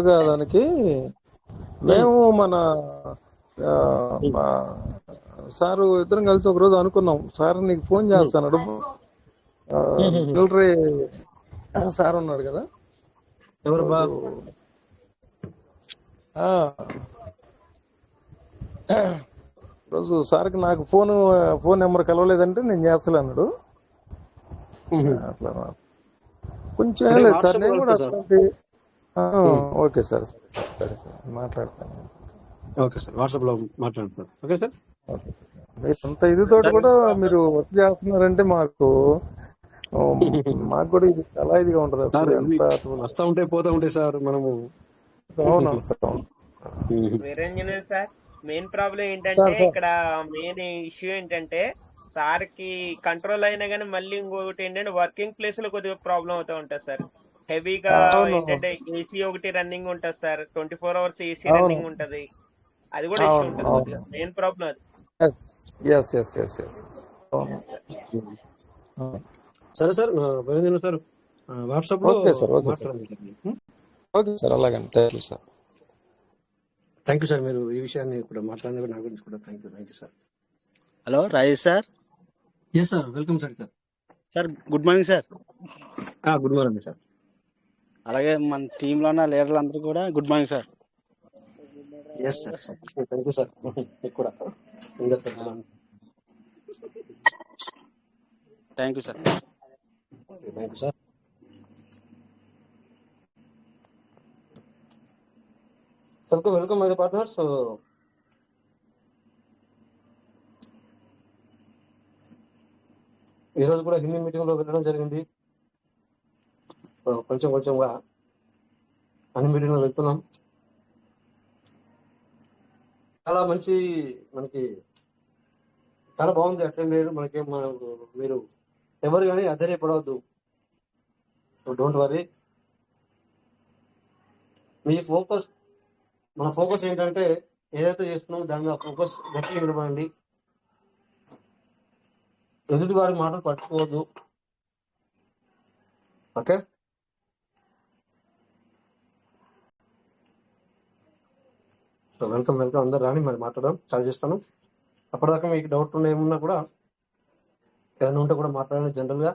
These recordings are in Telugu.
దానికి మేము మన ఆ, మా సారు ఇద్దరం కలిసి ఒక రోజు అనుకున్నాం, సార్ నీకు ఫోన్ చేస్తాడు. మిలిటరీ సార్ ఉన్నాడు కదా ఎవరు రోజు. ఆ, రోజు సార్కి నాకు ఫోన్ నెంబర్ కలవలేదంటే నేను చేస్తాను అన్నాడు. అట్లా కొంచెం ఏం లేదు సార్, నేను కూడా అట్లాంటి ఓకే సార్, సరే సార్ మాట్లాడతాను. ఓకే సార్, వాట్సాప్ లో మాట్లాడుతున్నారు. ఓకే సార్, మీరు అంత ఇదితోటి కూడా మీరు వర్క్ చేస్తున్నారంటే మాకు కూడా ఇది చాలా ఇదిగా ఉంటది అసలు. ఎంత వస్తా ఉంటాయి పోతా ఉంటాయి సార్. మనము అవును వీరేంజనేయులు సార్, మెయిన్ ప్రాబ్లం ఏంటంటే ఇక్కడ మెయిన్ ఇష్యూ ఏంటంటే సార్ కి కంట్రోల్ అయినా కానీ మళ్ళీ ఇంకొకటి ఏంటంటే వర్కింగ్ ప్లేస్ లో కొద్దిగా ప్రాబ్లం అవుతూ ఉంటుంది సార్. హెవీగా ఏంటంటే ఏసీ ఒకటి రన్నింగ్ ఉంటుంది సార్, 24 hours ఏసీ రన్నింగ్ ఉంటది. అది కూడా ఇష్యూ ఉంటుంది, మెయిన్ ప్రాబ్లం అది. సరే సార్, సార్ వాట్సాప్ లో ఓకే సార్, అలాగండి. Thank you sir. Thank you sir, మీరు ఈ విషయాన్ని కూడా మాట్లాడిన నా గురించి కూడా thank you sir. Hello Rajesh sir. Yes sir, welcome sir. Sir good morning sir. Good morning sir. అలాగే మన టీంలో ఉన్న లీడర్లు అందరూ కూడా good morning sir. Yes sir, thank you sir. కూడా thank you sir. Thank you sir. Welcome my partners. ఈరోజు కూడా హిందీ మీటింగ్ లో వెళ్ళడం జరిగింది. కొంచెంగా అన్ని మీటింగ్ లో వెళ్తున్నాం. చాలా మంచి, మనకి చాలా బాగుంది. అట్లేం లేదు, మీరు ఎవరు కానీ అధైర్యపడవద్దు. Don't worry. మన ఫోకస్ ఏంటంటే ఏదైతే చేస్తున్నామో దాని మీద ఫోకస్ గట్టిగా నిలబడండి. ఎదుటి వారి మాటలు పట్టుకోవద్దు. ఓకే, సో వెల్కమ్ అందరు రాని మరి మాట్లాడడం చాలా చేస్తాను. అప్పటిదాకా మీకు డౌట్ ఏమున్నా కూడా ఏదైనా ఉంటే కూడా మాట్లాడండి జనరల్గా.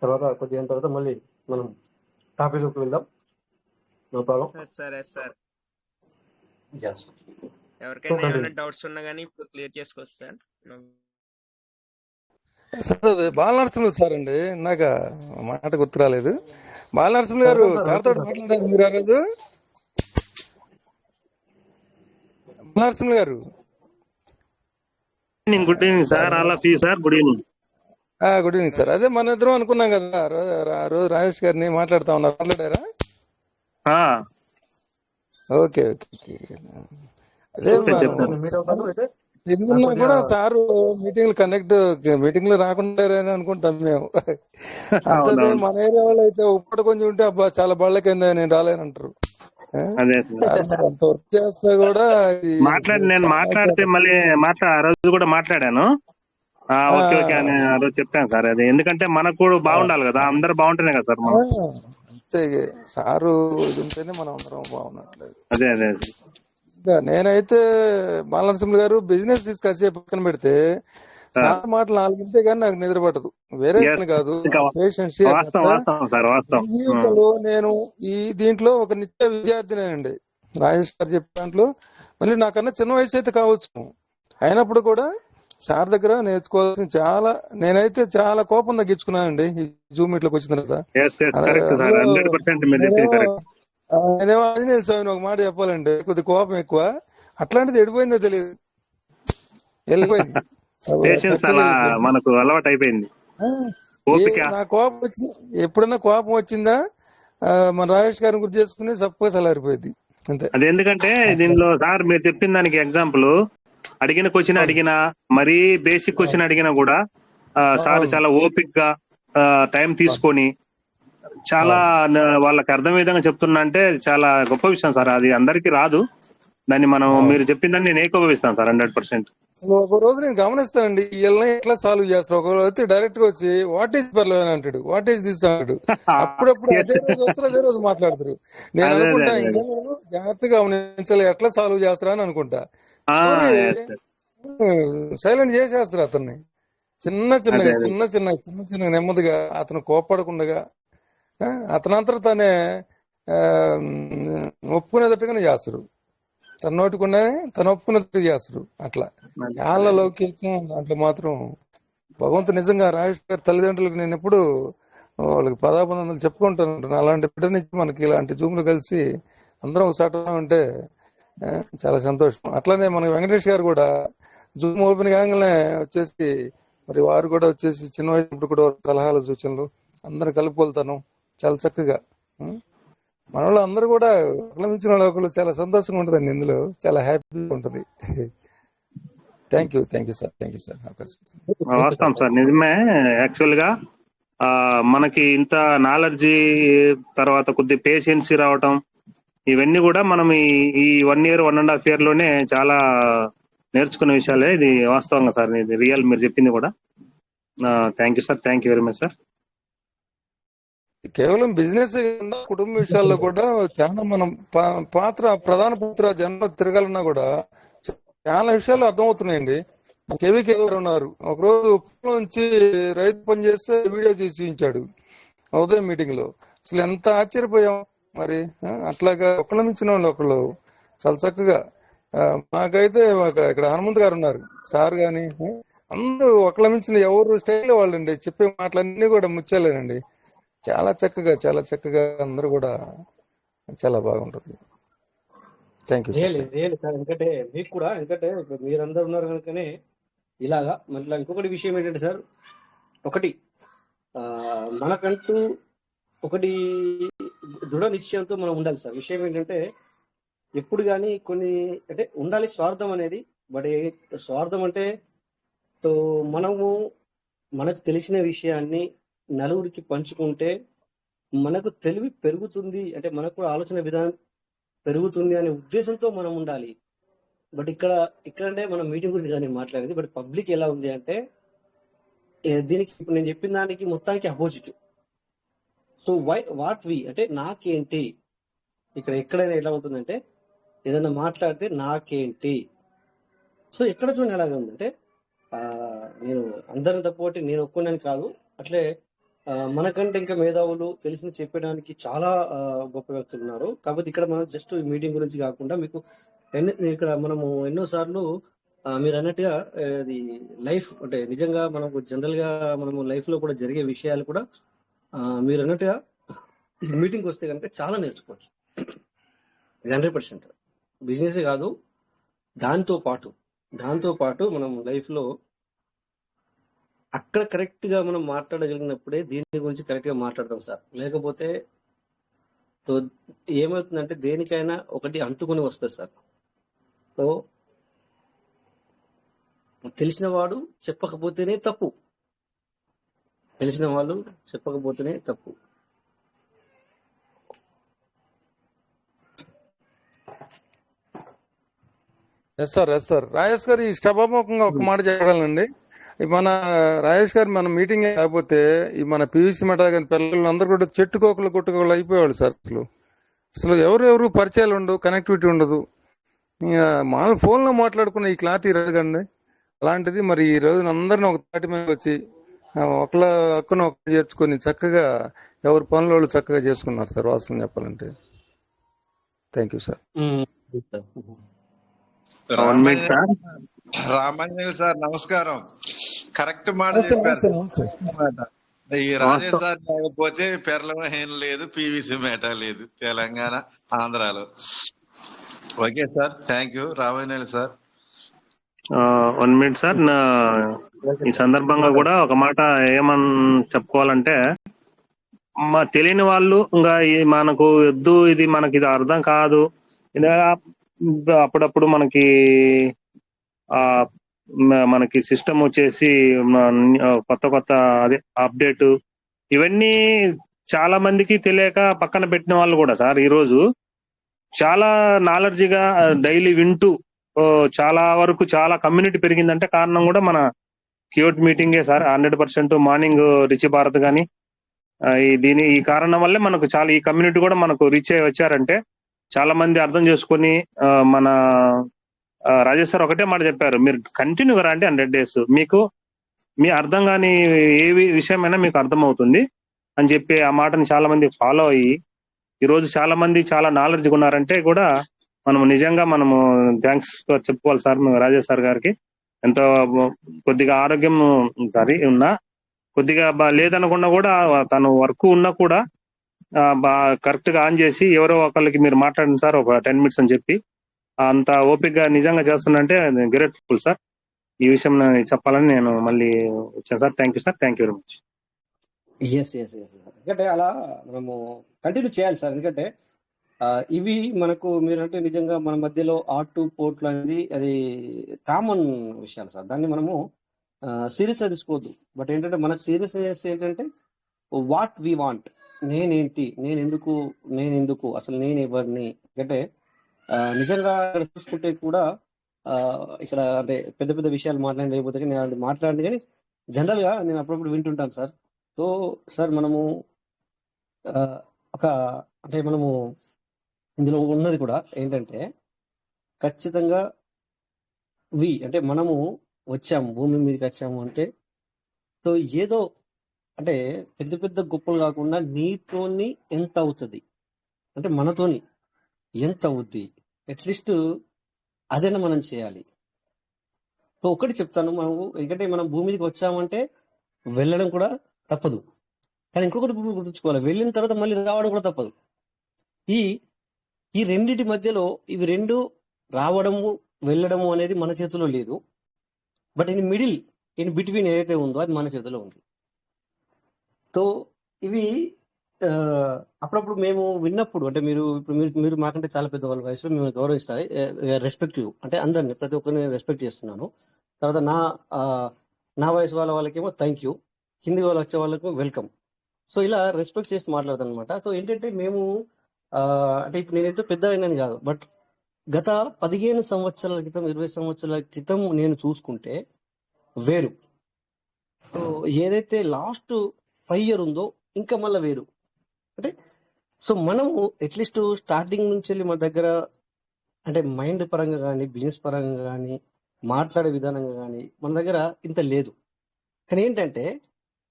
తర్వాత కొద్దిగా తర్వాత మళ్ళీ మనం టాపిక్కి వెళ్దాం. No problem. సరే సార్, ఎవరికైనా ఏమైనా డౌట్స్ ఉన్నా కానీ ఇప్పుడు క్లియర్ చేసుకోవచ్చు సార్. సార్ అది బాలనరసింహ సార్ అండి, ఇందాక మాట గుర్తు రాలేదు. బాలనరసింహ గారు సార్ తోటి మాట్లాడారు మీరు ఆ రోజు. బాలనరసింహ గారు good evening sir. All of you sir, good evening. Good evening sir. అదే మన ఇద్దరం అనుకున్నాం కదా ఆ రోజు రాజేష్ గారిని మాట్లాడుతా ఉన్నారు, మాట్లాడారా? Okay okay. అదే ఎదుగున్నా కూడా సారు మీటింగ్లు రాకుండా అనుకుంటాం మేము. అంతే మన ఏరియా వాళ్ళు అయితే ఒక్కటి కొంచెం ఉంటే అబ్బా చాలా బళ్ళకైందా నేను రాలేనంటారు. అంత వర్క్ చేస్తా కూడా నేను మాట్లాడితే మళ్ళీ ఆ రోజు కూడా మాట్లాడాను. ఓకే ఓకే అని ఆ రోజు చెప్పాను సార్. అది ఎందుకంటే మనకు కూడా బాగుండాలి కదా, అందరు బాగుంటేనే కదా సార్ మనం. అంతే, సారు ఇది ఉంటేనే మనం అందరం బాగున్నట్లేదు. అదే నేనైతే బాలనరసింహ గారు బిజినెస్ తీసుకొచ్చే పక్కన పెడితే సార్ మాటలు 4 గంటే కానీ నాకు నిద్ర పట్టదు. వేరే కాదు, పేషెన్స్ జీవితంలో నేను దీంట్లో ఒక నిత్య విద్యార్థినేనండి. రాజేష్ గారు చెప్పే దాంట్లో మళ్ళీ నాకన్నా చిన్న వయసు అయితే కావచ్చు, అయినప్పుడు కూడా సార్ దగ్గర నేర్చుకోవాల్సిన చాలా, నేనైతే చాలా కోపం తగ్గించుకున్నానండి ఈ జూమ్ మీట్లోకి వచ్చిన తర్వాత. నేనేమో ఆంజనేయ స్వామిని ఒక మాట చెప్పాలండి, కొద్ది కోపం ఎక్కువ. అట్లాంటిది ఎడిపోయిందో తెలియదు, వెళ్ళిపోయింది. మనకు అలవాటు అయిపోయింది. నా కోపం వచ్చింది, ఎప్పుడన్నా కోపం వచ్చిందా మన రాజేష్ గారిని గుర్తు చేసుకుని సప్పగా సలారిపోయింది అంతే. అది ఎందుకంటే దీనిలో సార్ మీరు చెప్పిన దానికి ఎగ్జాంపుల్, అడిగిన క్వశ్చన్ అడిగినా, మరీ బేసిక్ క్వశ్చన్ అడిగినా కూడా సార్ చాలా ఓపిక్ గా టైం తీసుకొని చాలా వాళ్ళకి అర్థమయ్యే విధంగా చెప్తున్నా అంటే చాలా గొప్ప విషయం సార్. అది అందరికీ రాదు. దాన్ని మనం మీరు చెప్పిన దాన్ని నేను ఏకోపిస్తాను సార్ 100%. అసలు ఒక రోజు నేను గమనిస్తానండి వీళ్ళని ఎట్లా సాల్వ్ చేస్తారు. ఒక రోజు అయితే డైరెక్ట్ గా వచ్చి వాట్ ఈజ్ పర్లేదు అని అంటాడు, వాట్ ఈజ్ దిస్ అంటాడు. అప్పుడప్పుడు అదే రోజు వస్తారు, అదే రోజు మాట్లాడతారు. నేను అదే అదే అనుకుంటా అదే ఇంకా అదే. నేను జాగ్రత్తగా గమనించాలి ఎట్లా సాల్వ్ చేస్తారా అని అనుకుంటా. ఆ, చివరి yes, yes. సైలెంట్ చేసేస్తారు అతన్ని. చిన్న అదే చిన్నగా అదే. చిన్న చిన్న చిన్న చిన్నగా నెమ్మదిగా అతను కోప్పడకుండా అతనంతా తనే ఆ, ఒప్పుకునేటట్టుగానే చేస్తారు. తన నోటికున్నా తను ఒప్పుకున్నట్టు చేస్తారు. అట్లా చాలా లౌకికం దాంట్లో మాత్రం. భగవంతుడు నిజంగా రాజేష్ గారి తల్లిదండ్రులకు నేను ఎప్పుడు వాళ్ళకి పదాబంధాలు చెప్పుకుంటాను. అలాంటి బిడ్డనిచ్చి మనకి ఇలాంటి జూమ్లు కలిసి అందరం ఒక చోట ఉంటే ఆ, చాలా సంతోషం. అట్లానే మన వెంకటేష్ గారు కూడా జూమ్ ఓపెన్ కాగానే వచ్చేసి మరి వారు కూడా వచ్చేసి చిన్న వయసు కూడా సలహాలు సూచనలు అందరు కలుపుకొలుతాను చాలా చక్కగా. ఉం? మన వాళ్ళు అందరూ కూడా ఒకళ్ళమించిన వాళ్ళు ఒకళ్ళు చాలా సంతోషంగా ఉంటుందండి. ఇందులో చాలా హ్యాపీగా ఉంటుంది. Thank you sir, thank you sir అవకాశం. వాస్తవం సార్, నిజమే. యాక్చువల్ గా మనకి ఇంత నాలెడ్జి, తర్వాత కొద్ది పేషెన్సీ రావటం, ఇవన్నీ కూడా మనం ఈ 1 year 1.5 year లోనే చాలా నేర్చుకునే విషయాలే. ఇది వాస్తవంగా సార్, ఇది రియల్ మీరు చెప్పింది కూడా. Thank you sir, thank you very much sir. కేవలం బిజినెస్ కాకుండా కుటుంబ విషయాల్లో కూడా చాలా మనం ప్రధాన పాత్ర జన్మ తిరగాలన్నా కూడా చాలా విషయాలు అర్థమవుతున్నాయండి. కేవీకే గారు ఉన్నారు, ఒకరోజు ఉప్పల్ నుంచి రైతు పని చేస్తే వీడియో తీసి ఉంచాడు ఉదయం మీటింగ్ లో. అసలు ఎంత ఆశ్చర్యపోయాం మరి. అట్లాగా ఒకళ్ళ మించిన వాళ్ళు ఒకళ్ళు చాలా చక్కగా. మాకైతే ఇక్కడ హనుమంత్ గారు ఉన్నారు, సార్ గాని అందరూ ఒకళ్ళ మించిన ఎవరు స్టైల్ వాళ్ళండి. చెప్పే మాటలన్నీ కూడా ముచ్చాలేనండి. చాలా చక్కగా అందరూ కూడా చాలా బాగుంటుంది. Thank you sir. Real sir. ఎందుకంటే మీకు కూడా, ఎందుకంటే ఇప్పుడు మీరందరూ ఉన్నారు కనుకనే ఇలాగా. మళ్ళీ ఇంకొకటి విషయం ఏంటంటే సార్, ఒకటి మనకంటూ ఒకటి దృఢ నిశ్చయంతో మనం ఉండాలి సార్. విషయం ఏంటంటే ఎప్పుడు కానీ కొన్ని అంటే ఉండాలి స్వార్థం అనేది. బట్ స్వార్థం అంటే మనము మనకు తెలిసిన విషయాన్ని నలుగురికి పంచుకుంటే మనకు తెలివి పెరుగుతుంది, అంటే మనకు కూడా ఆలోచన విధానం పెరుగుతుంది అనే ఉద్దేశంతో మనం ఉండాలి. బట్ ఇక్కడంటే మనం మీటింగ్ గురించి కానీ మాట్లాడేది. బట్ పబ్లిక్ ఎలా ఉంది అంటే దీనికి ఇప్పుడు నేను చెప్పిన దానికి మొత్తానికి అపోజిట్. సో వాట్ వి అంటే నాకేంటి, ఇక్కడ ఎక్కడైనా ఎలా ఉంటుందంటే ఏదైనా మాట్లాడితే నాకేంటి. సో ఎక్కడ చూడండి ఎలాగే ఉందంటే నేను అందరిని తప్పటి నేను ఒప్పుకున్నాను కాదు. అట్లే మనకంటే ఇంకా మేధావులు తెలిసింది చెప్పడానికి చాలా గొప్ప వ్యక్తులు ఉన్నారు. కాబట్టి ఇక్కడ మనం జస్ట్ మీటింగ్ గురించి కాకుండా మీకు ఇక్కడ మనము ఎన్నోసార్లు మీరు అన్నట్టుగా అది లైఫ్ అంటే నిజంగా మనకు జనరల్ గా మనము లైఫ్ లో కూడా జరిగే విషయాలు కూడా మీరు అన్నట్టుగా మీటింగ్ వస్తే కనుక చాలా నేర్చుకోవచ్చు. 100% బిజినెస్ కాదు, దాంతో పాటు మనం లైఫ్ లో అక్కడ కరెక్ట్ గా మనం మాట్లాడగలిగినప్పుడే దీని గురించి కరెక్ట్ గా మాట్లాడతాం సార్. లేకపోతే ఏమవుతుందంటే దేనికైనా ఒకటి అంటుకొని వస్తుంది సార్. సో తెలిసిన వాడు చెప్పకపోతేనే తప్పు. Yes sir. రాజేష్ గారు ఈ సభాముఖంగా ఒక మాట చెప్పగలనండి. మన రాజేష్ గారు మన మీటింగ్ కాకపోతే ఈ మన పివిసి మెటా కానీ పిల్లలు అందరూ కూడా చెట్టుకోకలు కొట్టుకోకలు అయిపోయేవాళ్ళు సార్. అసలు ఎవరు పరిచయాలు ఉండవు, కనెక్టివిటీ ఉండదు. మామూలు ఫోన్లో మాట్లాడుకున్న ఈ క్లారిటీ రాదు కండి. అలాంటిది మరి ఈ రోజు అందరిని ఒక తాటి మీద వచ్చి ఒకళ్ళ హక్కును ఒకరు చేర్చుకొని చక్కగా ఎవరి పనులు వాళ్ళు చక్కగా చేసుకున్నారు సార్, వాస్తవం చెప్పాలంటే. Thank you sir. Ramanjaneyulu sir నమస్కారం. కరెక్ట్ మాట చెప్పారు. ఈ రాజేష్ సార్ లేకపోతే పెరలమహేన్ లేదు, పివిసి మేటా లేదు తెలంగాణ ఆంధ్రాలో. Okay sir, thank you. Ramanjaneyulu sir 1 minute sir. ఈ సందర్భంగా కూడా ఒక మాట ఏమని చెప్పుకోవాలంటే, తెలియని వాళ్ళు ఇంకా మనకు వద్దు, ఇది మనకి ఇది అర్థం కాదు, అప్పుడప్పుడు మనకి సిస్టమ్ వచ్చేసి కొత్త అదే అప్డేట్, ఇవన్నీ చాలా మందికి తెలియక పక్కన పెట్టిన వాళ్ళు కూడా సార్ ఈరోజు చాలా నాలెడ్జిగా డైలీ వింటూ చాలా వరకు చాలా కమ్యూనిటీ పెరిగిందంటే కారణం కూడా మన క్యూట్ మీటింగే సార్. 100% మార్నింగ్ రిచ్ భారత్ గాని ఈ కారణం వల్లే మనకు చాలా ఈ కమ్యూనిటీ కూడా మనకు రీచ్ అయ్యి వచ్చారంటే చాలా మంది అర్థం చేసుకొని మన రాజేష్ సార్ ఒకటే మాట చెప్పారు, మీరు కంటిన్యూగా రండి 100 days, మీకు మీ అర్థం కాని ఏ విషయమైనా మీకు అర్థమవుతుంది అని చెప్పి ఆ మాటని చాలా మంది ఫాలో అయ్యి ఈ రోజు చాలా మంది చాలా నాలెడ్జ్ ఉన్నారంటే కూడా మనము నిజంగా మనము థ్యాంక్స్ చెప్పుకోవాలి సార్ రాజేష్ సార్ గారికి. ఎంతో కొద్దిగా ఆరోగ్యం ఉన్నా కొద్దిగా లేదనకుండా కూడా తను వర్క్ ఉన్నా కూడా కరెక్ట్ గా ఆన్ చేసి ఎవరో ఒకళ్ళకి మీరు మాట్లాడండి సార్ ఒక 10 minutes అని చెప్పి అంత ఓపిక్ గా నిజంగా చేస్తున్నంటే గ్రేట్ఫుల్ సార్. ఈ విషయం చెప్పాలని నేను మళ్ళీ వచ్చాను sir. Thank you sir, thank you very much. Yes yes yes ఎందుకంటే అలా మనము కంటిన్యూ చేయాలి సార్. ఎందుకంటే ఇవి మనకు మీరంటే నిజంగా మన మధ్యలో ఆర్ట్ పోర్ట్లు అనేది అది కామన్ విషయాలు సార్. దాన్ని మనము సీరియస్ గా తీసుకోవద్దు. బట్ ఏంటంటే మనకు సీరియస్ ఏంటంటే వాట్ వి వాంట్, నేనేంటి, నేనెందుకు అసలు నేను ఎవరిని. అంటే నిజంగా ఇక్కడ చూసుకుంటే కూడా ఇక్కడ అంటే పెద్ద పెద్ద విషయాలు మాట్లాడి లేకపోతే నేను అలాంటి మాట్లాడి కానీ జనరల్ గా నేను అప్పుడప్పుడు వింటుంటాను సార్. సో సార్ మనము ఒక అంటే మనము ఇందులో ఉన్నది కూడా ఏంటంటే ఖచ్చితంగా అంటే మనము వచ్చాము భూమి మీదకి వచ్చాము అంటే సో ఏదో అంటే పెద్ద పెద్ద గొప్పలు కాకుండా నీతోని ఎంత అవుతుంది అంటే మనతోని ఎంత అవుద్ది అట్లీస్ట్ అదైనా మనం చేయాలి. సో ఒకటి చెప్తాను, మనము ఎందుకంటే మనం భూమి మీదకి వచ్చామంటే వెళ్ళడం కూడా తప్పదు, కానీ ఇంకొకటి గుర్తుంచుకోవాలి, వెళ్ళిన తర్వాత మళ్ళీ రావడం కూడా తప్పదు. ఈ రెండింటి మధ్యలో ఇవి రెండు రావడము వెళ్ళడము అనేది మన చేతిలో లేదు. బట్ ఇన్ బిట్వీన్ ఏదైతే ఉందో అది మన చేతిలో ఉంది. సో ఇవి అప్పుడప్పుడు మేము విన్నప్పుడు అంటే మీరు మాకంటే చాలా పెద్ద వాళ్ళ వయసులో మేము గౌరవిస్తాయి, రెస్పెక్టివ్ అంటే అందరినీ ప్రతి ఒక్కరిని రెస్పెక్ట్ చేస్తున్నాను. తర్వాత నా వయసు వాళ్ళకేమో థ్యాంక్ యూ, కింది వాళ్ళు వచ్చే వాళ్ళకు వెల్కమ్. సో ఇలా రెస్పెక్ట్ చేసి మాట్లాడతాను అనమాట. సో ఏంటంటే మేము అంటే ఇప్పుడు నేనైతే పెద్ద అయినని కాదు, బట్ గత 15 సంవత్సరాల క్రితం 20 సంవత్సరాల క్రితం నేను చూసుకుంటే వేరు. సో ఏదైతే లాస్ట్ 5 year ఉందో ఇంకా మళ్ళీ వేరు. అంటే సో మనము అట్లీస్ట్ స్టార్టింగ్ నుంచి వెళ్ళి మన దగ్గర అంటే మైండ్ పరంగా కానీ బిజినెస్ పరంగా కానీ మాట్లాడే విధానంగా కానీ మన దగ్గర ఇంత లేదు. కానీ ఏంటంటే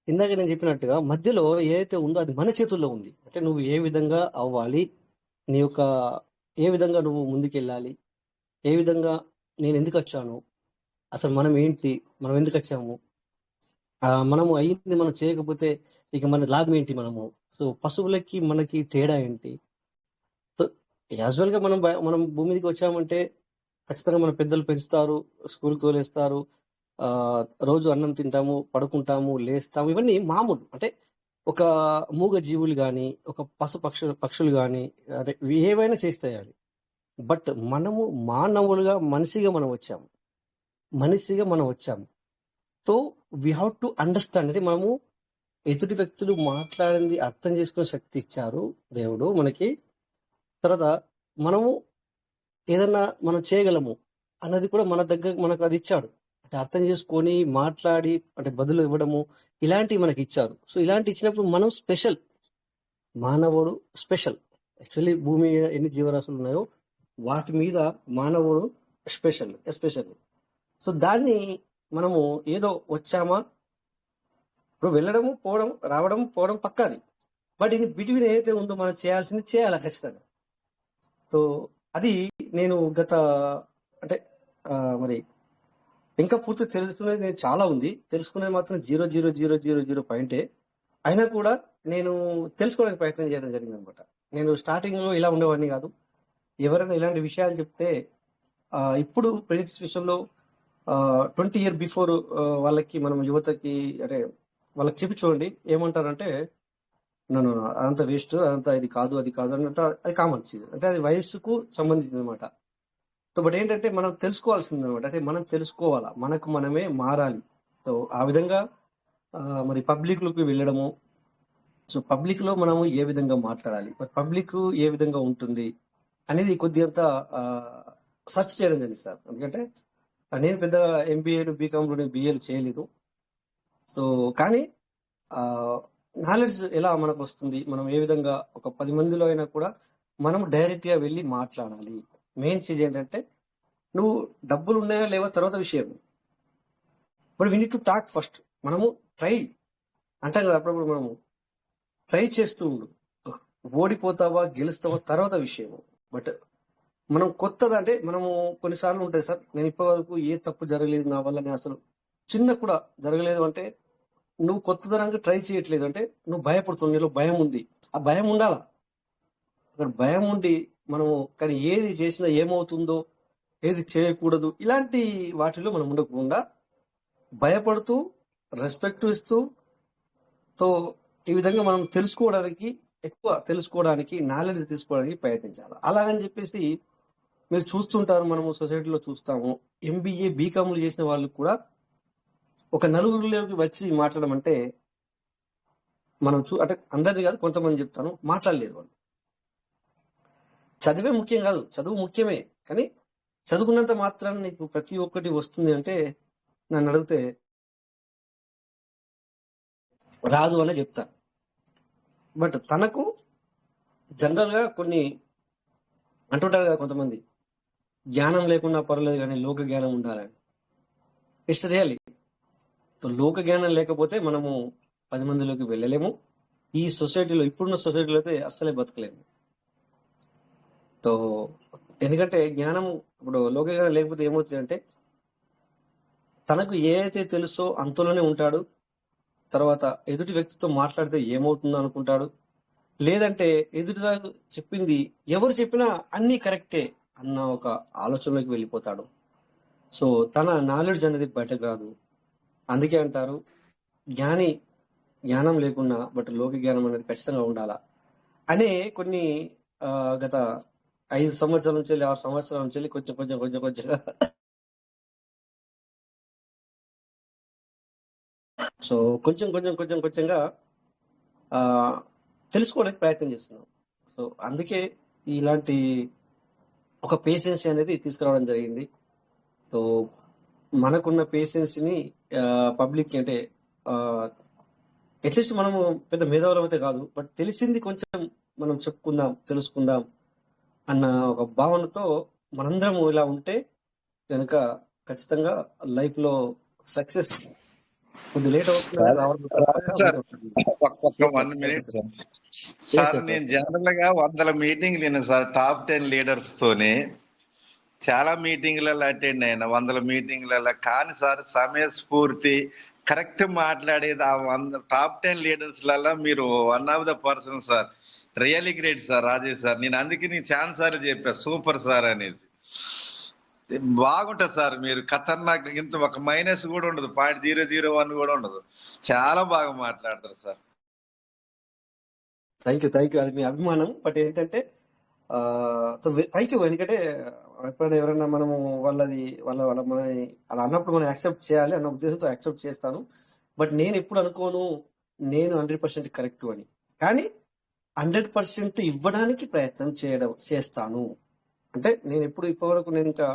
ఇందాక నేను చెప్పినట్టుగా మధ్యలో ఏదైతే ఉందో అది మన చేతుల్లో ఉంది. అంటే నువ్వు ఏ విధంగా అవ్వాలి, నీ యొక్క ఏ విధంగా నువ్వు ముందుకెళ్ళాలి, ఏ విధంగా నేను ఎందుకు వచ్చాను, అసలు మనం ఏంటి, మనం ఎందుకు వచ్చాము, మనము అయ్యింది మనం చేయకపోతే ఇక మన లాభం ఏంటి, మనము సో పశువులకి మనకి తేడా ఏంటి. సో యాజువల్ గా మనం భూమి మీదకి వచ్చామంటే ఖచ్చితంగా మన పెద్దలు పెంచుతారు, స్కూల్కి తోలేస్తారు, రోజు అన్నం తింటాము, పడుకుంటాము, లేస్తాము, ఇవన్నీ మామూలు. అంటే ఒక మూగ జీవులు కానీ ఒక పక్షులు కానీ ఏవైనా చేస్తాయి అవి. బట్ మనము మానవులుగా మనిషిగా మనం వచ్చాము. So we have to understand. అంటే మనము ఎదుటి వ్యక్తులు మాట్లాడింది అర్థం చేసుకునే శక్తి ఇచ్చారు దేవుడు మనకి. తర్వాత మనము ఏదన్నా మనం చేయగలము అన్నది కూడా మన దగ్గర మనకు అది ఇచ్చాడు. అంటే అర్థం చేసుకొని మాట్లాడి అంటే బదులు ఇవ్వడము ఇలాంటివి మనకి ఇచ్చారు. సో ఇలాంటి ఇచ్చినప్పుడు మనం స్పెషల్, మానవుడు స్పెషల్. యాక్చువల్లీ భూమి మీద ఎన్ని జీవరాశులు ఉన్నాయో వాటి మీద మానవుడు ఎస్పెషల్. సో దాన్ని మనము ఏదో వచ్చామా, ఇప్పుడు వెళ్ళడము పోవడం రావడం పోవడం పక్కాది. బట్ ఇది బిట్వీన్ ఏదైతే ఉందో మనం చేయాల్సింది చేయాలి ఖచ్చితంగా. సో అది నేను గత అంటే మరి ఇంకా పూర్తి తెలుసుకునేది నేను చాలా ఉంది, తెలుసుకునేది మాత్రం 0.0000 అయినా కూడా నేను తెలుసుకోవడానికి ప్రయత్నం చేయడం జరిగింది అనమాట. నేను స్టార్టింగ్ లో ఇలా ఉండేవాడిని కాదు. ఎవరైనా ఇలాంటి విషయాలు చెప్తే ఇప్పుడు ప్రజెంట్ సిచ్యువేషన్ లో 20 years బిఫోర్ వాళ్ళకి మనం యువతకి అంటే వాళ్ళకి చెప్పి చూడండి, ఏమంటారంటే నన్ను అదంతా వేస్ట్, అదంతా ఇది కాదు అది కాదు అన్నట్టు. అది కామన్ చీజ్, అంటే అది వయస్సుకు సంబంధించింది అనమాట. సో బట్ ఏంటంటే మనం తెలుసుకోవాల్సింది అనమాట. అంటే మనం తెలుసుకోవాలా, మనకు మనమే మారాలి. సో ఆ విధంగా మరి పబ్లిక్ లోకి వెళ్ళడము, సో పబ్లిక్ లో మనము ఏ విధంగా మాట్లాడాలి, మరి పబ్లిక్ ఏ విధంగా ఉంటుంది అనేది కొద్దిగంత సెర్చ్ చేయడం జరిగింది సార్. ఎందుకంటే నేను పెద్ద ఎంబీఏలు బీకామ్లు బిఏలు చేయలేదు. సో కానీ నాలెడ్జ్ ఎలా మనకు వస్తుంది, మనం ఏ విధంగా ఒక 10 మందిలో అయినా కూడా మనం డైరెక్ట్ గా వెళ్ళి మాట్లాడాలి. మెయిన్ చీజ్ ఏంటంటే నువ్వు డబ్బులు ఉన్నాయా లేవా తర్వాత విషయం, but we need to talk first. మనము ట్రై అంటాం కదా అప్పుడప్పుడు, మనము ట్రై చేస్తూ ఉండు. ఓడిపోతావా గెలుస్తావా తర్వాత విషయం. బట్ మనం కొత్తది అంటే మనము కొన్నిసార్లు ఉంటుంది సార్, నేను ఇప్పటి వరకు ఏ తప్పు జరగలేదు నా వల్ల, నేను అసలు చిన్న కూడా జరగలేదు అంటే నువ్వు కొత్తదనంగా ట్రై చేయట్లేదు అంటే నువ్వు భయపడుతున్నావు, నీలో భయం ఉంది. ఆ భయం ఉండాలా, అక్కడ భయం ఉండి మనము కానీ ఏది చేసినా ఏమవుతుందో, ఏది చేయకూడదు, ఇలాంటి వాటిలో మనం ఉండకుండా భయపడుతూ రెస్పెక్ట్ ఇస్తూ తో ఈ విధంగా మనం ఎక్కువ తెలుసుకోవడానికి నాలెడ్జ్ తీసుకోవడానికి ప్రయత్నించాలి. అలాగని చెప్పేసి మీరు చూస్తుంటారు, మనము సొసైటీలో చూస్తాము, ఎంబీఏ బీకామ్లు చేసిన వాళ్ళు కూడా ఒక నలుగురిలోకి వచ్చి మాట్లాడడం అంటే మనం అంటే అందరినీ కాదు కొంతమంది చెప్తాను, మాట్లాడలేరు వాళ్ళు. చదివే ముఖ్యం కాదు, చదువు ముఖ్యమే, కానీ చదువుకున్నంత మాత్రాన్ని నీకు ప్రతి ఒక్కటి వస్తుంది అంటే నన్ను అడిగితే రాదు అనే చెప్తాను. బట్ తనకు జనరల్ గా కొన్ని అంటుంటారు కదా కొంతమంది, జ్ఞానం లేకుండా పర్లేదు కానీ లోక జ్ఞానం ఉండాలని. It's really. లోక జ్ఞానం లేకపోతే మనము 10 మందిలోకి వెళ్ళలేము. ఈ సొసైటీలో, ఇప్పుడున్న సొసైటీలో అయితే అస్సలే బతకలేము. సో ఎందుకంటే జ్ఞానం, ఇప్పుడు లోక జ్ఞానం లేకపోతే ఏమవుతుంది అంటే తనకు ఏదైతే తెలుసో అంతలోనే ఉంటాడు. తర్వాత ఎదుటి వ్యక్తితో మాట్లాడితే ఏమవుతుందో అనుకుంటాడు. లేదంటే ఎదుటి చెప్పింది ఎవరు చెప్పినా అన్ని కరెక్టే అన్న ఒక ఆలోచనలోకి వెళ్ళిపోతాడు. సో తన నాలెడ్జ్ అనేది బయటకు రాదు. అందుకే అంటారు జ్ఞానం లేకున్నా బట్ లోక జ్ఞానం అనేది ఖచ్చితంగా ఉండాలా అనే కొన్ని గత 5 సంవత్సరాల నుంచి 6 సంవత్సరాల నుంచి కొంచెంగా సో కొంచెంగా తెలుసుకోవడానికి ప్రయత్నం చేస్తున్నాం. సో అందుకే ఇలాంటి ఒక పేషెన్సీ అనేది తీసుకురావడం జరిగింది. సో మనకున్న పేషెన్సీని పబ్లిక్ అంటే అట్లీస్ట్ మనము పెద్ద మేధావులం అయితే కాదు, బట్ తెలిసింది కొంచెం మనం చెప్పుకుందాం, తెలుసుకుందాం అన్న ఒక భావనతో మనందరం ఇలా ఉంటే కనుక ఖచ్చితంగా లైఫ్ లో సక్సెస్ కొద్ది లేట్ ఒక్క 1 మినిట్ సార్. నేను జనరల్ గా 100 మీటింగ్లు విన్నాను సార్, టాప్ 10 లీడర్స్ తోనే చాలా మీటింగ్లలో అటెండ్ అయినా, 100 మీటింగ్లలో. కానీ సార్ సమయస్ఫూర్తి కరెక్ట్ మాట్లాడేది ఆ టాప్ 10 లీడర్స్ లలో మీరు one of the person sir. Really great sir Rajesh sir. నేను అందుకే నేను చాలా సార్లు చెప్పా సూపర్ సార్ అనేది. బాగుంటది సార్, మీరు ఖతర్నాక్, ఇంత ఒక మైనస్ కూడా ఉండదు, 0.001 కూడా ఉండదు. చాలా బాగా మాట్లాడతారు సార్. థ్యాంక్ యూ, అది మీ అభిమానం. బట్ ఏంటంటే థ్యాంక్ యూ. ఎందుకంటే ఎప్పుడైనా ఎవరైనా మనము వాళ్ళ మన అలా అన్నప్పుడు మనం యాక్సెప్ట్ చేయాలి అన్న ఉద్దేశంతో యాక్సెప్ట్ చేస్తాను. బట్ నేను ఎప్పుడు అనుకోను నేను 100% కరెక్ట్ అని, కానీ 100% ఇవ్వడానికి ప్రయత్నం చేస్తాను. అంటే నేను ఎప్పుడు ఇప్పటివరకు నేను ఇంకా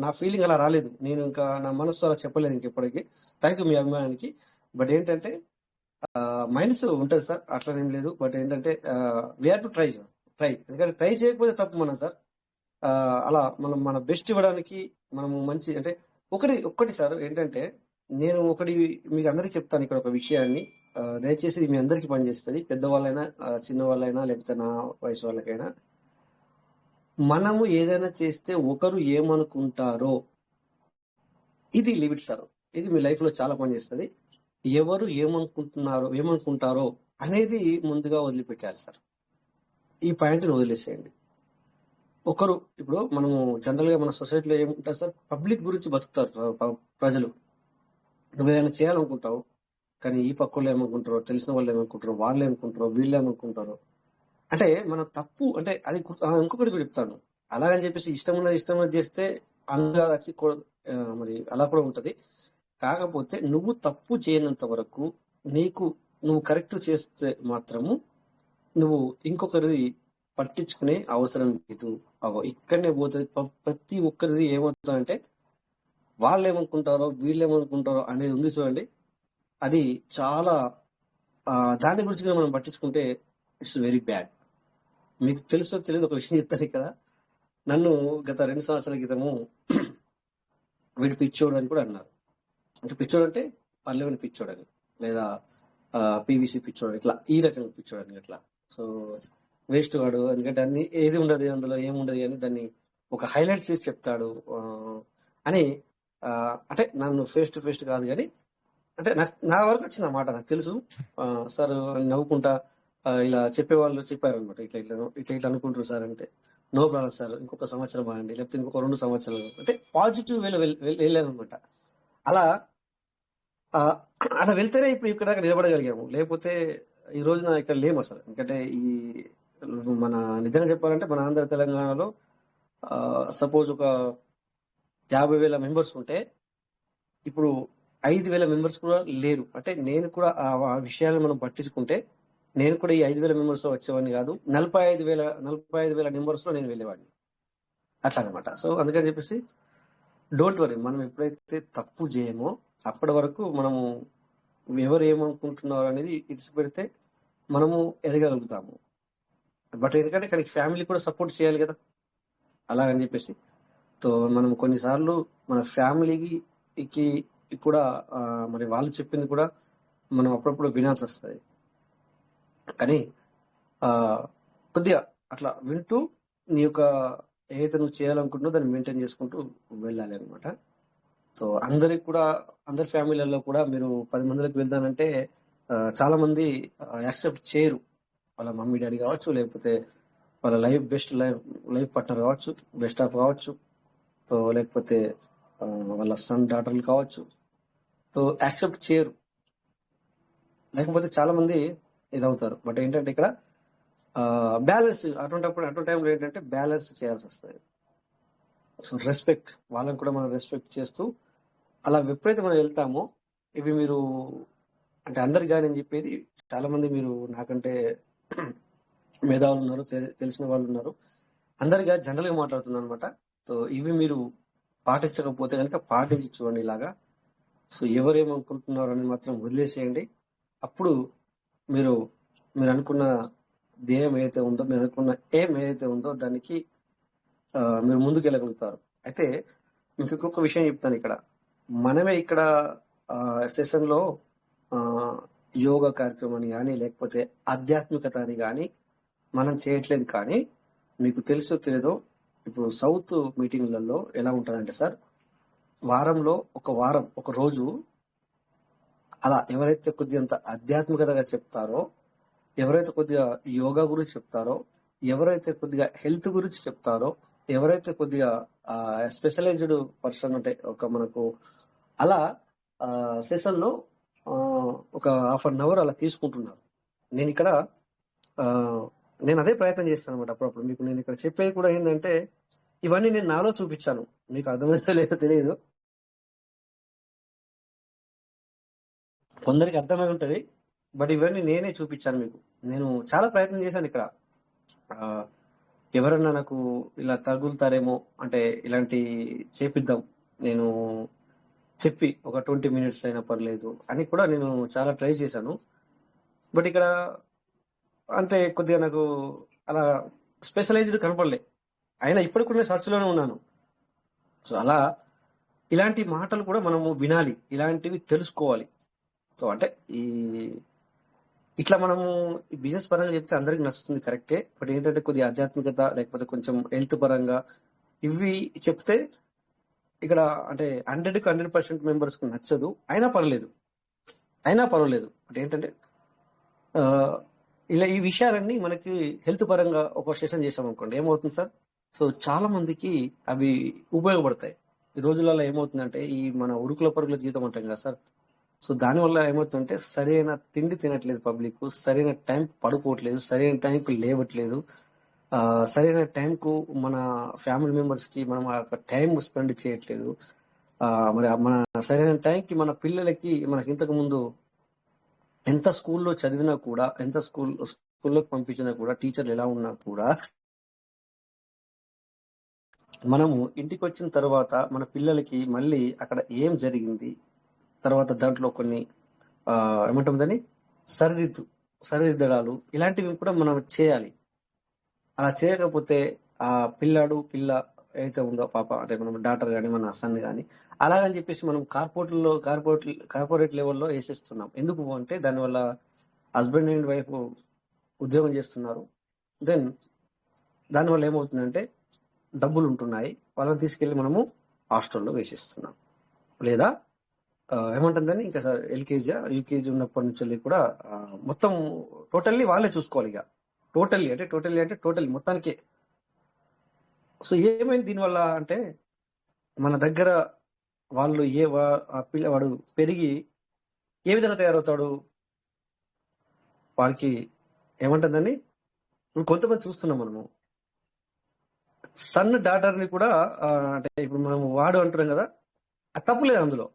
నా ఫీలింగ్ అలా రాలేదు, నేను ఇంకా నా మనస్సు అలా చెప్పలేదు ఇంకెప్పటికీ. థ్యాంక్ యూ మీ అభిమానానికి. బట్ ఏంటంటే మైనస్ ఉంటుంది సార్, అట్లనేం లేదు. బట్ ఏంటంటే వీ హ్యావ్ టు ట్రై. ఎందుకంటే ట్రై చేయకపోతే తప్పు మనం సార్. అలా మనం మన బెస్ట్ ఇవ్వడానికి మనము మంచి అంటే ఒక్కటి సార్ ఏంటంటే, నేను మీకు అందరికీ చెప్తాను ఇక్కడ ఒక విషయాన్ని, దయచేసి ఇది మీ అందరికీ పనిచేస్తుంది, పెద్దవాళ్ళైనా చిన్నవాళ్ళైనా లేకపోతే నా వయసు వాళ్ళకైనా. మనము ఏదైనా చేస్తే ఒకరు ఏమనుకుంటారో ఇది లిమిట్ సార్. ఇది మీ లైఫ్ లో చాలా పనిచేస్తుంది. ఎవరు ఏమనుకుంటారో అనేది ముందుగా వదిలిపెట్టాలి సార్. ఈ పాయింట్ని వదిలేసేయండి. ఇప్పుడు మనము జనరల్ గా మన సొసైటీలో ఏముంటారు సార్, పబ్లిక్ గురించి బతుకుతారు ప్రజలు. నువ్వు ఏదైనా చేయాలనుకుంటావు, కానీ ఈ పక్కలు ఏమనుకుంటారో, తెలిసిన వాళ్ళు ఏమనుకుంటారో, వాళ్ళు ఏమనుకుంటారో, వీళ్ళు ఏమనుకుంటారో. అంటే మన తప్పు అంటే అది ఇంకొకటి కూడా చెప్తాను. అలాగని చెప్పేసి ఇష్టం ఉన్నది చేస్తే అందులో మరి అలా కూడా ఉంటది. కాకపోతే నువ్వు తప్పు చేయనంత వరకు నువ్వు కరెక్ట్ చేస్తే మాత్రము నువ్వు ఇంకొకరి పట్టించుకునే అవసరం లేదు. ఇక్కడనే పోతుంది. ప్రతి ఒక్కరిది ఏమవుతుందంటే వాళ్ళు ఏమనుకుంటారో వీళ్ళు ఏమనుకుంటారో అనేది ఉంది చూడండి. అది చాలా దాని గురించి కూడా మనం పట్టించుకుంటే ఇట్స్ వెరీ బ్యాడ్. మీకు తెలుసో తెలియదు ఒక విషయం చెప్తాను ఇక్కడ. నన్ను గత 2 సంవత్సరాల క్రితము వీడు పిచ్చోడు అని కూడా అన్నారు. అంటే పిచ్చోడు అంటే పల్లెవని పిచ్చోడు అని, లేదా పీవీసీ పిచ్చోడు, ఇట్లా ఈ రకంగా పిచ్చోడు అని ఇట్లా. సో వేస్ట్ వాడు, ఎందుకంటే అన్ని ఏది ఉండదు అందులో ఏముండదు అని దాన్ని ఒక హైలైట్ చేసి చెప్తాడు అని. అంటే నన్ను ఫేస్ టు ఫేస్ కాదు కానీ అంటే నా వరకు వచ్చింది అన్నమాట. నాకు తెలుసు సార్ నవ్వుకుంటా ఇలా చెప్పేవాళ్ళు చెప్పారు అనమాట. ఇట్లా ఇట్లా ఇట్లా ఇట్లా అనుకుంటారు సార్ అంటే, నో ప్రాబ్లం సార్, ఇంకొక సంవత్సరం ఆగండి, లేకపోతే ఇంకొక 2 సంవత్సరాలు, అంటే పాజిటివ్ వేలో వెళ్ళాను అనమాట. అలా అలా వెళ్తేనే ఇప్పుడు ఇక్కడ దాకా నిలబడగలిగాము. లేకపోతే ఈ రోజున ఇక్కడ లేము అసలు. ఎందుకంటే ఈ మన నిజంగా చెప్పాలంటే మన ఆంధ్ర తెలంగాణలో సపోజ్ ఒక 50,000 మెంబర్స్ ఉంటే ఇప్పుడు 5,000 మెంబర్స్ కూడా లేరు. అంటే నేను కూడా ఆ విషయాన్ని మనం పట్టించుకుంటే నేను కూడా ఈ 5,000 మెంబర్స్ లో వచ్చేవాడిని కాదు, 45,000 మెంబర్స్ లో నేను వెళ్ళేవాడిని అట్లా అనమాట. సో అందుకని చెప్పేసి డోంట్ వరీ, మనం ఎప్పుడైతే తప్పు చేయమో అప్పటి వరకు మనము ఎవరు ఏమనుకుంటున్నారు అనేది ఇడిచి పెడితే మనము ఎదగలుగుతాము. బట్ ఎందుకంటే ఇక్కడ ఫ్యామిలీ కూడా సపోర్ట్ చేయాలి కదా, అలాగని చెప్పేసి సో మనం కొన్నిసార్లు మన ఫ్యామిలీకి కూడా మరి వాళ్ళు చెప్పింది కూడా మనం అప్పుడప్పుడు వినాల్సి వస్తుంది. కానీ కొద్దిగా అట్లా వింటూ నీ యొక్క ఏదైతే నువ్వు చేయాలనుకుంటున్నావు దాన్ని మెయింటైన్ చేసుకుంటూ వెళ్ళాలి అనమాట. సో అందరికి కూడా అందరి ఫ్యామిలీలలో కూడా మీరు 10 మందికి వెళ్తానంటే చాలా మంది యాక్సెప్ట్ చేయరు. వాళ్ళ మమ్మీ డాడీ కావచ్చు, లేకపోతే వాళ్ళ బెస్ట్ లైఫ్ పార్ట్నర్ కావచ్చు, బెస్ట్ ఆఫ్ కావచ్చు, సో లేకపోతే వాళ్ళ సన్ డాటర్లు కావచ్చు, సో యాక్సెప్ట్ చేయరు. లేకపోతే చాలా మంది ఇదవుతారు. బట్ ఏంటంటే ఇక్కడ బ్యాలెన్స్ అటువంటి టైంలో ఏంటంటే బ్యాలెన్స్ చేయాల్సి వస్తుంది. సో రెస్పెక్ట్, వాళ్ళని కూడా మనం రెస్పెక్ట్ చేస్తూ అలా ఎప్పుడైతే మనం వెళ్తామో, ఇవి మీరు అంటే అందరికి కానీ అని చెప్పేది, చాలా మంది మీరు నాకంటే మేధావులు ఉన్నారు, తెలిసిన వాళ్ళు ఉన్నారు, అందరిగా జనరల్ గా మాట్లాడుతున్నారు అనమాట. సో ఇవి మీరు పాటించకపోతే కనుక పాటించి చూడండి ఇలాగా. సో ఎవరేమనుకుంటున్నారు అని మాత్రం వదిలేసేయండి. అప్పుడు మీరు అనుకున్న ధ్యేయం ఏదైతే ఉందో, మీరు అనుకున్న ఏం ఏదైతే ఉందో దానికి మీరు ముందుకు వెళ్ళగలుగుతారు. అయితే మీకు ఇంకొక విషయం చెప్తాను. ఇక్కడ మనమే ఇక్కడ సెషన్ లో యోగా కార్యక్రమాన్ని కానీ లేకపోతే ఆధ్యాత్మికత అని కానీ మనం చేయట్లేదు. కానీ మీకు తెలుసో తెలియదో ఇప్పుడు సౌత్ మీటింగ్లలో ఎలా ఉంటుందంటే సార్, వారంలో ఒక రోజు అలా ఎవరైతే కొద్దిగా ఆధ్యాత్మికతగా చెప్తారో, ఎవరైతే కొద్దిగా యోగా గురించి చెప్తారో, ఎవరైతే కొద్దిగా హెల్త్ గురించి చెప్తారో, ఎవరైతే కొద్దిగా స్పెషలైజ్డ్ పర్సన్ అంటే ఒక మనకు అలా సెషన్ లో ఒక ½ అన్ అవర్ అలా తీసుకుంటున్నారు. నేను ఇక్కడ నేను అదే ప్రయత్నం చేస్తాను అనమాట. అప్పుడప్పుడు మీకు నేను ఇక్కడ చెప్పేది కూడా ఏంటంటే ఇవన్నీ నేను నాలో చూపించాను. మీకు అర్థమైతే లేదో తెలియదు, కొందరికి అర్థమై ఉంటది, బట్ ఇవన్నీ నేనే చూపించాను మీకు. నేను చాలా ప్రయత్నం చేశాను ఇక్కడ. ఎవరన్నా నాకు ఇలా తగులుతారేమో అంటే ఇలాంటి చేపిద్దాం, నేను చెప్పి ఒక 20 minutes అయినా పర్లేదు అని కూడా నేను చాలా ట్రై చేశాను. బట్ ఇక్కడ అంటే కొద్దిగా నాకు అలా స్పెషలైజ్డ్ కనపడలే. అయినా ఇప్పటికి కూడా నేను సర్చ్లోనే ఉన్నాను. సో అలా ఇలాంటి మాటలు కూడా మనము వినాలి, ఇలాంటివి తెలుసుకోవాలి. సో అంటే ఇట్లా మనము బిజినెస్ పరంగా చెప్తే అందరికి నచ్చుతుంది, కరెక్టే. బట్ ఏంటంటే కొద్దిగా ఆధ్యాత్మికత లేకపోతే కొంచెం హెల్త్ పరంగా ఇవి చెప్తే ఇక్కడ అంటే 100కి 100% మెంబర్స్ కు నచ్చదు, అయినా పర్లేదు. బట్ ఏంటంటే ఇలా ఈ విషయాలన్నీ మనకి హెల్త్ పరంగా ఒక సెషన్ చేసాం అనుకోండి, ఏమవుతుంది సార్, సో చాలా మందికి అవి ఉపయోగపడతాయి. ఈ రోజులలో ఏమవుతుందంటే ఈ మన ఉరుకుల పరుగుల జీవితం అంటాం కదా సార్, సో దానివల్ల ఏమవుతుందంటే సరైన తిండి తినట్లేదు పబ్లిక్, సరైన టైంకి పడుకోవట్లేదు, సరైన టైంకి లేవట్లేదు, సరైన టైంకు మన ఫ్యామిలీ మెంబర్స్ కి మనం టైం స్పెండ్ చేయట్లేదు. మరి మన సరైన టైంకి మన పిల్లలకి మనకి ఇంతకు ముందు ఎంత స్కూల్లో చదివినా కూడా, ఎంత స్కూల్లోకి పంపించినా కూడా, టీచర్లు ఎలా ఉన్నా కూడా, మనము ఇంటికి వచ్చిన తర్వాత మన పిల్లలకి మళ్ళీ అక్కడ ఏం జరిగింది, తర్వాత దాంట్లో కొన్ని ఏమంటుందని సరిదిద్దడాలు ఇలాంటివి కూడా మనం చేయాలి. అలా చేయకపోతే ఆ పిల్ల ఏదైతే ఉందో పాప, అంటే మనం డాక్టర్ కానీ మన సన్ కానీ, అలాగని చెప్పేసి మనం కార్పొరేట్ లెవెల్లో వేసేస్తున్నాం. ఎందుకు అంటే దానివల్ల హస్బెండ్ అండ్ వైఫ్ ఉద్యోగం చేస్తున్నారు. దెన్ దానివల్ల ఏమవుతుందంటే డబ్బులు ఉంటున్నాయి, వాళ్ళని తీసుకెళ్లి మనము హాస్టల్లో వేసేస్తున్నాం. లేదా ఏమంటుందని ఇంకా ఎల్కేజీ యూకేజీ ఉన్నప్పటి నుంచి కూడా మొత్తం టోటల్లీ వాళ్ళే చూసుకోవాలి. ఇక టోటల్లీ మొత్తానికే. సో ఏమైంది దీనివల్ల అంటే, మన దగ్గర వాళ్ళు ఆ పిల్లవాడు పెరిగి ఏ విధంగా తయారవుతాడు, వాడికి ఏమంటుందని ఇప్పుడు కొంతమంది చూస్తున్నాం మనము. సన్ డాటర్ని కూడా అంటే ఇప్పుడు మనం వాడు అంటున్నాం కదా, అది తప్పులేదు అందులో.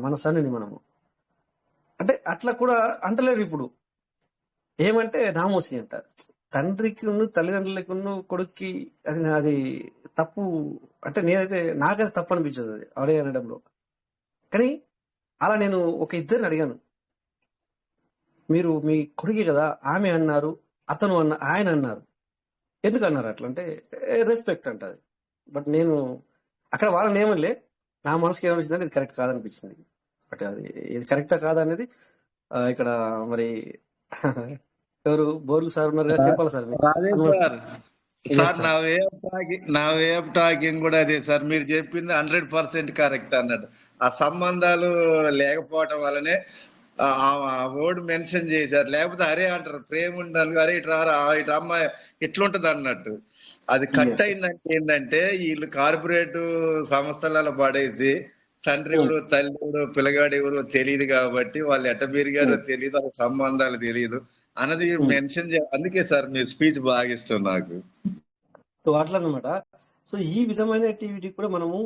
మన సన్ని మనము అంటే అట్లా కూడా అంటలేరు ఇప్పుడు. ఏమంటే నామోసి అంటారు. తండ్రికి తల్లిదండ్రులకి కొడుక్కి అది తప్పు అంటే నాకైతే తప్పు అనిపించదు అది ఆడే అనడంలో. కానీ అలా నేను ఒక ఇద్దరిని అడిగాను, మీరు మీ కొడుకే కదా, ఆమె అన్నారు, ఆయన అన్నారు, ఎందుకు అన్నారు అట్లా అంటే రెస్పెక్ట్ అంటది. బట్ నేను అక్కడ వాళ్ళని ఏమనిలే, నా మనసుకి ఏమనిపించిందంటే ఇది కరెక్ట్ కాదనిపించింది. బట్ అది ఇది కరెక్టా కాదనేది ఇక్కడ మరి ఎవరు బోర్లు సార్ ఉన్నారు కదా, చెప్పాలి సార్. సార్ నా వే ఆఫ్ టాకింగ్ కూడా అదే సార్, మీరు చెప్పింది 100% కరెక్ట్ అన్నట్టు. ఆ సంబంధాలు లేకపోవటం వల్లనే ఆ వర్డ్ మెన్షన్ చేశారు. లేకపోతే అరే అంటారు, ప్రేమ ఉండాలి, అరే ఇటు అమ్మాయి ఇట్లుంటది అన్నట్టు. అది కట్ అయిందంటే ఏంటంటే, వీళ్ళు కార్పొరేట్ సంస్థలలో పడేసి తండ్రి ఎవరు తల్లి ఎవరు పిల్లగాడు ఎవరు తెలియదు కాబట్టి, వాళ్ళు ఎట్ట పెరిగారో తెలియదు, వాళ్ళ సంబంధాలు తెలియదు అన్నది మెన్షన్ అందుకే సార్ మీ స్పీచ్ బాగా ఇష్టం నాకు. సో అట్లా అనమాట. సో ఈ విధమైన యాక్టివిటీ కూడా మనము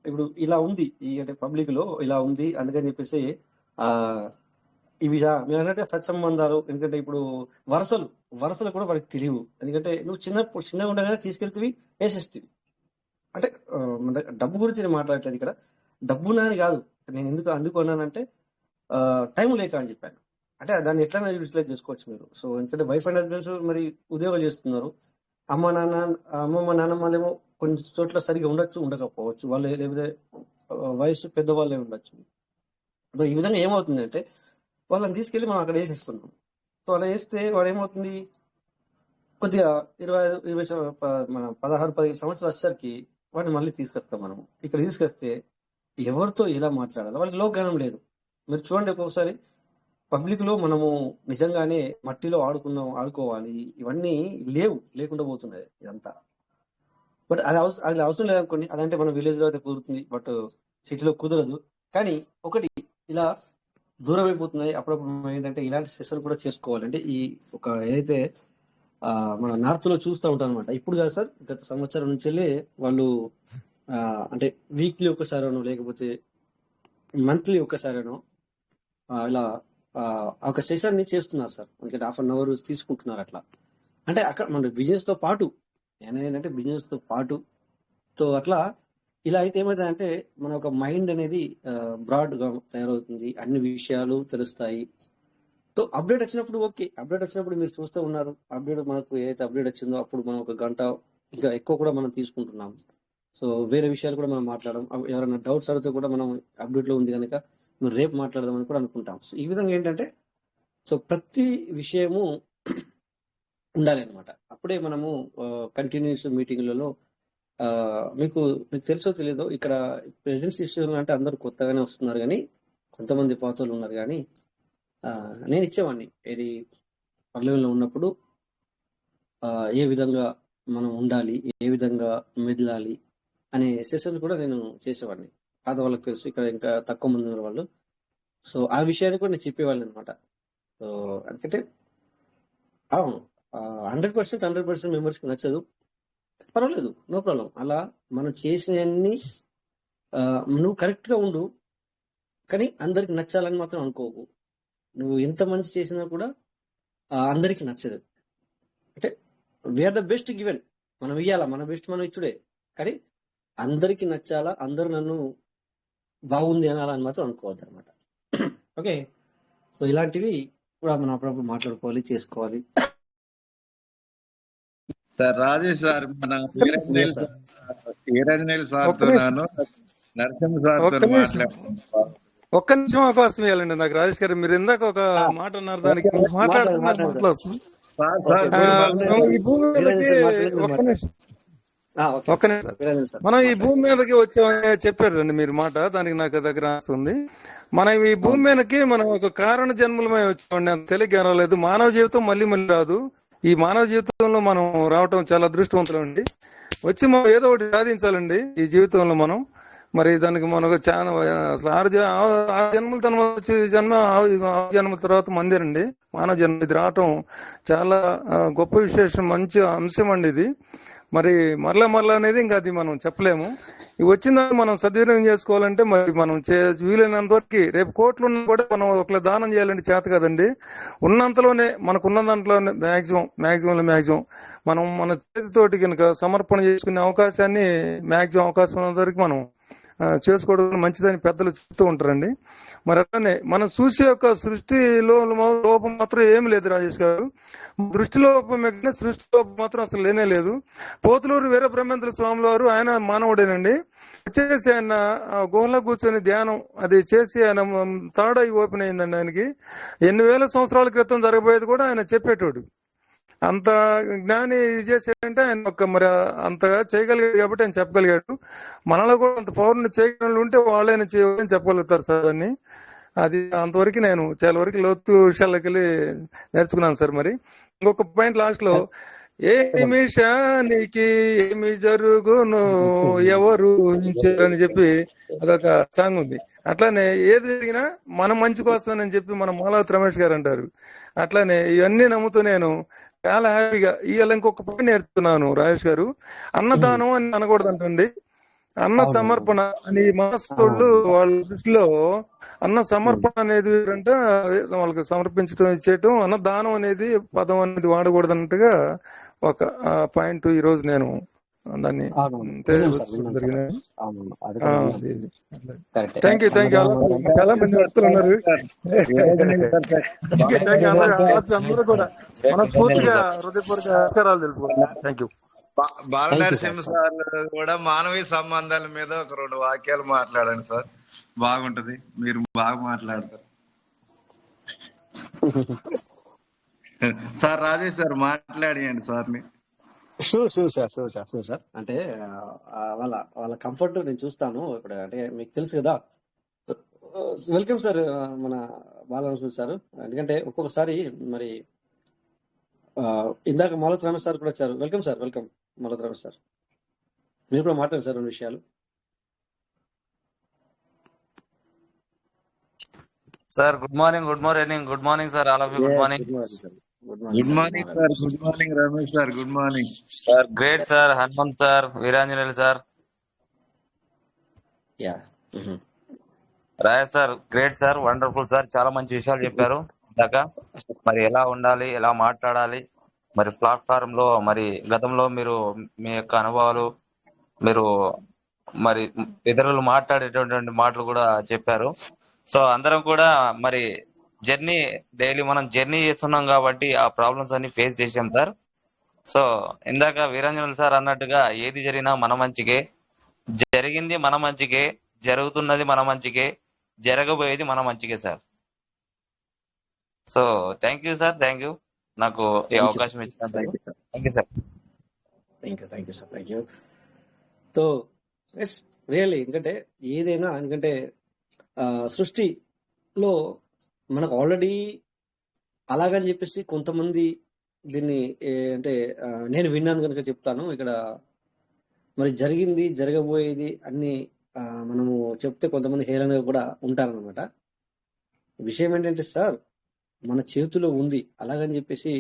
ఇప్పుడు ఇలా ఉంది, అంటే పబ్లిక్ లో ఇలా ఉంది, అందుకని చెప్పేసి ఇవి మీరు అన్నట్టు సత్సంబంధాలు. ఎందుకంటే ఇప్పుడు వరుసలు కూడా వాడికి తెలియవు. ఎందుకంటే నువ్వు చిన్నగా ఉండగానే తీసుకెళ్తే వేసేస్తుంది. అంటే డబ్బు గురించి నేను మాట్లాడట్లేదు ఇక్కడ, డబ్బు నాని కాదు. నేను అందుకు అన్నానంటే టైం లేక అని చెప్పాను. అంటే దాన్ని ఎట్లా యూటిలైజ్ చేసుకోవచ్చు మీరు. సో ఎందుకంటే వైఫ్ అండ్ హస్బెండ్స్ మరి ఉద్యోగాలు చేస్తున్నారు, అమ్మమ్మ నాన్నమ్మలేమో కొన్ని చోట్ల సరిగా ఉండొచ్చు, ఉండకపోవచ్చు, వాళ్ళు లేకపోతే వయసు పెద్దవాళ్ళే ఉండొచ్చు. సో ఈ విధంగా ఏమవుతుందంటే వాళ్ళని తీసుకెళ్లి మనం అక్కడ వేసేస్తున్నాం. సో అలా వేస్తే వాడు ఏమవుతుంది, కొద్దిగా 16-17 సంవత్సరాలు వచ్చేసరికి వాడిని మళ్ళీ తీసుకొస్తాం మనం. ఇక్కడ తీసుకొస్తే ఎవరితో ఎలా మాట్లాడాలి, వాళ్ళకి లోకజ్ఞానం లేదు. మీరు చూడండి, ఒక్కొక్కసారి పబ్లిక్ లో మనము నిజంగానే మట్టిలో ఆడుకోవాలి, ఇవన్నీ లేకుండా పోతున్నాయి ఇదంతా. బట్ అది అవసరం లేదనుకోండి, అదంటే మన విలేజ్ లో అయితే కుదురుతుంది, బట్ సిటీలో కుదరదు. కానీ ఒకటి ఇలా దూరం అయిపోతున్నాయి. అప్పుడప్పుడు ఏంటంటే ఇలాంటి సెషన్ కూడా చేసుకోవాలి. అంటే ఈ ఒక ఏదైతే మన నార్త్ లో చూస్తూ ఉంటాం అనమాట. ఇప్పుడు కాదు సార్, గత సంవత్సరం నుంచి వాళ్ళు అంటే వీక్లీ ఒకసారినో లేకపోతే మంత్లీ ఒకసారినో ఇలా ఒక సెషన్ ని చేస్తున్నారు సార్. ఎందుకంటే 1/2 అవర్ తీసుకుంటున్నారు అట్లా. అంటే అక్కడ మన బిజినెస్ తో పాటు ఏంటంటే బిజినెస్ తో పాటు అట్లా ఇలా అయితే ఏమైందంటే మన ఒక మైండ్ అనేది బ్రాడ్ గా తయారవుతుంది, అన్ని విషయాలు తెలుస్తాయి. సో అప్డేట్ వచ్చినప్పుడు ఓకే, అప్డేట్ వచ్చినప్పుడు మీరు చూస్తూ ఉన్నారు, మనకు ఏదైతే అప్డేట్ వచ్చిందో అప్పుడు మనం 1 గంట ఇంకా ఎక్కువ కూడా మనం తీసుకుంటున్నాం. సో వేరే విషయాలు కూడా మనం మాట్లాడడం, ఎవరైనా డౌట్స్ అడిగితే కూడా మనం అప్డేట్ లో ఉంది కనుక మనం రేపు మాట్లాడదామని కూడా అనుకుంటాం. సో ఈ విధంగా ఏంటంటే సో ప్రతి విషయము ఉండాలి అనమాట. అప్పుడే మనము కంటిన్యూస్ మీటింగ్లలో మీకు తెలుసో తెలియదో, ఇక్కడ ప్రెసిడెన్సీ ఇష్యూ అంటే అందరూ కొత్తగానే వస్తున్నారు, కానీ కొంతమంది పాతలు ఉన్నారు. కానీ నేను ఇచ్చేవాడిని, ఏది పల్లెల్లో ఉన్నప్పుడు ఏ విధంగా మనం ఉండాలి, ఏ విధంగా మెదలాలి అనే సెషన్ కూడా నేను చేసేవాడిని. పాత వాళ్ళకి తెలుసు, ఇక్కడ ఇంకా తక్కువ మంది ఉన్న వాళ్ళు. సో ఆ విషయాన్ని కూడా నేను చెప్పేవాళ్ళని అనమాట. సో ఎందుకంటే 100% మెంబర్స్కి నచ్చదు, పర్వాలేదు, నో ప్రాబ్లం. అలా మనం చేసినవన్నీ నువ్వు కరెక్ట్ గా ఉండు, కానీ అందరికి నచ్చాలని మాత్రం అనుకోకు. నువ్వు ఎంత మంచి చేసినా కూడా అందరికి నచ్చదు. అంటే వీఆర్ ద బెస్ట్ గివెన్, మనం ఇయ్యాలా, మన బెస్ట్ మనం ఇచ్చుడే, కానీ అందరికి నచ్చాలా, అందరూ నన్ను బాగుంది అనాలని మాత్రం అనుకోవద్దు అనమాట. ఓకే, సో ఇలాంటివి కూడా మనం అప్పుడప్పుడు మాట్లాడుకోవాలి, చేసుకోవాలి. సార్ రాజేష్ సార్, మన వీరాంజనేయులు సార్ ఒక్క తో నిమిషం, నరసింహ సార్ ఒక్క తో నిమిషం, మాట్లాడుతున్నాను. ఒక్క నిమిషం అవకాశం ఇవ్వాలండి నాకు. రాజేష్ గారు, మీరు ఇందాక ఒక మాట అన్నారు, దానికి మాట్లాడుతూ నాకు మాటలు వస్తుంది. సార్ ఓకే, సార్ మీరు మనం మాట్లాడండి. ఈ భూమి మీదకి వీరాంజనేయులు సార్ మాట్లాడండి, మీరు ఒక్క మాట్లాడండి. నిమిషం, ఓకే ఒక్క నిమిషం. వీరాంజనేయులు సార్ మనం ఈ మాట్లాడండి. భూమి మీదకి వచ్చామని చెప్పారండి మీరు మాట, దానికి నాకు దగ్గర వస్తుంది. మనం ఈ భూమి అవును, మీదకి మనం ఒక కారణ జన్మలమై వచ్చామండి, అంత తెలియక రాలేదు. మానవ జీవితం మళ్ళీ మళ్ళీ రాదు. ఈ మానవ జీవితంలో మనం రావటం చాలా అదృష్టవంతులండి. వచ్చి మనం ఏదో ఒకటి సాధించాలండి ఈ జీవితంలో మనం. మరి దానికి మనకు చాలా అసలు ఆరు జన్మల తర్వాత వచ్చే జన్మ, ఆరు జన్మల తర్వాత మందిరండి మానవ జన్మ. ఇది రావటం చాలా గొప్ప విశేషం, మంచి అంశం అండి ఇది. మరి మరలా అనేది ఇంకా అది మనం చెప్పలేము. ఇవి వచ్చిందని మనం సద్వినియోగం చేసుకోవాలంటే మరి మనం వీలైనంత వరకు, రేపు కోట్లు ఉన్నా కూడా మనం ఒకళ్ళ దానం చేయాలంటే చేత కదండి. ఉన్నంతలోనే, మనకున్న దాంట్లోనే మ్యాక్సిమం మనం మన చేతితోటి కనుక సమర్పణ చేసుకునే అవకాశాన్ని, మ్యాక్సిమం అవకాశం ఉన్నంత వరకు మనం చేసుకోవడం మంచిదని పెద్దలు చెప్తూ ఉంటారండి. మరి అట్లానే మనం చూసే యొక్క సృష్టిలో లోపం మాత్రం ఏమి లేదు రాజేష్ గారు. దృష్టి లోపమే కానీ సృష్టి లోపం మాత్రం అసలు లేనే లేదు. పోతులూరు వీరబ్రహ్మేంద్ర స్వాముల వారు, ఆయన మానవుడేనండి. వచ్చేసి ఆయన గుహలో కూర్చొని ధ్యానం అది చేసి ఆయన థర్డ్ ఐ ఓపెన్ అయిందండి ఆయనకి. ఎన్ని వేల సంవత్సరాల క్రితం జరగబోయేది కూడా ఆయన చెప్పేటోడు. అంత జ్ఞాని చేసాడంటే ఆయన మరి అంతగా చేయగలిగాడు కాబట్టి ఆయన చెప్పగలిగాడు. మనలో కూడా అంత పౌరుని చేయగలిగి ఉంటే వాళ్ళైనా చేయని చెప్పగలుగుతారు సార్ అని. అది అంతవరకు నేను చాలా వరకు లోతు విషయాల్లోకి వెళ్ళి నేర్చుకున్నాను సార్. మరి ఇంకొక పాయింట్ లాస్ట్ లో, ఏ నిమిషానికి ఏమి జరుగును ఎవరు అని చెప్పి అదొక సాంగ్ ఉంది. అట్లానే ఏది జరిగినా మన మంచి కోసమని చెప్పి మన మాలవతి రమేష్ గారు అంటారు. అట్లానే ఇవన్నీ నమ్ముతూ నేను చాలా హ్యాపీగా ఇవాళ ఇంకొక పాయింట్ నేర్చుకున్నాను రాజేష్ గారు. అన్నదానం అని అనకూడదంటండి, అన్న సమర్పణ అని. మనస్తోళ్ళు వాళ్ళ దృష్టిలో అన్న సమర్పణ అనేది అంటే వాళ్ళకి సమర్పించడం, ఇచ్చేయటం. అన్నదానం అనేది పదం అనేది వాడకూడదు అన్నట్టుగా ఒక పాయింట్ ఈ రోజు నేను దాన్ని జరిగింది. థ్యాంక్ యూ చాలా మంది వ్యక్తులు ఉన్నారు. అందరూ కూడా మనస్ఫూర్తిగా హృదయపూర్వక నమస్కారాలు తెలుపుకుంటున్నాను. Thank you. బాలనరసింహ సార్ కూడా మానవీయ సంబంధాల మీద ఒక 2 వాక్యాలు మాట్లాడండి సార్, బాగుంటది. మీరు బాగా మాట్లాడతారు సార్. రాజేష్ సార్ మాట్లాడియండి సార్ని. Sure sir. అంటే వాళ్ళ కంఫర్ట్ నేను చూస్తాను ఇప్పుడు. అంటే మీకు తెలుసు కదా. వెల్కమ్ సార్ మన బాలనరసింహ సార్. ఎందుకంటే ఒక్కొక్కసారి మరి ఇందాక మాలతి రమేష్ సార్ కూడా వచ్చారు. Welcome sir, welcome Malathi Ramesh sir. మీరు కూడా మాట్లాడారు సార్ 2 విషయాలు. Sir good morning sir, all of you good morning. Good morning sir. Good morning Ramesh sir. Good morning sir. Great sir Hanumanth sir, Veeranjaneyulu sir, Rai sir. Great sir, wonderful sir. చాలా మంచి విషయాలు చెప్పారు ఇందాక. మరి ఎలా ఉండాలి, ఎలా మాట్లాడాలి, మరి ప్లాట్ఫామ్ లో మరి గతంలో మీరు మీ యొక్క అనుభవాలు, మీరు మరి ఇతరులు మాట్లాడేటటువంటి మాటలు కూడా చెప్పారు. సో అందరం కూడా మరి డైలీ మనం జర్నీ చేస్తున్నాం కాబట్టి ఆ ప్రాబ్లమ్స్ అన్ని ఫేస్ చేసాం సార్. సో ఇందాక వీరాంజనేయులు సార్ అన్నట్టుగా ఏది జరిగినా మన మంచికే, జరిగింది మన మంచికే, జరుగుతున్నది మన మంచికే, జరగబోయేది మన మంచికే sir. So thank you sir, thank you నాకు ఈ అవకాశం ఇచ్చినందుకు. Thank you sir. Thank you. So it's really, ఎందుకంటే ఏదైనా, ఎందుకంటే సృష్టిలో మనకు ఆల్రెడీ అలాగని చెప్పేసి కొంతమంది దీన్ని అంటే నేను విన్నాను కనుక చెప్తాను. ఇక్కడ మరి జరిగింది, జరగబోయేది అన్ని మనము చెప్తే కొంతమంది హేళనగా కూడా ఉంటారనమాట. విషయం ఏంటంటే సార్, మన చేతిలో ఉంది. అలాగని చెప్పేసి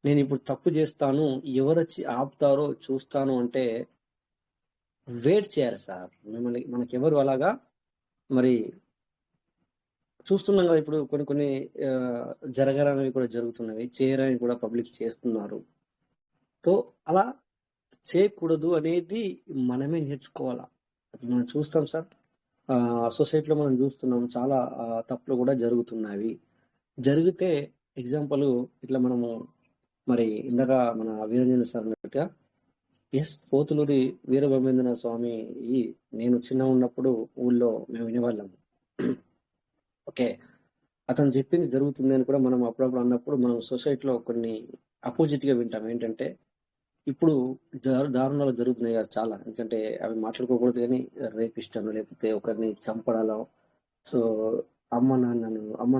నేను ఇప్పుడు తప్పు చేస్తాను, ఎవరొచ్చి ఆపుతారో చూస్తాను అంటే వెయిట్ చేయాలి సార్. మనకెవరు అలాగా మరి చూస్తున్నాం కదా ఇప్పుడు కొన్ని కొన్ని జరగరానివి కూడా జరుగుతున్నవి, చేయరాని కూడా పబ్లిక్ చేస్తున్నారు. సో అలా చేయకూడదు అనేది మనమే నేర్చుకోవాలా. ఇప్పుడు మనం చూస్తాం సార్, సొసైటీలో మనం చూస్తున్నాం చాలా తప్పులు కూడా జరుగుతున్నవి. జరిగితే ఎగ్జాంపుల్ ఇట్లా మనము మరి ఇందాక మన వీరంజన సార్ అన్నట్టుగా పోతులూరి వీరబ్రహ్మేంద్ర స్వామి నేను చిన్న ఉన్నప్పుడు ఊళ్ళో మేము వినేవాళ్ళము. ఓకే, అతను చెప్పింది జరుగుతుంది అని కూడా మనం అప్పుడప్పుడు అన్నప్పుడు మనం సొసైటీలో కొన్ని అపోజిట్ గా వింటాం. ఏంటంటే ఇప్పుడు దారుణాలు జరుగుతున్నాయి కదా చాలా, ఎందుకంటే అవి మాట్లాడుకోకూడదు కానీ రేపిస్ట్ అను లేకపోతే ఒకరిని చంపడాలో, సో అమ్మ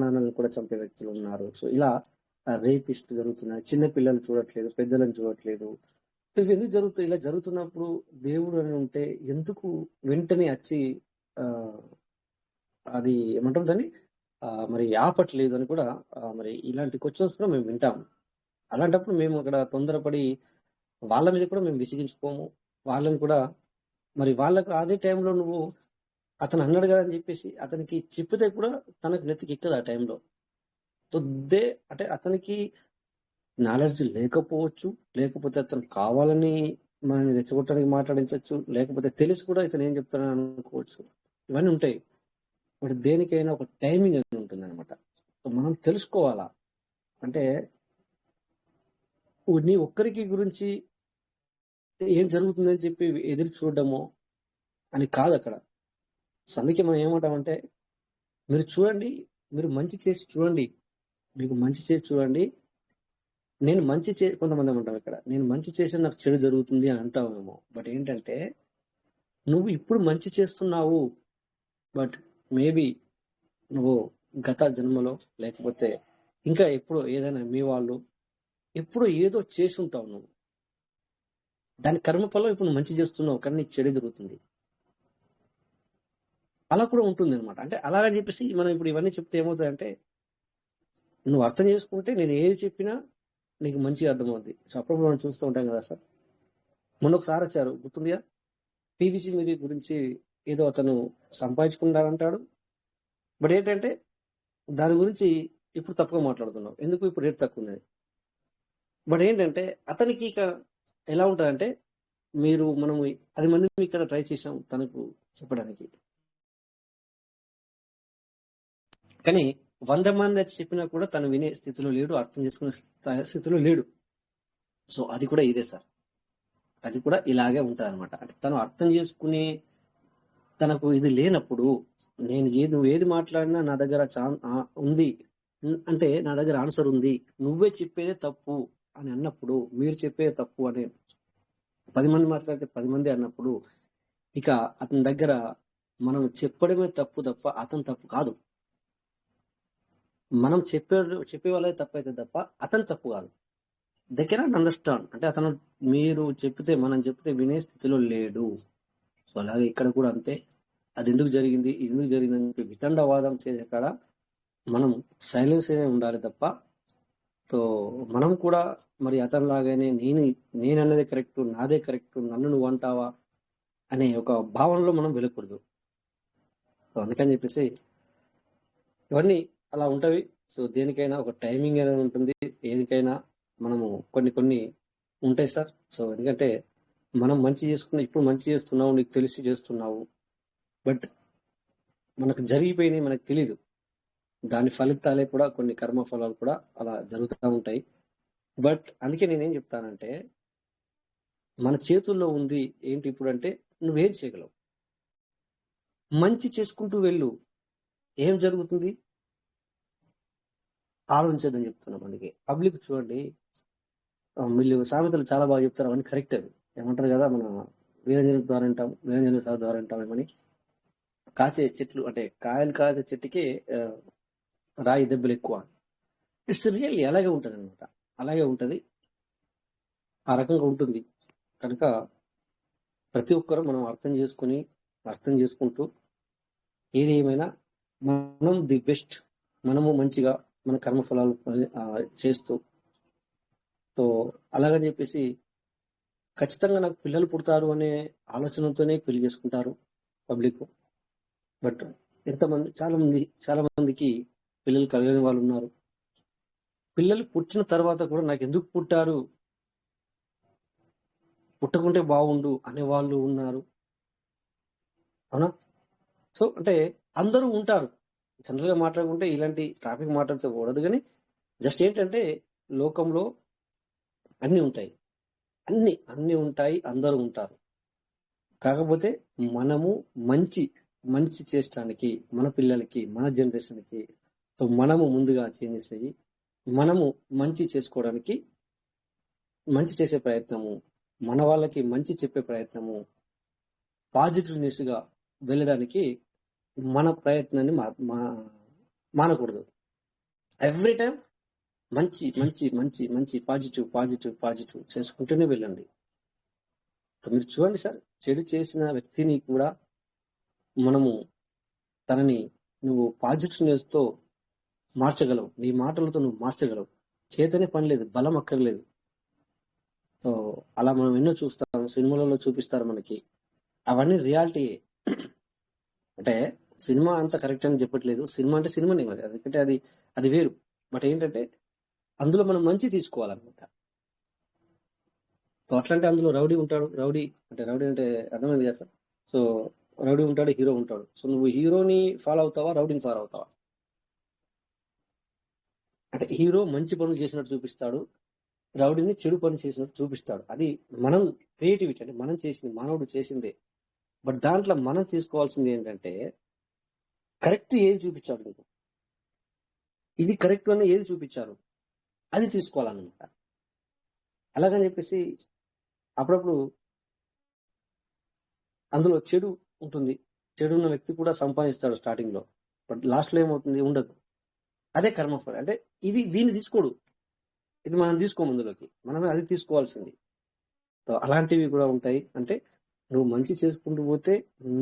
నాన్నలను కూడా చంపే వ్యక్తులు ఉన్నారు. సో ఇలా రేపిస్ట్ జరుగుతున్నాయి. చిన్న పిల్లలు చూడట్లేదు, పెద్దలను చూడట్లేదు. ఇవి ఎందుకు జరుగుతాయి? ఇలా జరుగుతున్నప్పుడు దేవుడు అని ఉంటే ఎందుకు వెంటనే వచ్చి అది ఏమంటాం దాన్ని మరి ఆపట్లేదు అని కూడా మరి ఇలాంటి క్వశ్చన్స్ కూడా మేము వింటాము. అలాంటప్పుడు మేము అక్కడ తొందరపడి వాళ్ళ మీద కూడా మేము విసిగించుకోము. వాళ్ళని కూడా మరి వాళ్ళకు అదే టైంలో నువ్వు అతను అన్నాడు కదా అని చెప్పేసి అతనికి చెప్పితే కూడా తనకు నెత్తికి ఎక్కదు ఆ టైంలో. అంటే అతనికి నాలెడ్జ్ లేకపోవచ్చు, లేకపోతే అతను కావాలని మనల్ని రెచ్చగొట్టడానికి మాట్లాడించవచ్చు, లేకపోతే తెలిసి కూడా ఇతను ఏం చెప్తాడని అనుకోవచ్చు. ఇవన్నీ ఉంటాయి. బట్ దేనికైనా ఒక టైమింగ్ అని ఉంటుంది అనమాట. మనం తెలుసుకోవాలా. అంటే నీ ఒక్కరికి గురించి ఏం జరుగుతుందని చెప్పి ఎదురు చూడడమో అని కాదు అక్కడ. సో అందుకే మనం ఏమంటామంటే మీరు చూడండి, మీరు మంచి చేసి చూడండి, మీకు మంచి చేసి చూడండి. నేను మంచి కొంతమంది ఏమంటాం ఇక్కడ, నేను మంచి చేసి నాకు చెడు జరుగుతుంది అని అంటావేమో. బట్ ఏంటంటే నువ్వు ఇప్పుడు మంచి చేస్తున్నావు, బట్ మేబీ నువ్వు గత జన్మలో లేకపోతే ఇంకా ఎప్పుడో ఏదైనా మీ వాళ్ళు ఎప్పుడో ఏదో చేసి ఉంటావు. నువ్వు దాని కర్మఫలం ఇప్పుడు నువ్వు మంచి చేస్తున్నావు, కానీ నీకు చెడు జరుగుతుంది. అలా కూడా ఉంటుంది అనమాట. అంటే అలాగని చెప్పేసి మనం ఇప్పుడు ఇవన్నీ చెప్తే ఏమవుతుందంటే నువ్వు అర్థం చేసుకుంటే నేను ఏది చెప్పినా నీకు మంచిగా అర్థమవుద్ది. సో అప్పుడప్పుడు మనం చూస్తూ ఉంటాం కదా సార్. మొన్న ఒకసారి వచ్చారు, గుర్తుందిగా, పీవీసీ మీడియా గురించి ఏదో అతను సంపాదించుకుంటారంటాడు. బట్ ఏంటంటే దాని గురించి ఇప్పుడు తప్పుగా మాట్లాడుతున్నావు, ఎందుకు ఇప్పుడు రేట్ తక్కువ ఉంది. బట్ ఏంటంటే అతనికి ఇక ఎలా ఉంటుందంటే మనం 10 మంది ఇక్కడ ట్రై చేసాం తనకు చెప్పడానికి, కానీ 100 మంది వచ్చి చెప్పినా కూడా తను వినే స్థితిలో లేడు, అర్థం చేసుకునే స్థితిలో లేడు. సో అది కూడా ఇదే సార్, అది కూడా ఇలాగే ఉంటుంది అనమాట. అంటే తను అర్థం చేసుకునే తనకు ఇది లేనప్పుడు నువ్వు ఏది మాట్లాడినా నా దగ్గర ఉంది అంటే నా దగ్గర ఆన్సర్ ఉంది, నువ్వే చెప్పేదే తప్పు అని అన్నప్పుడు, మీరు చెప్పేదే తప్పు అని 10 మంది మాట్లాడితే 10 మంది అన్నప్పుడు ఇక అతని దగ్గర మనం చెప్పడమే తప్పు తప్ప అతను తప్పు కాదు. మనం చెప్పే వాళ్ళే తప్పు అయితే తప్ప అతను తప్పు కాదు. They cannot understand. అంటే అతను మనం చెప్తే వినే స్థితిలో లేడు. సో అలాగే ఇక్కడ కూడా అంతే. అది ఎందుకు జరిగింది అని చెప్పి వితండవాదం చేసే కాడ మనం సైలెన్స్ ఉండాలి తప్ప, సో మనం కూడా మరి అతని లాగానే నేను అన్నదే కరెక్ట్, నాదే కరెక్ట్, నన్ను నువ్వు అంటావా అనే ఒక భావనలో మనం వెళ్ళకూడదు. సో అందుకని చెప్పేసి ఇవన్నీ అలా ఉంటవి. సో దేనికైనా ఒక టైమింగ్ అనేది ఉంటుంది, ఏదికైనా మనము కొన్ని ఉంటాయి సార్. సో ఎందుకంటే మనం ఇప్పుడు మంచి చేస్తున్నావు, నీకు తెలిసి చేస్తున్నావు, బట్ మనకు జరిగిపోయినాయి, మనకు తెలీదు. దాని ఫలితాలే కూడా కొన్ని కర్మ ఫలాలు కూడా అలా జరుగుతూ ఉంటాయి. బట్ అందుకే నేనేం చెప్తానంటే మన చేతుల్లో ఉంది ఏంటి ఇప్పుడు అంటే నువ్వేం చేయగలవు, మంచి చేసుకుంటూ వెళ్ళు. ఏం జరుగుతుంది ఆలోచించదని చెప్తున్నాం. అందుకే పబ్లిక్ చూడండి, వీళ్ళు సామెతలు చాలా బాగా చెప్తారు, అవన్నీ కరెక్ట్. అది ఏమంటారు కదా, మన వీరంజన సార్ ద్వారా అంటాం ఏమని, కాచే చెట్లు అంటే కాయలు కాచే చెట్టుకి రాయి దెబ్బలు ఎక్కువ. ఇట్స్ రియల్లీ అలాగే ఉంటుంది అనమాట. అలాగే ఉంటుంది, ఆ రకంగా ఉంటుంది. కనుక ప్రతి ఒక్కరూ మనం అర్థం చేసుకుంటూ ఏది ఏమైనా మనం ది బెస్ట్, మనము మంచిగా మన కర్మఫలాలు చేస్తూ, సో అలాగని చెప్పేసి ఖచ్చితంగా నాకు పిల్లలు పుడతారు అనే ఆలోచనతోనే పెళ్లి చేసుకుంటారు పబ్లిక్. బట్ ఎంతమంది చాలా మందికి పిల్లలు కలగని వాళ్ళు ఉన్నారు. పిల్లలు పుట్టిన తర్వాత కూడా నాకు ఎందుకు పుట్టారు, పుట్టకుంటే బాగుండు అనే వాళ్ళు ఉన్నారు. అవునా? సో అంటే అందరూ ఉంటారు. జనరల్ గా మాట్లాడుకుంటే ఇలాంటి టాపిక్ మాట్లాడితే కూడదు, కానీ జస్ట్ ఏంటంటే లోకంలో అన్ని ఉంటాయి, అన్ని ఉంటాయి, అందరూ ఉంటారు. కాకపోతే మనము మంచి చేసడానికి మన పిల్లలకి, మన జనరేషన్కి సో మనము ముందుగా చేంజెస్ అయ్యి మనము మంచి చేసుకోవడానికి, మంచి చేసే ప్రయత్నము, మన వాళ్ళకి మంచి చెప్పే ప్రయత్నము, పాజిటివ్ న్యూస్ గా వెళ్ళడానికి మన ప్రయత్నాన్ని మానకూడదు. ఎవ్రీ టైం మంచి మంచి మంచి మంచి పాజిటివ్ పాజిటివ్ పాజిటివ్ చేసుకుంటూనే వెళ్ళండి. మీరు చూడండి సార్, చెడు చేసిన వ్యక్తిని కూడా మనము తనని నువ్వు పాజిటివ్ న్యూస్ తో మార్చగలవు, నీ మాటలతో నువ్వు మార్చగలవు. చేతనే పని లేదు, బలం అక్కర్లేదు. సో అలా మనం ఎన్నో చూస్తాం, సినిమాలలో చూపిస్తారు మనకి. అవన్నీ రియాలిటీ. అంటే సినిమా అంత కరెక్ట్ అని చెప్పట్లేదు, సినిమా అంటే సినిమానే మరి, ఎందుకంటే అది వేరు. బట్ ఏంటంటే అందులో మనం మంచి తీసుకోవాలన్నమాట. సో అట్లా అంటే అందులో రౌడీ ఉంటాడు, రౌడీ అంటే అర్థమైంది కదా సార్. సో రౌడీ ఉంటాడు, హీరో ఉంటాడు. సో నువ్వు హీరోని ఫాలో అవుతావా, రౌడీని ఫాలో అవుతావా? అంటే హీరో మంచి పనులు చేసినట్టు చూపిస్తాడు, రౌడీని చెడు పనులు చేసినట్టు చూపిస్తాడు. అది మనం క్రియేటివిటీ, అంటే మనం చేసింది, మానవుడు చేసిందే. బట్ దాంట్లో మనం తీసుకోవాల్సింది ఏంటంటే కరెక్ట్ ఏది చూపించాడు నీకు, ఇది కరెక్ట్ అని ఏది చూపించారు అది తీసుకోవాలన్నమాట. అలాగని చెప్పేసి అప్పుడప్పుడు అందులో చెడు ఉంటుంది, చెడు ఉన్న వ్యక్తి కూడా సంపాదిస్తాడు స్టార్టింగ్ లో, బట్ లాస్ట్ లో ఏమవుతుంది, ఉండదు. అదే కర్మఫలం. అంటే దీన్ని తీసుకోడు, ఇది మనం తీసుకోము, అందులోకి మనమే అది తీసుకోవాల్సింది. అలాంటివి కూడా ఉంటాయి. అంటే నువ్వు మంచి చేసుకుంటూ పోతే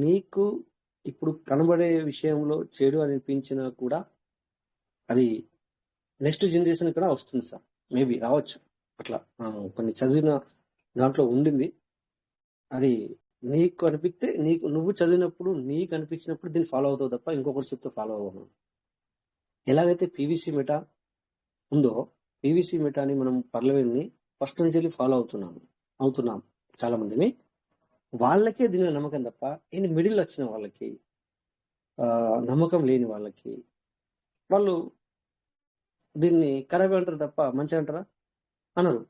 నీకు ఇప్పుడు కనబడే విషయంలో చెడు అనిపించినా కూడా అది నెక్స్ట్ జనరేషన్ కూడా వస్తుంది సార్, మేబీ రావచ్చు. అట్లా కొన్ని చదివిన దాంట్లో ఉండింది. అది నీకు అనిపిస్తే, నువ్వు చదివినప్పుడు నీకు అనిపించినప్పుడు దీన్ని ఫాలో అవుతావు తప్ప ఇంకొకటి చెప్తే ఫాలో అవ్వను. ఎలాగైతే పీవీసీ మెటా ఉందో, పీవీసీ మెటాని మనం పర్లవేల్ని ఫస్ట్ నుంచి వెళ్ళి ఫాలో అవుతున్నాం చాలా మందిని. వాళ్ళకే దీని నమ్మకం తప్ప మిడిల్ వచ్చిన వాళ్ళకి, నమ్మకం లేని వాళ్ళకి, వాళ్ళు దీన్ని ఖరాబ్ అంటారు తప్ప మంచిగా అంటారా అనరు.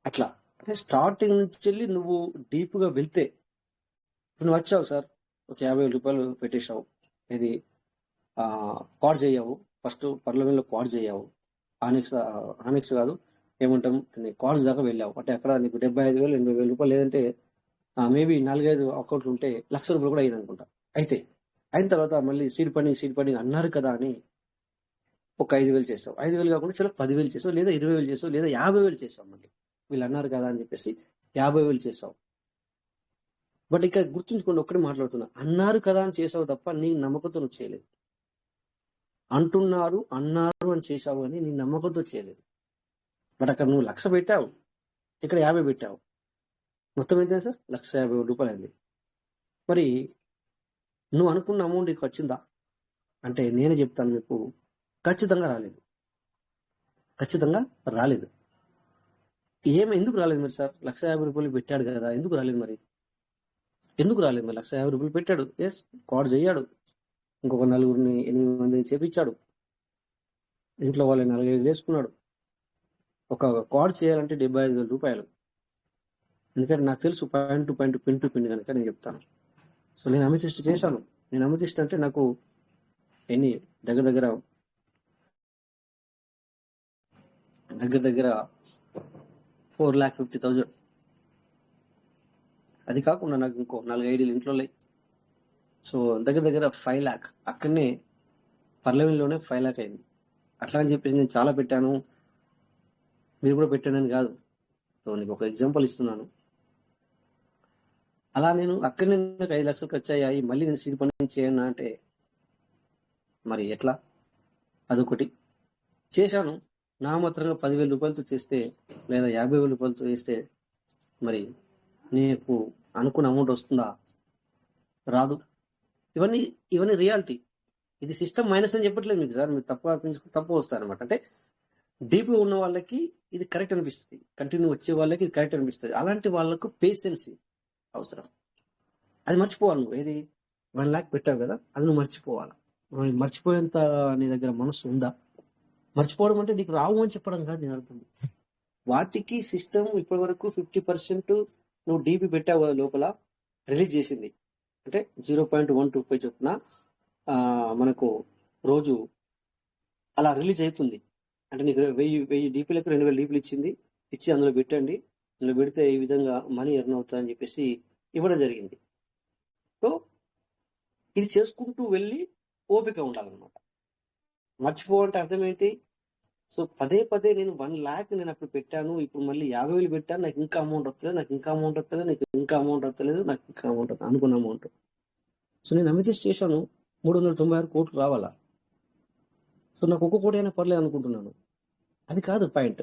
అట్లా అంటే స్టార్టింగ్ నుంచి వెళ్ళి నువ్వు డీప్ గా వెళ్తే, నువ్వు వచ్చావు సార్, ఒక 50,000 రూపాయలు పెట్టేశావు, ఇది కార్డ్స్ అయ్యావు, ఫస్ట్ పర్లమెంట్లో కార్డ్స్ అయ్యావు, ఆనిక్స్ కాదు ఏమంటాం కార్డ్స్ దాకా వెళ్ళావు. అంటే అక్కడ నీకు 75,000 80,000 రూపాయలు, లేదంటే మేబీ 4-5 అకౌంట్లు ఉంటే ₹1,00,000 కూడా అయ్యింది అనుకుంటా. అయిన తర్వాత మళ్ళీ సీడ్ ఫండింగ్ అన్నారు కదా అని ఒక 5,000 చేసావు, 5,000 కాకుండా చాలా 10,000 చేసావు, లేదా 20,000 చేసావు, లేదా 50,000 చేసావు. మళ్ళీ వీళ్ళు అన్నారు కదా అని చెప్పేసి 50,000 చేసావు. బట్ ఇక్కడ గుర్తుంచుకోండి, ఒక్కడే మాట్లాడుతున్నా, అన్నారు కదా అని చేసావు తప్ప నీ నమ్మకంతో నువ్వు చేయలేదు. అన్నారు అని చేసావు అని నీ నమ్మకంతో చేయలేదు. బట్ అక్కడ నువ్వు 1,00,000 పెట్టావు, ఇక్కడ 50 పెట్టావు, మొత్తం ఎంత సార్, ₹1,50,000 అయింది. మరి నువ్వు అనుకున్న అమౌంట్ నీకు వచ్చిందా అంటే నేనే చెప్తాను మీకు, ఖచ్చితంగా రాలేదు. ఎందుకు రాలేదు మరి సార్? ₹1,50,000 పెట్టాడు కదా, ఎందుకు రాలేదు మరి? ₹1,50,000 పెట్టాడు, ఎస్ కార్డ్స్ అయ్యాడు, ఇంకొక 8 మందిని చేపించాడు, ఇంట్లో వాళ్ళని 4-5 వేసుకున్నాడు. ఒక కార్డ్ చేయాలంటే ₹75,000. ఎందుకంటే నాకు తెలుసు point to point, pin to pin కనుక నేను చెప్తాను. సో నేను అమితిస్ట్ చేశాను. నేను అమితిస్ట్ అంటే నాకు దగ్గర 4,50,000. అది కాకుండా నాకు ఇంకో 4-5 ఇంట్లో. సో దగ్గర 5 lakh అక్కడనే పర్లమెంట్లోనే 5 lakh అయింది. అట్లా అని చెప్పేసి నేను చాలా పెట్టాను, మీరు కూడా పెట్టానని కాదు. సో నీకు ఒక ఎగ్జాంపుల్ ఇస్తున్నాను. అలా నేను అక్కడనే నాకు 5 లక్షలు ఖర్చు అయ్యాయి, మళ్ళీ నేను సీడ్ ఫండింగ్ చేయను అంటే మరి ఎట్లా? అదొకటి. చేశాను, నా మాత్రంగా 10,000 రూపాయలతో చేస్తే, లేదా 50,000 రూపాయలతో చేస్తే మరి నీకు అనుకున్న అమౌంట్ వస్తుందా? రాదు. ఇవన్నీ ఇవన్నీ రియాలిటీ. ఇది సిస్టమ్ మైనస్ అని చెప్పట్లేదు మీకు సార్, మీరు తప్పు వస్తారనమాట. అంటే డీప్గా ఉన్న వాళ్ళకి ఇది కరెక్ట్ అనిపిస్తుంది, కంటిన్యూ వచ్చే వాళ్ళకి ఇది కరెక్ట్ అనిపిస్తుంది. అలాంటి వాళ్ళకు పేషెన్సీ అవసరం. అది మర్చిపోవాలి. నువ్వు ఏది 1 lakh పెట్టావు కదా, అది నువ్వు మర్చిపోవాలి. మర్చిపోయేంత నీ దగ్గర మనసు ఉందా? మర్చిపోవడం అంటే నీకు రావు అని చెప్పడం కాదు నేను అర్థం. వాటికి సిస్టమ్ ఇప్పటి వరకు 50% నువ్వు డీపీ పెట్టావు కదా లోపల, రిలీజ్ చేసింది. అంటే 0.125 చొప్పున మనకు రోజు అలా రిలీజ్ అవుతుంది. అంటే నీకు 1000 డీపీలకు 2000 డీపీలు ఇచ్చి అందులో పెట్టండి, అందులో పెడితే ఈ విధంగా మనీ ఎర్న్ అవుతుందని చెప్పేసి ఇవ్వడం జరిగింది. సో ఇది చేసుకుంటూ వెళ్ళి ఓపిక ఉండాలన్నమాట. మర్చిపోవాలంటే అర్థం ఏంటి? సో పదే నేను 1 lakh నేను అప్పుడు పెట్టాను, ఇప్పుడు మళ్ళీ 50,000 పెట్టాను, నాకు ఇంకా అమౌంట్ వస్తలేదు, నాకు ఇంకా అమౌంట్ వస్తలేదు, నాకు ఇంకా అమౌంట్ వస్తలేదు, నాకు ఇంకా అమౌంట్ వస్తుంది అనుకున్న అమౌంట్. సో నేను అమితే స్టేషన్ 396 కోట్లు రావాలా? సో నాకు 1 కోటి అయినా పర్లేదు అనుకుంటున్నాను. అది కాదు పాయింట్.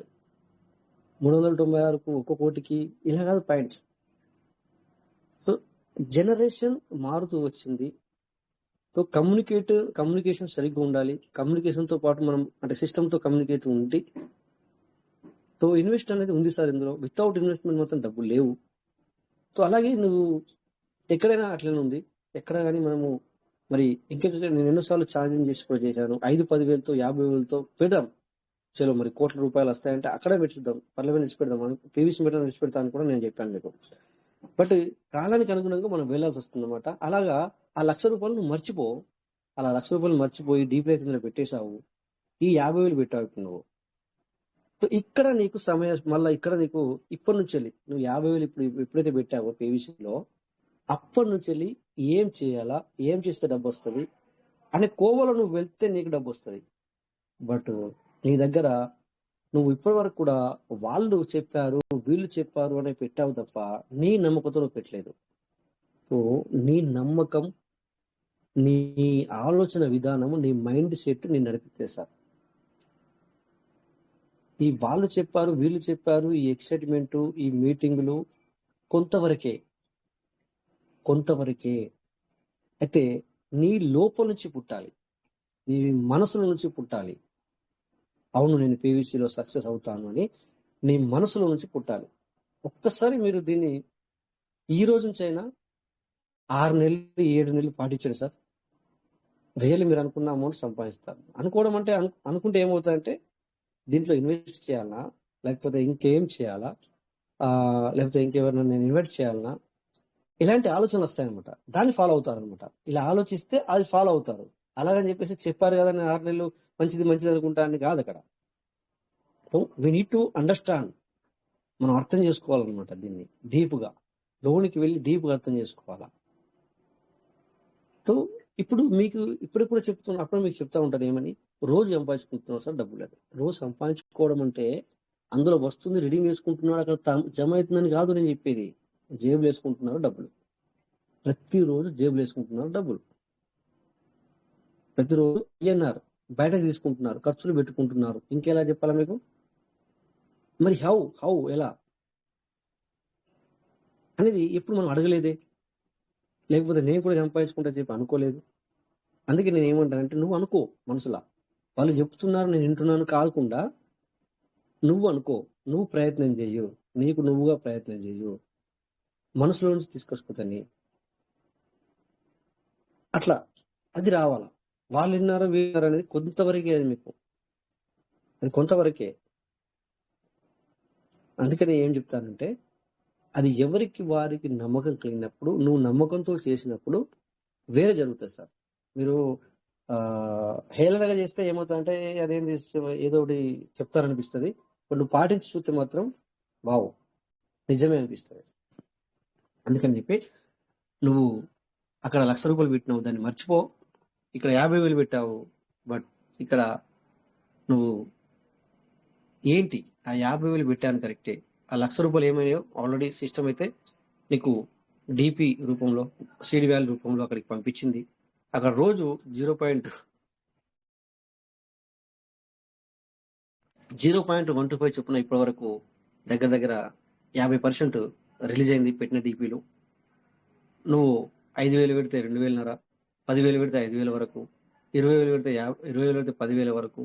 396కు 1 కోటికి ఇలా కాదు పాయింట్. సో జనరేషన్ మారుతూ వచ్చింది. సో కమ్యూనికేషన్ సరిగ్గా ఉండాలి. కమ్యూనికేషన్తో పాటు మనం అంటే సిస్టమ్తో కమ్యూనికేట్ ఉండి, సో ఇన్వెస్ట్ అనేది ఉంది సార్ ఇందులో. వితౌట్ ఇన్వెస్ట్మెంట్ మాత్రం డబ్బులు లేవు. సో అలాగే నువ్వు ఎక్కడైనా అట్లనే ఉంది. ఎక్కడ కానీ మనము మరి ఇంకెక్కడ నేను ఎన్నోసార్లు ఛార్జింగ్ చేసి కూడా చేశాను. 5-10 వేలతో 50,000తో పెడదాం, చలో మరి కోట్ల రూపాయలు వస్తాయంటే అక్కడే పెట్టిద్దాం, పర్లేదు నిలిచిపెడదాం అని పీవీసీ మీటర్ నిలిచిపెడతాను కూడా నేను చెప్పాను మీకు. బట్ కాలానికి అనుగుణంగా మనం వెళ్ళాల్సి వస్తుంది అనమాట. అలాగా ఆ ₹1,00,000 నువ్వు మర్చిపో. అలా ₹1,00,000 మర్చిపోయి డీప్ రైతులో పెట్టేశావు, ఈ 50,000 పెట్టావు ఇప్పుడు నువ్వు. సో ఇక్కడ నీకు మళ్ళీ ఇక్కడ నీకు ఇప్పటి నుంచి వెళ్ళి నువ్వు 50,000 ఇప్పుడు ఎప్పుడైతే పెట్టావో పీవీసీలో, అప్పటి నుంచి వెళ్ళి ఏం చేయాలా, ఏం చేస్తే డబ్బు వస్తుంది అనే కోవలో నువ్వు వెళ్తే నీకు డబ్బు వస్తుంది. బట్ నీ దగ్గర నువ్వు ఇప్పటి వరకు కూడా వాళ్ళు చెప్పారు వీళ్ళు చెప్పారు అని పెట్టావు తప్ప నీ నమ్మకంతో నువ్వు పెట్టలేదు. సో నీ నమ్మకం, నీ ఆలోచన విధానము, నీ మైండ్ సెట్ నీ నడిపిస్తేసారు. ఈ వాళ్ళు చెప్పారు వీళ్ళు చెప్పారు, ఈ ఎక్సైట్మెంట్, ఈ మీటింగులు కొంతవరకే. అయితే నీ లోపల నుంచి పుట్టాలి, నీ మనసుల నుంచి పుట్టాలి. అవును నేను పీవీసీలో సక్సెస్ అవుతాను అని నీ మనసులో నుంచి పుట్టాలి. ఒక్కసారి మీరు దీన్ని ఈ రోజు నుంచి అయినా 6 నెలలు 7 నెలలు పాటించండి సార్. రియల్లీ మీరు అనుకున్న అమౌంట్ సంపాదిస్తారు. అనుకోవడం అంటే అనుకుంటే ఏమవుతుందంటే దీంట్లో ఇన్వెస్ట్ చేయాలనా, లేకపోతే ఇంకేం చేయాలా, లేకపోతే ఇంకెవరైనా నేను ఇన్వెస్ట్ చేయాలనా, ఇలాంటి ఆలోచనలు వస్తాయన్నమాట. దాన్ని ఫాలో అవుతారు అనమాట. ఇలా ఆలోచిస్తే అది ఫాలో అవుతారు. అలాగని చెప్పేసి చెప్పారు కదా నేను 6 నెలలు మంచిది అనుకుంటా అని కాదు అక్కడ. So we need to understand. మనం అర్థం చేసుకోవాలన్నమాట. దీన్ని డీప్గా లోనికి వెళ్ళి డీప్గా అర్థం చేసుకోవాలా. సో ఇప్పుడు మీకు ఇప్పుడెప్పుడు చెప్తున్నా, అప్పుడు మీకు చెప్తా ఉంటాను ఏమని, రోజు సంపాదించుకుంటున్నావు సార్ డబ్బులు. అది రోజు సంపాదించుకోవడం అంటే అందులో వస్తుంది రిడీమ్ చేసుకుంటున్నాడు, అక్కడ జమ అవుతుందని కాదు నేను చెప్పేది. జేబులు వేసుకుంటున్నారు డబ్బులు, ప్రతిరోజు జేబులు వేసుకుంటున్నారు డబ్బులు, ప్రతిరోజు INR బయటకు తీసుకుంటున్నారు, ఖర్చులు పెట్టుకుంటున్నారు. ఇంకెలా చెప్పాలా మీకు? మరి హౌ ఎలా అనేది ఎప్పుడు మనం అడగలేదే, లేకపోతే నేను కూడా సంపాదించుకుంటా చెప్పి అనుకోలేదు. అందుకే నేను ఏమంటానంటే నువ్వు అనుకో మనసులా, వాళ్ళు చెప్తున్నారు నేను వింటున్నాను కాకుండా నువ్వు అనుకో, నువ్వు ప్రయత్నం చెయ్యు, నీకు నువ్వుగా ప్రయత్నం చెయ్యు, మనసులో నుంచి తీసుకొచ్చుకుంటాని అట్లా అది రావాలా. వాళ్ళు విన్నారో విన్నారో అనేది కొంతవరకే, అది మీకు అది కొంతవరకే. అందుకని ఏం చెప్తానంటే అది ఎవరికి వారికి నమ్మకం కలిగినప్పుడు, నువ్వు నమ్మకంతో చేసినప్పుడు వేరే జరుగుతుంది సార్. మీరు హేళనగా చేస్తే ఏమవుతుందంటే అదేంటి ఏదో ఒకటి చెప్తారనిపిస్తుంది. నువ్వు పాటించి చూస్తే మాత్రం వావ్ నిజమే అనిపిస్తుంది. అందుకని చెప్పి నువ్వు అక్కడ ₹1,00,000 పెట్టినావు, దాన్ని మర్చిపో. ఇక్కడ 50,000 పెట్టావు, బట్ ఇక్కడ నువ్వు ఏంటి ఆ 50,000 పెట్టాను కరెక్టే, ఆ ₹1,00,000 ఏమయ్యాయో ఆల్రెడీ సిస్టమ్ అయితే నీకు డిపి రూపంలో, సీడ్ వాల్యూ రూపంలో అక్కడికి పంపించింది. అక్కడ రోజు 0.125 చొప్పున ఇప్పటి వరకు దగ్గర దగ్గర 50% రిలీజ్ అయింది పెట్టిన డిపిలు. నువ్వు 5,000 పెడితే 2,500, 10,000 పెడితే 5,000 వరకు, 20,000 పెడితే 20,000 పెడితే 10,000 వరకు,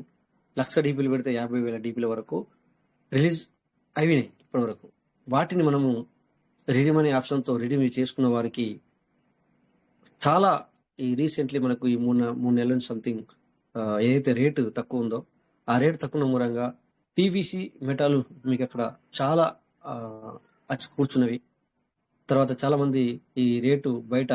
1,00,000 డీపీలు పెడితే 50,000 డీపీల వరకు రిలీజ్ అయినాయి ఇప్పటి వరకు. వాటిని మనము రిడీమ్ అనే ఆప్షన్తో రిడీమ్ చేసుకున్న వారికి చాలా ఈ రీసెంట్లీ మనకు ఈ మూడు నెలల నుంచి సంథింగ్ ఏదైతే రేటు తక్కువ ఉందో ఆ రేటు తక్కువ మూలంగా పీవీసీ మెటాలు మీకు అక్కడ చాలా వచ్చి కూర్చున్నవి. తర్వాత చాలా మంది ఈ రేటు బయట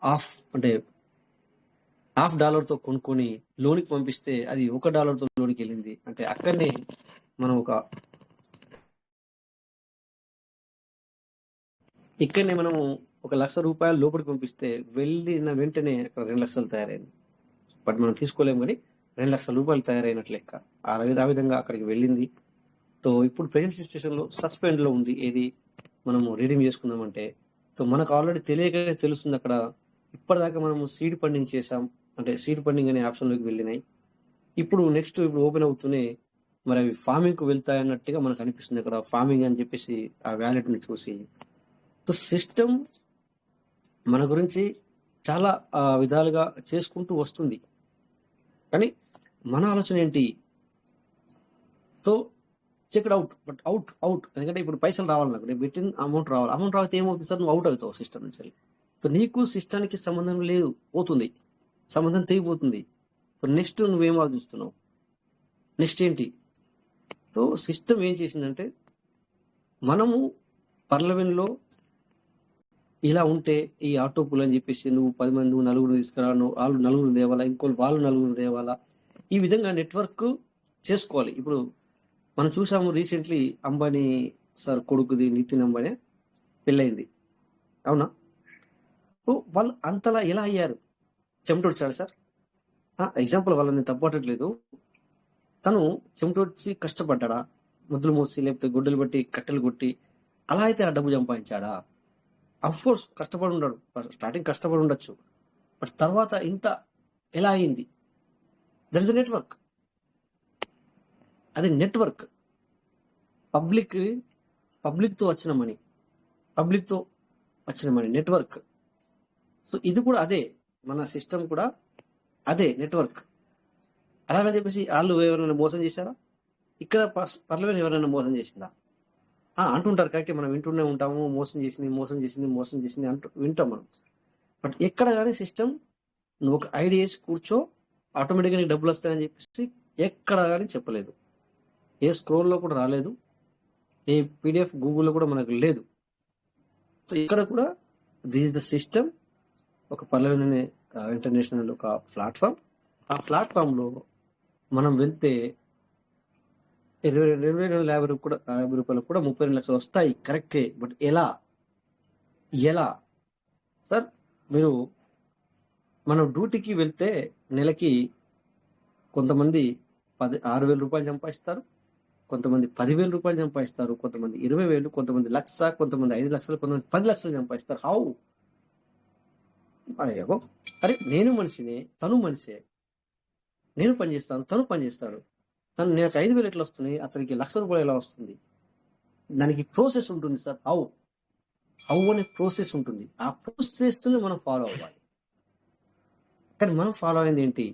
$1.5 కొనుక్కొని లోనికి పంపిస్తే అది $1 లోనికి వెళ్ళింది. అంటే అక్కడనే మనం ఇక్కడనే మనము $1,00,000 లోపలికి పంపిస్తే వెళ్ళిన వెంటనే అక్కడ 2 లక్షలు తయారైంది. బట్ మనం తీసుకోలేము, కానీ $2,00,000 తయారైనట్లు లెక్క. ఆ విధంగా అక్కడికి వెళ్ళింది. సో ఇప్పుడు ప్రెజెంట్ సిచ్యువేషన్ లో సస్పెండ్ లో ఉంది. ఏది మనము రిడీమ్ చేసుకుందామంటే సో మనకు ఆల్రెడీ తెలియకనే తెలుస్తుంది. అక్కడ ఇప్పటిదాకా మనము సీడ్ ఫండింగ్ చేసాం, అంటే సీడ్ ఫండింగ్ అనే ఆప్షన్ లోకి వెళ్ళినాయి. ఇప్పుడు నెక్స్ట్ ఓపెన్ అవుతూనే మరి అవి ఫార్మింగ్ కు వెళ్తాయన్నట్టుగా మనకు అనిపిస్తుంది. అక్కడ ఫార్మింగ్ అని చెప్పేసి ఆ వ్యాలెట్ ని చూసి సో సిస్టమ్ మన గురించి చాలా విధాలుగా చేసుకుంటూ వస్తుంది. కానీ మన ఆలోచన ఏంటి? So check out, but out ఎందుకంటే ఇప్పుడు పైసలు రావాలి, నాకు నేను పెట్టిన అమౌంట్ రావాలి. ఏమవుతుంది సార్? నువ్వు అవుట్ అవుతావు సిస్టమ్ నుంచి. సో నీకు సిస్టానికి సంబంధం లేదు, పోతుంది, సంబంధం తెగిపోతుంది. సో నెక్స్ట్ నువ్వేం ఆలోచిస్తున్నావు? నెక్స్ట్ ఏంటి? సో సిస్టమ్ ఏం చేసిందంటే మనము పర్లవెన్లో ఇలా ఉంటే ఈ ఆటో పుల్ అని చెప్పేసి నువ్వు 10 మంది, నువ్వు 9 తీసుకురా, వాళ్ళు 9 తేవాలా, ఇంకోళ్ళు వాళ్ళు 9 తేవాలా, ఈ విధంగా నెట్వర్క్ చేసుకోవాలి. ఇప్పుడు మనం చూసాము రీసెంట్లీ అంబానీ సార్ కొడుకుది నితిన్ అంబానీ పెళ్ళయింది, అవునా? వాళ్ళు అంతలా ఎలా అయ్యారు? చెమటొచ్చాడు సార్. ఎగ్జాంపుల్ వాళ్ళని తప్పట్లేదు. తను చెమటొచ్చి కష్టపడ్డా, ముద్దులు మోసి లేకపోతే గుడ్డలు బట్టి కట్టెలు కొట్టి అలా అయితే ఆ డబ్బు సంపాదించాడా? అఫ్ కోర్స్ కష్టపడి ఉన్నాడు, స్టార్టింగ్ కష్టపడి ఉండొచ్చు, బట్ తర్వాత ఇంత ఎలా అయింది? That is network. అది నెట్వర్క్. పబ్లిక్ తో వచ్చిన మనీ నెట్వర్క్. సో ఇది కూడా అదే, మన సిస్టమ్ కూడా అదే నెట్వర్క్. అలాగని చెప్పేసి వాళ్ళు ఎవరైనా మోసం చేశారా? ఇక్కడ పర్లవెన్ ఎవరైనా మోసం చేసిందా? అంటుంటారు, కరెక్ట్, మనం వింటూనే ఉంటాము, మోసం చేసింది అంటూ వింటాం మనం. బట్ ఎక్కడ కానీ సిస్టమ్ నువ్వు ఒక ఐడియా వేసి కూర్చో ఆటోమేటిక్గా నీకు డబ్బులు వస్తాయని చెప్పేసి ఎక్కడ కానీ చెప్పలేదు. ఏ స్క్రోల్లో కూడా రాలేదు, ఏ పీడిఎఫ్ గూగుల్లో కూడా మనకు లేదు. సో ఇక్కడ కూడా దిస్ ఇస్ ద సిస్టమ్. ఒక పర్లవెన్ అనే ఇంటర్నేషనల్ ఒక ప్లాట్ఫామ్. ఆ ప్లాట్ఫామ్లో మనం వెళ్తే 22,250 కూడా ₹50 కూడా 32 లక్షలు వస్తాయి, కరెక్టే. బట్ ఎలా సార్? మనం డ్యూటీకి వెళ్తే నెలకి కొంతమంది ₹6,000 సంపాదిస్తారు, కొంతమంది ₹10,000 సంపాదిస్తారు, కొంతమంది 20,000, కొంతమంది 1,00,000, కొంతమంది 5 లక్షలు, కొంతమంది 10 లక్షలు సంపాదిస్తారు. హౌ? అరే నేను మనిషినే, తను మనిషే. నేను పని చేస్తాను, తను పని చేస్తాడు. నాకు 5,000 ఎట్లా వస్తున్నాయి, అతనికి ₹1,00,000 ఎలా వస్తుంది? దానికి ప్రోసెస్ ఉంటుంది సార్. హౌ అనే ప్రోసెస్ ఉంటుంది. ఆ ప్రోసెస్ ని మనం ఫాలో అవ్వాలి. కానీ మనం ఫాలో అయింది ఏంటి?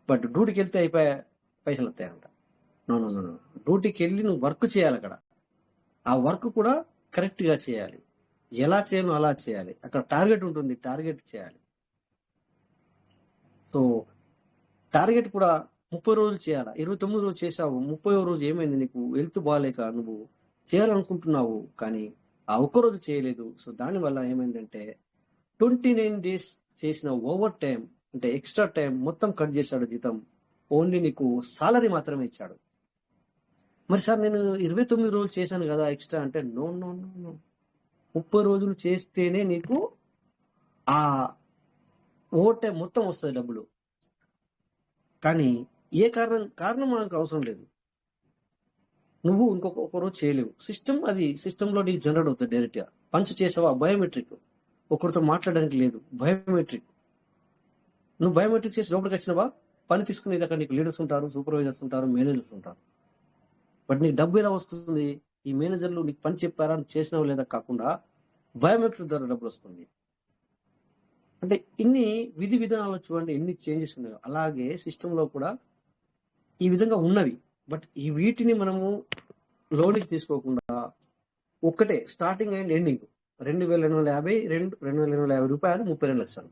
బట్ డ్యూటీకి వెళ్తే అయిపోయా పైసలు వస్తాయంట. నో, డ్యూటీకి వెళ్ళి నువ్వు వర్క్ చేయాలి. అక్కడ ఆ వర్క్ కూడా కరెక్ట్ గా చేయాలి. ఎలా చేయాలో అలా చేయాలి. అక్కడ టార్గెట్ ఉంటుంది, టార్గెట్ చేయాలి. సో టార్గెట్ కూడా 30 రోజులు చేయాలా? 29 రోజులు చేసావు, 30వ రోజు ఏమైంది? నీకు హెల్త్ బాగాలేక నువ్వు చేయాలనుకుంటున్నావు, కానీ ఆ ఒక్కరోజు చేయలేదు. సో దానివల్ల ఏమైందంటే 29 days చేసిన ఓవర్ టైం, అంటే ఎక్స్ట్రా టైం మొత్తం కట్ చేశాడు జీతం. ఓన్లీ నీకు సాలరీ మాత్రమే ఇచ్చాడు. మరి సార్ నేను 29 రోజులు చేశాను కదా ఎక్స్ట్రా అంటే, నో, 30 రోజులు చేస్తేనే నీకు ఆ ఓవర్ టైం మొత్తం వస్తుంది డబ్బులు. కానీ ఏ కారణం మనకు అవసరం లేదు. నువ్వు ఇంకొక రోజు చేయలేవు. సిస్టంలో నీకు జనరేట్ అవుతుంది డైరెక్ట్ గా. పంచ్ చేసావా? బయోమెట్రిక్. ఒకరితో మాట్లాడడానికి లేదు, బయోమెట్రిక్. నువ్వు బయోమెట్రిక్ చేసి లోపలికి వచ్చినావా, పని తీసుకునేది అక్కడ నీకు లీడర్స్ ఉంటారు, సూపర్వైజర్స్ ఉంటారు, మేనేజర్స్ ఉంటారు. బట్ నీకు డబ్బు ఎలా వస్తుంది? ఈ మేనేజర్లు నీకు పని చెప్పారా, చేసినావు లేదా కాకుండా బయోమెట్రిక్ ద్వారా డబ్బులు వస్తుంది. అంటే ఇన్ని విధి విధానాలు చూడండి ఎన్ని చేంజెస్ ఉన్నాయో, అలాగే సిస్టంలో కూడా ఈ విధంగా ఉన్నవి. బట్ ఈ వీటిని మనము లోనికి తీసుకోకుండా ఒక్కటే స్టార్టింగ్ అండ్ ఎండింగ్ 2250 2250 రూపాయలు 32 లక్షలు.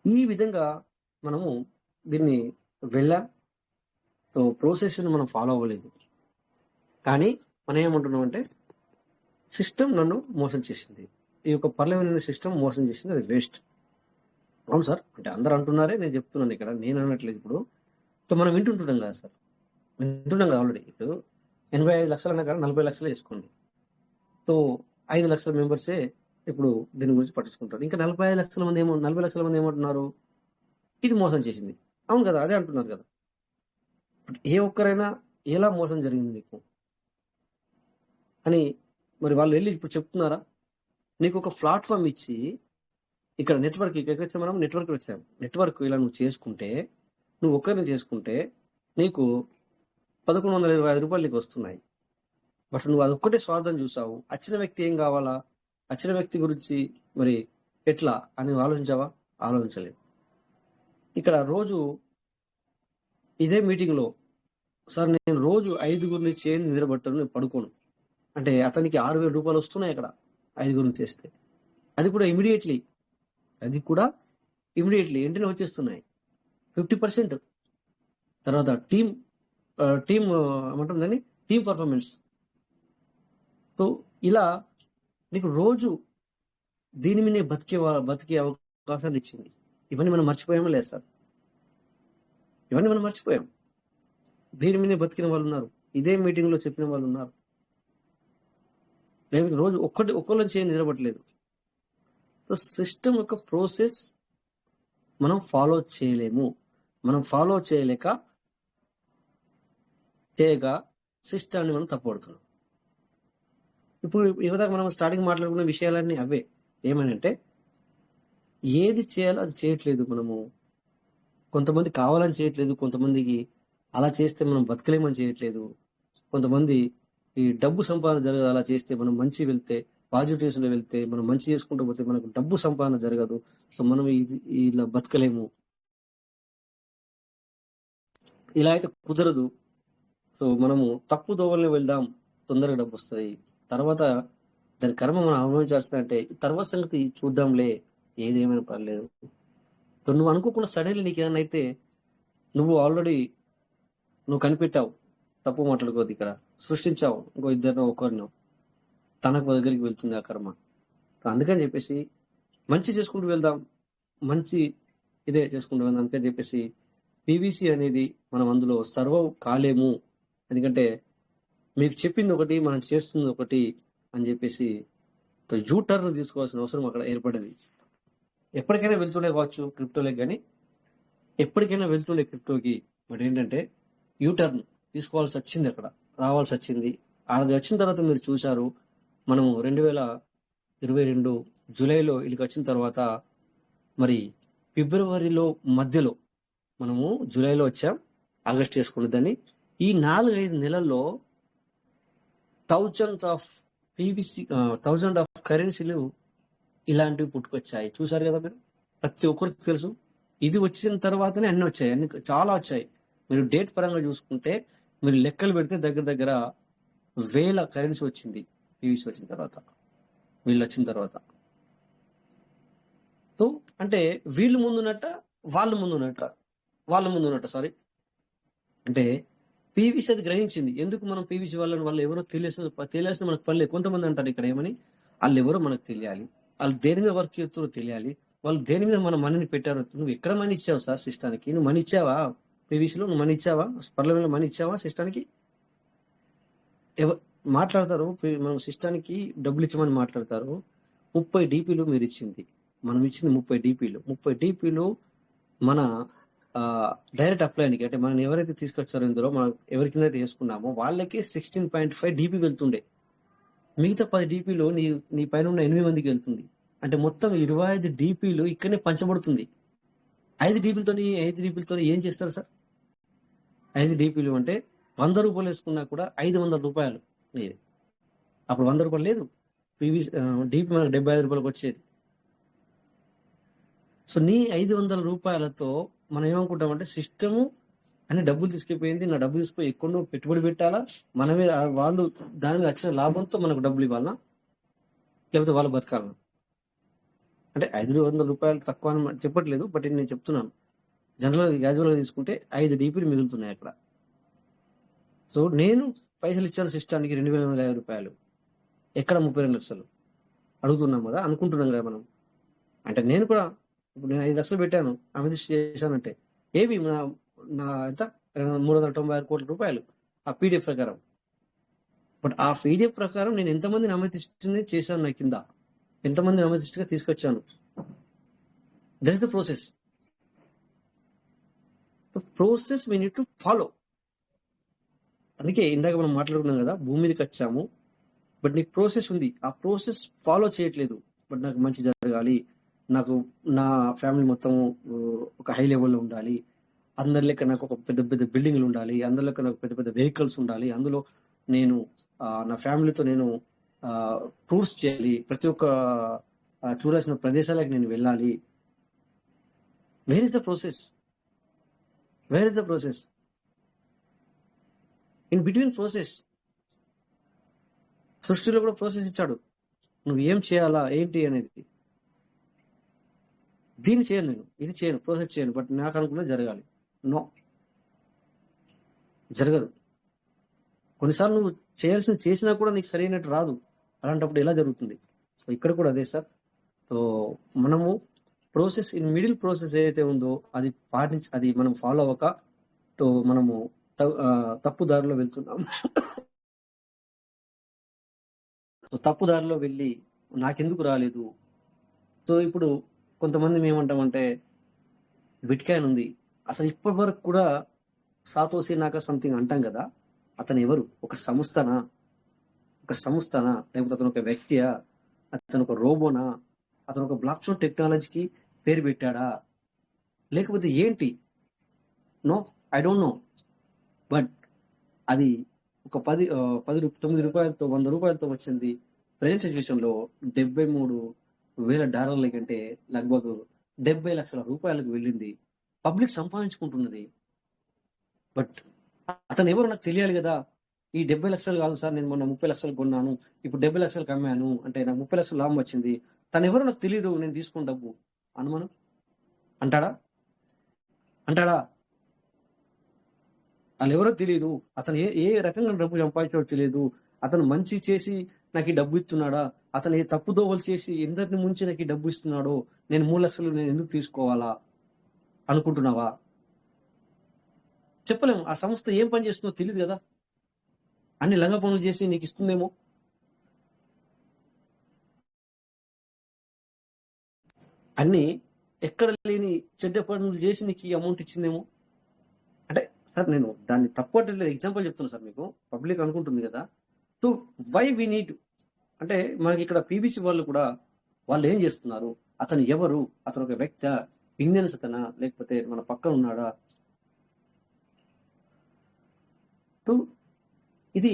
ఈ విధంగా మనము దీన్ని వెళ్ళాం. సో ప్రోసెస్ మనం ఫాలో అవ్వలేదు. కానీ మనం ఏమంటున్నాం అంటే సిస్టమ్ నన్ను మోసం చేసింది, ఈ యొక్క పర్లమైన సిస్టమ్ మోసం చేసింది, అది వేస్ట్. అవును సార్, అంటే అందరు అంటున్నారే, నేను చెప్తున్నాను ఇక్కడ, నేను అనట్లేదు. ఇప్పుడు సో మనం వింటుంటున్నాం కదా సార్, వింటున్నాం కదా ఆల్రెడీ. ఇప్పుడు 85 లక్షలు అన్నా కదా 40 లక్షలు వేసుకోండి. సో 5 లక్షల మెంబర్సే ఇప్పుడు దీని గురించి పట్టించుకుంటారు. ఇంకా 40 లక్షల మంది 40 లక్షల మంది ఏమంటున్నారు, ఇది మోసం చేసింది. అవును కదా, అదే అంటున్నారు కదా. ఏ ఒక్కరైనా ఎలా మోసం జరిగింది నీకు అని మరి వాళ్ళు వెళ్ళి ఇప్పుడు చెప్తున్నారా? నీకు ఒక ప్లాట్ఫామ్ ఇచ్చి ఇక్కడ నెట్వర్క్, ఇక్కడ మనం నెట్వర్క్ వచ్చాము, నెట్వర్క్ ఇలా నువ్వు చేసుకుంటే, నువ్వు ఒక్కరిని చేసుకుంటే నీకు 1125 రూపాయలు నీకు వస్తున్నాయి. బట్ నువ్వు అదొక్కటే స్వార్థం చూసావు. వచ్చిన వ్యక్తి ఏం కావాలా, వచ్చిన వ్యక్తి గురించి మరి ఎట్లా అని ఆలోచించావా? ఆలోచించలేదు. ఇక్కడ రోజు ఇదే మీటింగ్లో సార్ నేను రోజు 5గురిని చేయండి నిద్రపట్టను, నేను పడుకోను అంటే అతనికి 6000 రూపాయలు వస్తున్నాయి అక్కడ 5గురిని చేస్తే. అది కూడా ఇమీడియట్లీ వెంటనే వచ్చేస్తున్నాయి 50%. తర్వాత టీమ్ ఏమంటుందని టీమ్ పర్ఫార్మెన్స్. సో ఇలా నీకు రోజు దీని మీద బతికే అవకాశాన్ని ఇచ్చింది. ఇవన్నీ మనం మర్చిపోయామో లేదు సార్? ఇవన్నీ మనం మర్చిపోయాం. దీని మీద బతికిన వాళ్ళు ఉన్నారు, ఇదే మీటింగ్ లో చెప్పిన వాళ్ళు ఉన్నారు. నేను రోజు ఒక్కళ్ళని చేయి నిలబట్టలేదు. సో సిస్టమ్ యొక్క ప్రోసెస్ మనం ఫాలో చేయలేము. మనం ఫాలో చేయక సిస్టాన్ని మనం తప్పబడుతున్నాం. ఇప్పుడు ఇవదాకా మనం స్టార్టింగ్ మాట్లాడుకున్న విషయాలన్నీ అవే. ఏమనంటే ఏది చేయాలో అది చేయట్లేదు మనము. కొంతమంది కావాలని చేయట్లేదు, కొంతమందికి అలా చేస్తే మనం బతకలేమని చేయట్లేదు, కొంతమంది ఈ డబ్బు సంపాదన జరగదు, అలా చేస్తే మనం మంచి వెళ్తే పాజిటివ్స్ లో వెళ్తే మనం మంచి చేసుకుంటూ పోతే మనకు డబ్బు సంపాదన జరగదు, సో మనం ఇలా బతకలేము, ఇలా అయితే కుదరదు. సో మనము తప్పు దోవల్ని వెళ్దాం, తొందరగా డబ్బు వస్తుంది, తర్వాత దాని కర్మ మనం అనుభవించాల్సిందంటే తర్వాత సంగతి చూద్దాంలే, ఏదేమైనా పర్లేదు. సో నువ్వు అనుకోకుండా సడన్లీ నీకు ఏదైనా అయితే నువ్వు ఆల్రెడీ నువ్వు కనిపెట్టావు, తప్పు మాట్లాడుకోవద్దు, ఇక్కడ సృష్టించావు ఇంకో ఇద్దరినో ఒకరినో, తనకు దగ్గరికి వెళ్తుంది ఆ కర్మ. అందుకని చెప్పేసి మంచి చేసుకుంటూ వెళ్దాం, మంచి ఇదే చేసుకుంటూ వెళ్దాం అందుకని చెప్పేసి పీవీసీ అనేది మనం అందులో సర్వ్ కాలేము. ఎందుకంటే మీకు చెప్పింది ఒకటి, మనం చేస్తుంది ఒకటి అని చెప్పేసి టర్న్ తీసుకోవాల్సిన అవసరం అక్కడ ఏర్పడింది. ఎప్పటికైనా వెళ్తుండే కావచ్చు క్రిప్టోలకి, కానీ ఎప్పటికైనా వెళ్తుండే క్రిప్టోకి. బట్ ఏంటంటే యూటర్న్ తీసుకోవాల్సి వచ్చింది, అక్కడ రావాల్సి వచ్చింది. అది వచ్చిన తర్వాత మీరు చూశారు, మనము 2022 జూలైలో ఇక్కడికి వచ్చిన తర్వాత మరి ఫిబ్రవరిలో మధ్యలో మనము జూలైలో వచ్చాం, ఆగస్ట్ చేసుకున్నదని. ఈ 4-5 నెలల్లో 1000 ఆఫ్ కరెన్సీలు ఇలాంటివి పుట్టుకొచ్చాయి. చూసారు కదా మీరు, ప్రతి ఒక్కరికి తెలుసు. ఇది వచ్చిన తర్వాతనే అన్ని వచ్చాయి, అన్ని చాలా వచ్చాయి. మీరు డేట్ పరంగా చూసుకుంటే మీరు లెక్కలు పెడితే దగ్గర దగ్గర 1000 కరెన్సీ వచ్చింది పీవీసీ వచ్చిన తర్వాత, వీళ్ళు వచ్చిన తర్వాత. సో అంటే వీళ్ళు ముందున్నట్ట వాళ్ళు ముందున్నట్ట సారీ, అంటే పీవీసీ అది గ్రహించింది. ఎందుకు మనం పీవీసీ వాళ్ళు ఎవరో తెలియాల్సిన మనకు పర్లేదు. కొంతమంది అంటారు ఇక్కడ ఏమని, వాళ్ళు ఎవరో మనకు తెలియాలి, వాళ్ళు దేని మీద వర్క్ చేస్తారో తెలియాలి, వాళ్ళు దేని మీద మన మనీని పెట్టారో. నువ్వు ఎక్కడ మనీ ఇచ్చావు సార్ సిస్టానికి? నువ్వు మనీ ఇచ్చావా పీవీసీలో? నువ్వు మనీ ఇచ్చావా? పర్లమెంట్లో మనీ ఇచ్చావా సిస్టానికి? మాట్లాడతారు మనం సిస్టానికి డబ్బులు ఇచ్చామని మాట్లాడతారు. 30 DPలు మీరు ఇచ్చింది, మనం ఇచ్చింది 30 DPలు. 30 DPలు మన డైరెక్ట్ అప్లైన్కి, అంటే మనం ఎవరైతే తీసుకొచ్చారో ఇందులో మనం ఎవరికైతే వేసుకున్నామో వాళ్ళకి 16.5 DP వెళ్తుండే. మిగతా 10 DPలు నీ పైన ఉన్న 8 మందికి వెళ్తుంది. అంటే మొత్తం 25 DPలు ఇక్కడనే పంచబడుతుంది. 5 DPలతో ఏం చేస్తారు సార్? 5 DPలు అంటే 100 రూపాయలు వేసుకున్నా కూడా 500 రూపాయలు. అప్పుడు 100 రూపాయలు లేదు, DP మనకు 75 రూపాయలకు వచ్చేది. సో నీ 500 రూపాయలతో మనం ఏమనుకుంటామంటే సిస్టము అని డబ్బులు తీసుకెళ్ళిపోయింది, నా డబ్బులు తీసుకుపోయి ఎక్కడో పెట్టుబడి పెట్టాలా, మనమే వాళ్ళు దాని మీద వచ్చిన లాభంతో మనకు డబ్బులు ఇవ్వాలా, లేకపోతే వాళ్ళు బతకాలన్నా? అంటే 500 రూపాయలు తక్కువ అని చెప్పట్లేదు, బట్ నేను చెప్తున్నాను జనరల్ క్యాజువల్గా తీసుకుంటే 5 డీపీలు మిగులుతున్నాయి అక్కడ. సో నేను పైసలు ఇచ్చాను సిస్టానికి 2,850 రూపాయలు, ఎక్కడ 32 లక్షలు అడుగుతున్నాం కదా, అనుకుంటున్నాం కదా మనం. అంటే నేను కూడా ఇప్పుడు నేను 5 లక్షలు పెట్టాను, అమెథిస్ట్ చేశానంటే ఏవి నా ఎంత 396 కోట్ల రూపాయలు ఆ పీడిఎఫ్ ప్రకారం. బట్ ఆ పీడిఎఫ్ ప్రకారం నేను ఎంతమందిని అమెథిస్ట్ని చేశాను, నా కింద ఎంతమందిని అమెథిస్ట్గా తీసుకొచ్చాను. That is the process. Process we need to follow. అందుకే ఇందాక మనం మాట్లాడుకున్నాం కదా, భూమి మీదకి వచ్చాము, బట్ నీకు ప్రాసెస్ ఉంది, ఆ ప్రాసెస్ ఫాలో చేయట్లేదు. బట్ నాకు మంచి జరగాలి, నాకు నా ఫ్యామిలీ మొత్తం ఒక హై లెవెల్లో ఉండాలి, అందరి లెక్క నాకు ఒక పెద్ద పెద్ద బిల్డింగ్లు ఉండాలి, అందరి లెక్క నాకు పెద్ద పెద్ద వెహికల్స్ ఉండాలి, అందులో నేను నా ఫ్యామిలీతో నేను టూర్స్ చేయాలి, ప్రతి ఒక్క చూడాల్సిన ప్రదేశాలకు నేను వెళ్ళాలి. Where is the process? Where is the process? In between process. సృష్టిలో కూడా ప్రాసెస్ ఇచ్చాడు, నువ్వు ఏం చేయాలా ఏంటి అనేది. దీన్ని చేయను నేను, ఇది చేయను, ప్రాసెస్ చేయను, బట్ నాకు అనుకున్నా జరగాలి. నో, జరగదు. కొన్నిసార్లు నువ్వు చేయాల్సింది చేసినా కూడా నీకు సరైనట్టు రాదు, అలాంటప్పుడు ఎలా జరుగుతుంది? సో ఇక్కడ కూడా అదే సార్. సో మనము ప్రాసెస్ ఇన్ మిడిల్ ప్రాసెస్ ఏదైతే ఉందో అది అది మనం ఫాలో అవ్వక తో మనము తప్పు దారిలో వెళ్తున్నాం. తప్పు దారిలో వెళ్ళి నాకెందుకు రాలేదు. సో ఇప్పుడు కొంతమంది ఏమంటామంటే బిట్ కాయిన్ ఉంది, అసలు ఇప్పటి వరకు కూడా సాతోసి నాక సంథింగ్ అంటాం కదా, అతను ఎవరు? ఒక సంస్థనా లేకపోతే అతను ఒక వ్యక్తియా, అతను ఒక రోబోనా, అతను ఒక బ్లాక్ చైన్ టెక్నాలజీకి పేరు పెట్టాడా, లేకపోతే ఏంటి? No, I don't know. But అది ఒక 9 రూపాయలతో 100 రూపాయలతో వచ్చింది. ప్రజెంట్ సిచ్యువేషన్ లో $73,000 కంటే లగ్భగ్ 70 లక్షల రూపాయలకు వెళ్ళింది. పబ్లిక్ సంపాదించుకుంటున్నది. బట్ అతను ఎవరు నాకు తెలియాలి కదా. ఈ 70 లక్షలు కాదు సార్, నేను మొన్న 30 లక్షలు కొన్నాను, ఇప్పుడు 70 లక్షలకు అమ్మాను అంటే నాకు 30 లక్షలు లాభం వచ్చింది. తను ఎవరో నాకు తెలియదు, నేను తీసుకున్న డబ్బు అనుమానం అంటాడా? వాళ్ళు ఎవరో తెలియదు, అతను ఏ రకంగా డబ్బు సంపాదించాడో తెలియదు, అతను మంచి చేసి నాకు ఈ డబ్బు ఇస్తున్నాడా, అతను ఏ తప్పు దోవలు చేసి ఎందరిని ముంచి నాకు ఈ డబ్బు ఇస్తున్నాడో, నేను 3 లక్షలు నేను ఎందుకు తీసుకోవాలా అనుకుంటున్నావా? చెప్పలేము. ఆ సంస్థ ఏం పని చేస్తుందో తెలియదు కదా, అన్ని లంగ పనులు చేసి నీకు ఇస్తుందేమో. అన్ని ఎక్కడ లేని చెడ్డ పనులు చేసి నీకు ఈ అమౌంట్ ఇచ్చిందేమో. అంటే సార్ నేను దాన్ని తప్పట్లేదు, ఎగ్జాంపుల్ చెప్తున్నా సార్ మీకు, పబ్లిక్ అనుకుంటుంది కదా. సో వై వి నీడ్ అంటే మనకి ఇక్కడ పీబీసీ వాళ్ళు కూడా వాళ్ళు ఏం చేస్తున్నారు, అతను ఎవరు, అతను ఒక వ్యక్తి, ఇండియన్స్ అతనా, లేకపోతే మన పక్కన ఉన్నాడా? సో ఇది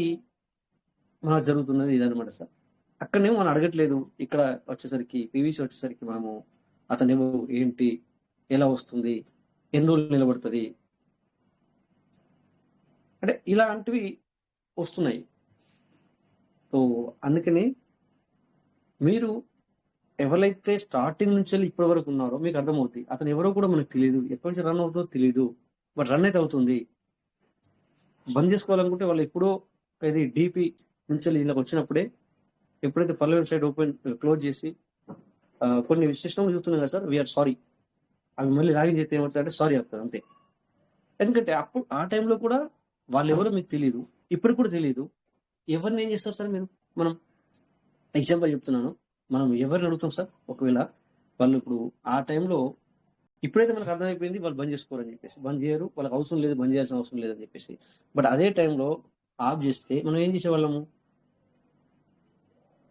మనకు జరుగుతున్నది ఇదనమాట సార్. అక్కడనేమో మనం అడగట్లేదు, ఇక్కడ వచ్చేసరికి పీవీసీ వచ్చేసరికి మనము అతనేమో ఏంటి, ఎలా వస్తుంది, ఎన్ని రోజులు నిలబడుతుంది, అంటే ఇలాంటివి వస్తున్నాయి. సో అందుకని మీరు ఎవరైతే స్టార్టింగ్ నుంచి ఇప్పటి వరకు ఉన్నారో మీకు అర్థమవుతుంది, అతను ఎవరో కూడా మనకు తెలియదు, ఎప్పటి నుంచి రన్ అవుతుందో తెలియదు, బట్ రన్ అయితే అవుతుంది. బంద్ చేసుకోవాలనుకుంటే వాళ్ళు ఎప్పుడో ఇది డీపీ నుంచి దీనికి వచ్చినప్పుడే, ఎప్పుడైతే పర్ల వెబ్సైట్ క్లోజ్ చేసి కొన్ని సిస్టమ్లు చూస్తున్నాం కదా సార్, వీఆర్ సారీ, అవి మళ్ళీ లాగిన్ చేస్తే ఏమవుతుందంటే సారీ చెప్తారు అంతే. ఎందుకంటే అప్పుడు ఆ టైంలో కూడా వాళ్ళు ఎవరో మీకు తెలియదు, ఇప్పుడు కూడా తెలియదు. ఎవరిని ఏం చేస్తారు సార్ మీరు? మనం ఎగ్జాంపుల్ చెప్తున్నాను, మనం ఎవరిని అడుగుతాం సార్? ఒకవేళ వాళ్ళు ఇప్పుడు ఆ టైంలో ఇప్పుడైతే మనకు అర్థమైపోయింది వాళ్ళు బంద్ చేసుకోరని చెప్పేసి, బంద్ చేయరు, వాళ్ళకి అవసరం లేదు, బంద్ చేయాల్సిన అవసరం లేదని చెప్పేసి. బట్ అదే టైంలో ఆఫ్ చేస్తే మనం ఏం చేసేవాళ్ళము?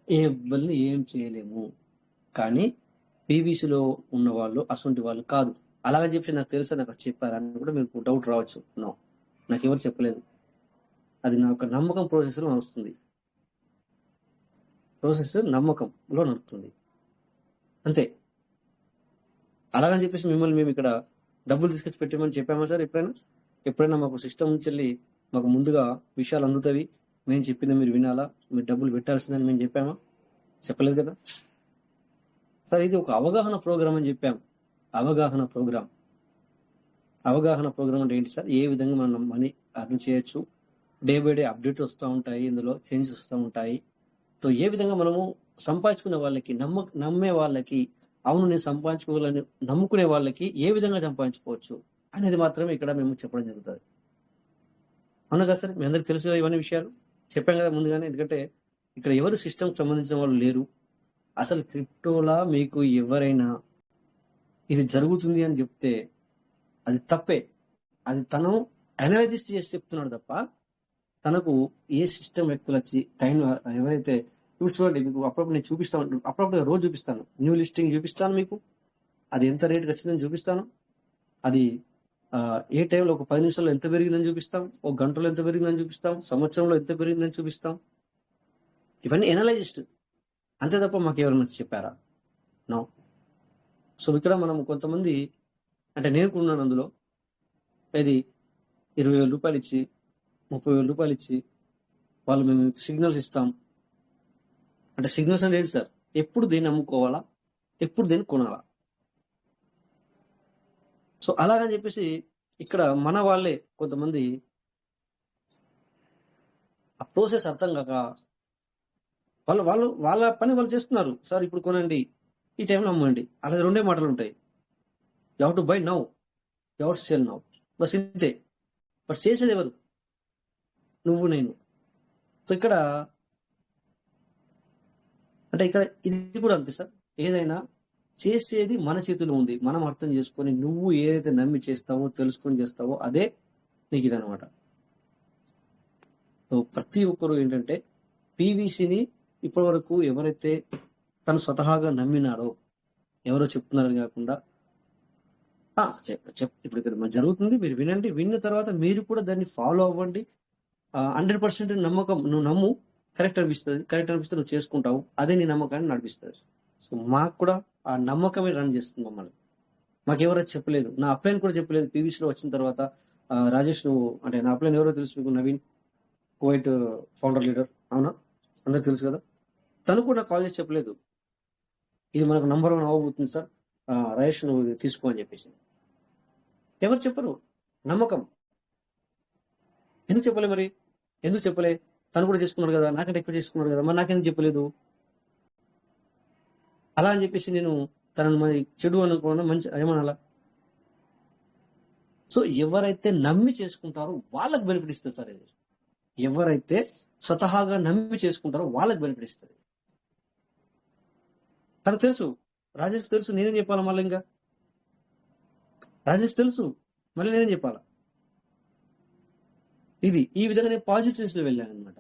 ఎవరిని ఏం చేయలేము. కానీ పీవీసీలో ఉన్న వాళ్ళు అసొంటి వాళ్ళు కాదు. అలాగని చెప్పి నాకు తెలుసా, నాకు చెప్పారని కూడా మీకు డౌట్ రావచ్చు. నో, నాకు ఎవరు చెప్పలేదు, అది నా యొక్క నమ్మకం ప్రాసెస్లో నడుస్తుంది. ప్రాసెస్ నమ్మకంలో నడుస్తుంది అంతే. అలాగని చెప్పేసి మిమ్మల్ని మేము ఇక్కడ డబ్బులు తీసుకొచ్చి పెట్టామని చెప్పామా సార్? ఎప్పుడైనా మాకు సిస్టమ్ నుంచి వెళ్ళి మాకు ముందుగా విషయాలు అందుతాయి, మేము చెప్పింది మీరు వినాలా, మీరు డబ్బులు పెట్టాల్సిందని మేము చెప్పామా? చెప్పలేదు కదా సార్. ఇది ఒక అవగాహన ప్రోగ్రామ్ అని చెప్పాం. అవగాహన ప్రోగ్రామ్ అంటే ఏంటి సార్? ఏ విధంగా మనం మనీ అర్న్ చేయొచ్చు, డే బై డే అప్డేట్స్ వస్తూ ఉంటాయి, ఇందులో చేంజెస్ వస్తూ ఉంటాయి. సో ఏ విధంగా మనము సంపాదించుకునే వాళ్ళకి, నమ్మే వాళ్ళకి, అవును నేను సంపాదించుకోవాలని నమ్ముకునే వాళ్ళకి ఏ విధంగా సంపాదించుకోవచ్చు అనేది మాత్రమే ఇక్కడ మేము చెప్పడం జరుగుతుంది. అవును కదా సార్? మీ అందరికి తెలుసు కదా ఇవన్నీ విషయాలు చెప్పాం కదా ముందుగానే. ఎందుకంటే ఇక్కడ ఎవరు సిస్టమ్ సంబంధించిన వాళ్ళు లేరు. అసలు క్రిప్టోలా మీకు ఎవరైనా ఇది జరుగుతుంది అని చెప్తే అది తప్పే. అది తను అనలైజిస్ట్ చేసి చెప్తున్నాడు తప్ప తనకు ఏ సిస్టమ్ వ్యక్తులు వచ్చి టైం ఎవరైతే ఇప్పుడు చూడండి, మీకు అప్పుడప్పుడు నేను చూపిస్తాను, అప్పుడప్పుడు రోజు చూపిస్తాను, న్యూ లిస్టింగ్ చూపిస్తాను, మీకు అది ఎంత రేటుకి వచ్చిందని చూపిస్తాను, అది ఏ టైంలో ఒక 10 నిమిషాల్లో ఎంత పెరిగిందని చూపిస్తాం, ఒక గంటలో ఎంత పెరిగిందని చూపిస్తాం, సంవత్సరంలో ఎంత పెరిగిందని చూపిస్తాం. ఇవన్నీ ఎనలైజిస్ట్ అంతే తప్ప మాకు ఎవరైనా చెప్పారా? నో. సో ఇక్కడ మనం కొంతమంది, అంటే నేను కూడా ఉన్నాను అందులో, ఇది 20,000 రూపాయలు ఇచ్చి 30,000 రూపాయలు ఇచ్చి వాళ్ళు మేము సిగ్నల్స్ ఇస్తాం అంటే సిగ్నల్స్ అంటే ఏంటి సార్? ఎప్పుడు దేన్ని అమ్ముకోవాలా, ఎప్పుడు దేన్ని కొనాలా. సో అలాగని చెప్పేసి ఇక్కడ మన వాళ్ళే కొంతమంది ఆ ప్రాసెస్ అర్థం కాక వాళ్ళ పని వాళ్ళు చేస్తున్నారు. సార్ ఇప్పుడు కొనండి, ఈ టైంలో అమ్మండి, అలా 2 మాటలు ఉంటాయి. You have to buy now, you have to cell now, bus ఇంతే. బట్ చేసేది ఎవరు? నువ్వు, నేను. సో ఇక్కడ అంటే ఇక్కడ ఇది కూడా అంతే సార్. ఏదైనా చేసేది మన చేతిలో ఉంది, మనం అర్థం చేసుకొని నువ్వు ఏదైతే నమ్మి చేస్తావో, తెలుసుకొని చేస్తావో అదే నీకు ఇదనమాట. సో ప్రతి ఒక్కరు ఏంటంటే పీవీసీని ఇప్పటి వరకు ఎవరైతే తను స్వతహాగా నమ్మినాడో, ఎవరో చెప్తున్నారని కాకుండా ఇప్పుడు ఇక్కడ జరుగుతుంది, మీరు వినండి, విన్న తర్వాత మీరు కూడా దాన్ని ఫాలో అవ్వండి. 100% నమ్మకం, నువ్వు నమ్ము, కరెక్ట్ అనిపిస్తే నువ్వు చేసుకుంటావు, అదే నీ నమ్మకాన్ని నడిపిస్తుంది. సో మాకు కూడా ఆ నమ్మకమే రన్ చేస్తుంది మమ్మల్ని. మాకు ఎవరైతే చెప్పలేదు, నా అప్లైన్ కూడా చెప్పలేదు. పీవీసీలో వచ్చిన తర్వాత రాజేష్ నువ్వు అంటే నా అప్లైన్ ఎవరో తెలుసు మీకు, నవీన్, కువైట్ ఫౌండర్ లీడర్, అవునా, అందరికి తెలుసు కదా. తను కూడా కాల్ చేసి చెప్పలేదు ఇది మనకు నంబర్ 1 అవ్వబోతుంది సార్, రాజేష్ నువ్వు ఇది తీసుకో అని చెప్పేసి. ఎవరు చెప్పరు, నమ్మకం. ఎందుకు చెప్పలే మరి? ఎందుకు చెప్పలే? తను కూడా చేసుకున్నాడు కదా, నాకంటే ఎక్కువ చేసుకున్నాడు కదా, మరి నాకెందుకు చెప్పలేదు? అలా అని చెప్పేసి నేను తనను మరి చెడు అనుకోవడం మంచి ఏమనాలా? సో ఎవరైతే నమ్మి చేసుకుంటారో వాళ్ళకి బెనిఫిట్ ఇస్తుంది సార్ ఇది. ఎవరైతే స్వతహాగా నమ్మి చేసుకుంటారో వాళ్ళకి బెనిఫిట్ ఇస్తుంది. తనకు తెలుసు, రాజేష్ తెలుసు, నేనేం చెప్పాలా మళ్ళీ? ఇంకా రాజేష్ తెలుసు, మళ్ళీ నేనేం చెప్పాలా? ఇది ఈ విధంగా నేను పాజిటివ్స్ లో వెళ్ళాను అనమాట.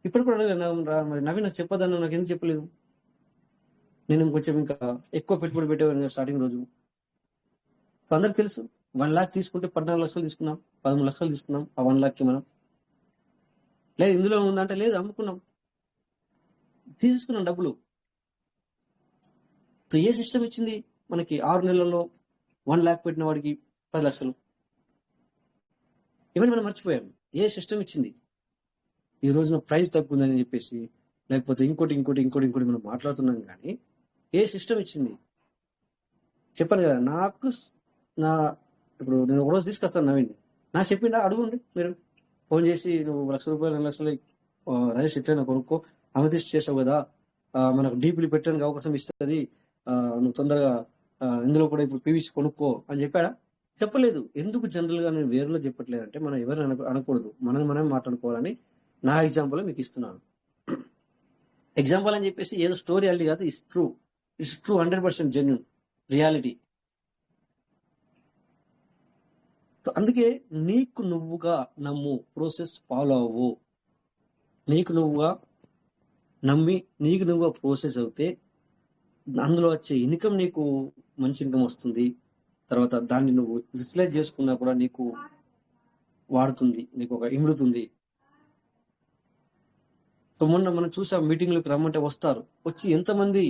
ఇప్పుడు కూడా మరి నవీన్ నాకు చెప్పదన్నా, నాకు ఎందుకు చెప్పలేదు? నేను కొంచెం ఇంకా ఎక్కువ పెట్టుబడి పెట్టేవాడిని స్టార్టింగ్ రోజు. అందరికి తెలుసు, 1 లాక్ తీసుకుంటే 14 లక్షలు తీసుకున్నాం, 13 లక్షలు తీసుకున్నాం. ఆ 1 లాక్కి మనం లేదు ఇందులో ఉందంటే లేదు, అమ్ముకున్నాం, తీసుకున్నాం డబ్బులు. సో ఏ సిస్టమ్ ఇచ్చింది మనకి 6 నెలల్లో 1 లాక్ పెట్టిన వాడికి 10 లక్షలు? ఇవన్నీ మనం మర్చిపోయాం. ఏ సిస్టమ్ ఇచ్చింది? ఈ రోజున ప్రైస్ తగ్గుందని చెప్పేసి, లేకపోతే ఇంకోటి మనం మాట్లాడుతున్నాం, కానీ ఏ సిస్టమ్ ఇచ్చింది? చెప్పాను కదా, నాకు ఇప్పుడు నేను ఒక రోజు తీసుకొస్తాను నవీన్, నాకు చెప్పిండా? అడుగుండి మీరు, ఫోన్ చేసి నువ్వు 1 లక్ష రూపాయలు 2 లక్షలు రాజేష్ ఇట్లయినా కొనుక్కో, అమెథిస్ట్ చేసావు కదా, మనకు డీప్లీ పెట్టడానికి అవకాశం ఇస్తుంది, నువ్వు తొందరగా ఇందులో కూడా ఇప్పుడు పీవీసీ కొనుక్కో అని చెప్పాడా? చెప్పలేదు. ఎందుకు జనరల్ గా నేను వేరేలో చెప్పట్లేదంటే, మనం ఎవరిని అనకూడదు, మనం మాట్లాడుకోవాలని నా ఎగ్జాంపుల్ మీకు ఇస్తున్నాను. ఎగ్జాంపుల్ అని చెప్పేసి ఏదో స్టోరీ అల్లి కాదు, ఇట్స్ ట్రూ 100% జెన్యూన్ రియాలిటీ. అందుకే నీకు నువ్వుగా నమ్ము, ప్రాసెస్ ఫాలో అవ్వు. నీకు నువ్వుగా నమ్మి నీకు నువ్వుగా ప్రాసెస్ అవుతే అందులో వచ్చే ఇన్కమ్ నీకు మంచి ఇన్కమ్ వస్తుంది. తర్వాత దాన్ని నువ్వు యూటిలైజ్ చేసుకున్నా కూడా నీకు వాడుతుంది, నీకు ఒక ఇముడుతుంది. సో మొన్న మనం చూసాం, మీటింగ్లకు రమ్మంటే వస్తారు, వచ్చి ఎంతమంది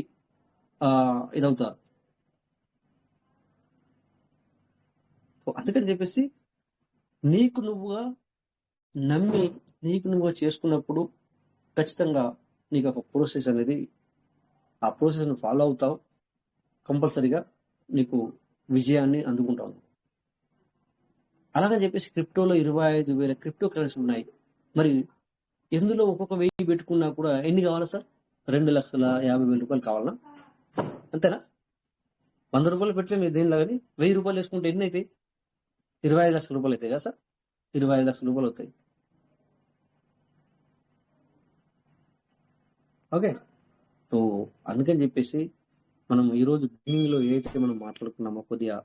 ఇదవుతారు. సో అందుకని చెప్పేసి నీకు నువ్వుగా నమ్మి నీకు నువ్వుగా చేసుకున్నప్పుడు ఖచ్చితంగా నీకు ఒక ప్రోసెస్ అనేది, ఆ ప్రాసెస్ ను ఫాలో అవుతావు, కంపల్సరీగా నీకు విజయాన్ని అందుకుంటావు. అలాగని చెప్పేసి క్రిప్టోలో 25,000 క్రిప్టో కరెన్సీ ఉన్నాయి. మరి ఎందులో ఒక్కొక్క 1000 పెట్టుకున్నా కూడా ఎన్ని కావాలా సార్? 2,50,000 రూపాయలు కావాలనా? అంతేనా? 100 రూపాయలు పెట్టలే మీరు దేనిలో కానీ 1000 రూపాయలు వేసుకుంటే ఎన్ని అవుతాయి? 25 లక్షల రూపాయలు అవుతాయి కదా సార్? 25 లక్షల రూపాయలు అవుతాయి. ఓకే, సో అందుకని చెప్పేసి మనం ఈరోజు బిగినింగ్ లో ఏదైతే మనం మాట్లాడుకున్నామో కొద్దిగా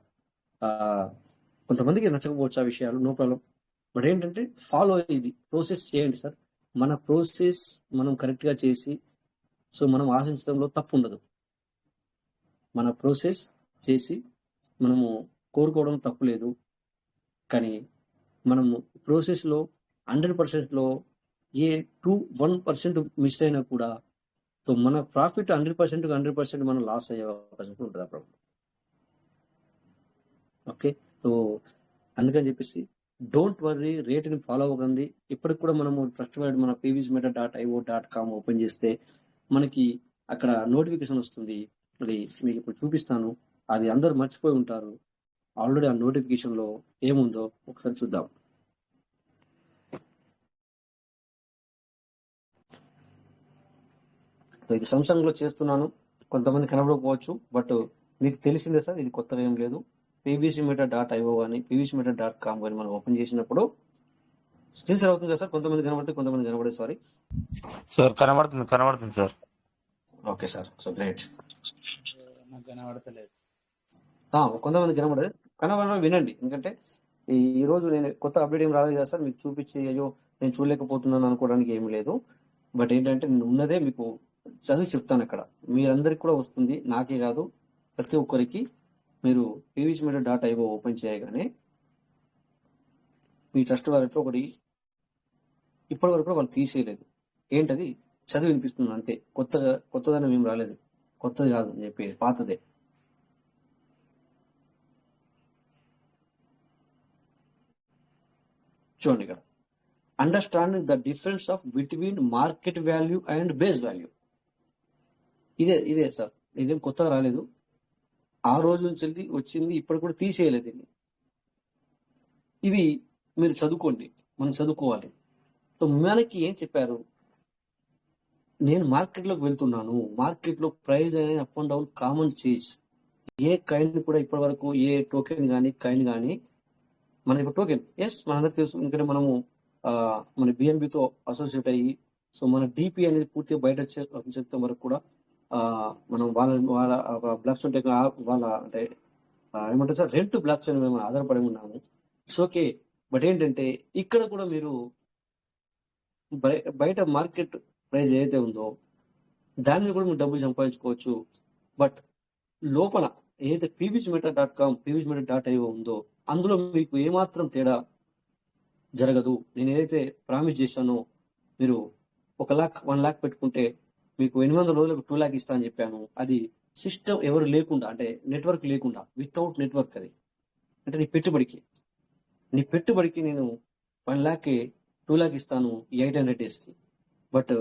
కొంతమందికి నచ్చకపోవచ్చు ఆ విషయాలు, నో ప్రాబ్లం. బట్ ఏంటంటే ఫాలో ఇది ప్రాసెస్ చేయండి సార్. మన ప్రాసెస్ మనం కరెక్ట్ గా చేసి, సో మనం ఆశించడంలో తప్పు ఉండదు. మన ప్రాసెస్ చేసి మనము కోరుకోవడం తప్పు లేదు. కానీ మనము ప్రాసెస్ లో 100% లో ఏ 1% మిస్ అయినా కూడా, సో మన ప్రాఫిట్ 100% మనం లాస్ అయ్యే అవకాశం ఉంటుంది అప్పుడు. ఓకే, సో అందుకని చెప్పేసి డోంట్ వర్రీ, రేట్ని ఫాలో అవ్వకండి. ఇప్పటికి కూడా మనము ట్రస్టెడ్ మన pvsmeta.io.com ఓపెన్ చేస్తే మనకి అక్కడ నోటిఫికేషన్ వస్తుంది. అది మీకు ఇప్పుడు చూపిస్తాను. అది అందరూ మర్చిపోయి ఉంటారు. ఆల్రెడీ ఆ నోటిఫికేషన్ లో ఏముందో ఒకసారి చూద్దాం. ఇది సామ్సంగ్ లో చేస్తున్నాను, కొంతమంది కనబడకపోవచ్చు, బట్ మీకు తెలిసిందే సార్, ఇది కొత్తగా ఏం లేదు. pvsmeta.io కానీ pvsmeta.com కానీ మనం ఓపెన్ చేసినప్పుడు స్క్రీన్ షేర్ అవుతుంది కదా సార్? కొంతమంది కనబడితే కొంతమంది కనబడేది. సారీ సార్, కనబడుతుంది sir. Okay sir, so great. నాకు కనబడతలేదు. కొంతమంది కనబడడం వినండి. ఎందుకంటే ఈ రోజు నేను కొత్త అప్డేట్ ఏం రాలేదు కదా సార్, మీకు చూపించి అయ్యో నేను చూడలేకపోతున్నాను అనుకోవడానికి ఏం లేదు. బట్ ఏంటంటే నేను ఉన్నదే మీకు చదివి చెప్తాను. అక్కడ మీరందరికి కూడా వస్తుంది, నాకే కాదు ప్రతి ఒక్కరికి. మీరు pvsmeta.io ఓపెన్ చేయగానే మీ ట్రస్ట్ వాలెట్లో ఒకటి ఇప్పటి వరకు వాళ్ళు తీసేయలేదు. ఏంటది? చదివి వినిపిస్తుంది అంతే. కొత్తదనం ఏం రాలేదు, కొత్తది కాదు అని చెప్పి పాతదే. చూడండి ఇక్కడ, understanding the difference of between market value and base value. ఇదే సార్, ఇదేం కొత్తగా రాలేదు. ఆ రోజు నుంచి వచ్చింది, ఇప్పటి కూడా తీసేయలేదు దీన్ని. ఇది మీరు చదువుకోండి, మనం చదువుకోవాలి. సో మనకి ఏం చెప్పారు? నేను మార్కెట్లోకి వెళ్తున్నాను, మార్కెట్లో ప్రైస్ అనేది up and down common change. A kind కూడా ఇప్పటి వరకు ఏ టోకెన్ కానీ కైండ్ కానీ, మన ఇప్పుడు టోకెన్ మనందరికి తెలుసు. ఎందుకంటే మనము మన బిఎన్బితో అసోసియేట్ అయ్యి, సో మన డిపి అనేది పూర్తిగా బయట వచ్చే వరకు కూడా మనం వాళ్ళ బ్లాక్ చైన్ వాళ్ళ అంటే ఏమంటారు సార్, రెంట్ బ్లాక్ చైన్ మేము ఆధారపడి ఉన్నాము. It's okay. బట్ ఏంటంటే ఇక్కడ కూడా మీరు బయట మార్కెట్ ప్రైస్ ఏదైతే ఉందో దాని మీద కూడా మీరు డబ్బులు సంపాదించుకోవచ్చు. బట్ లోపల ఏదైతే pvsmeta.com pvsmeta.io ఉందో అందులో మీకు ఏమాత్రం తేడా జరగదు. నేను ఏదైతే ప్రామిస్ చేశానో, మీరు 1 lakh పెట్టుకుంటే మీకు 800 రోజులకు 2 lakh ఇస్తా అని చెప్పాను. అది సిస్టమ్ ఎవరు లేకుండా, అంటే నెట్వర్క్ లేకుండా, వితౌట్ నెట్వర్క్. అది అంటే నీ పెట్టుబడికి నేను 1 lakh 2 lakh ఇస్తాను ఈ 800 days కి. బట్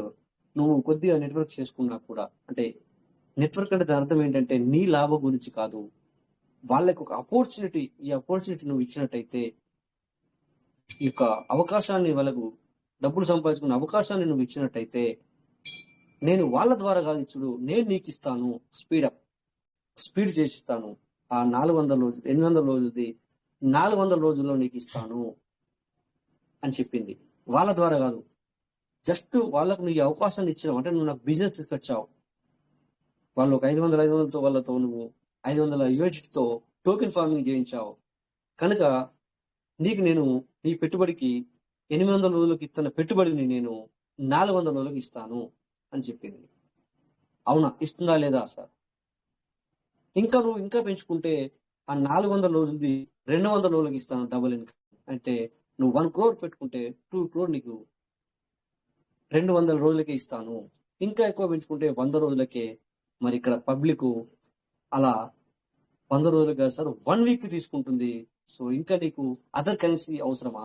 నువ్వు కొద్దిగా నెట్వర్క్ చేసుకున్నా కూడా, అంటే నెట్వర్క్ అంటే దాని అర్థం ఏంటంటే నీ లాభం గురించి కాదు, వాళ్ళకి ఒక ఆపర్చునిటీ, ఈ ఆపర్చునిటీ నువ్వు ఇచ్చినట్టయితే, ఈ యొక్క అవకాశాన్ని, వాళ్ళకు డబ్బులు సంపాదించుకునే అవకాశాన్ని నువ్వు ఇచ్చినట్టయితే, నేను వాళ్ళ ద్వారా కాదు ఇచ్చుడు, నేను నీకు ఇస్తాను, స్పీడ్ చేసి ఇస్తాను. ఆ 400 రోజులు 800 రోజులది 400 రోజుల్లో నీకు ఇస్తాను అని చెప్పింది. వాళ్ళ ద్వారా కాదు, జస్ట్ వాళ్ళకు నువ్వు అవకాశాన్ని ఇచ్చినావు. అంటే నువ్వు నాకు బిజినెస్ తీసుకొచ్చావు. వాళ్ళు ఒక 500 వాళ్ళతో నువ్వు 500 యూనిట్తో టోకెన్ ఫార్మింగ్ చేయించావు కనుక నీకు నేను నీ పెట్టుబడికి 800 రోజులకు ఇస్తున్న పెట్టుబడిని నేను 400 రోజులకు ఇస్తాను అని చెప్పింది. అవునా? ఇస్తుందా లేదా సార్? నువ్వు ఇంకా పెంచుకుంటే ఆ 400 రోజులది 200 రోజులకు ఇస్తాను డబుల్ ఇన్కమ్. అంటే నువ్వు 1 crore పెట్టుకుంటే 2 crore నీకు 200 రోజులకే ఇస్తాను. ఇంకా ఎక్కువ పెంచుకుంటే 100 రోజులకే. మరి ఇక్కడ పబ్లిక్ అలా 100 రోజులు కాదు సార్, 1 week తీసుకుంటుంది. సో ఇంకా నీకు అదర్ కరెన్సీ అవసరమా?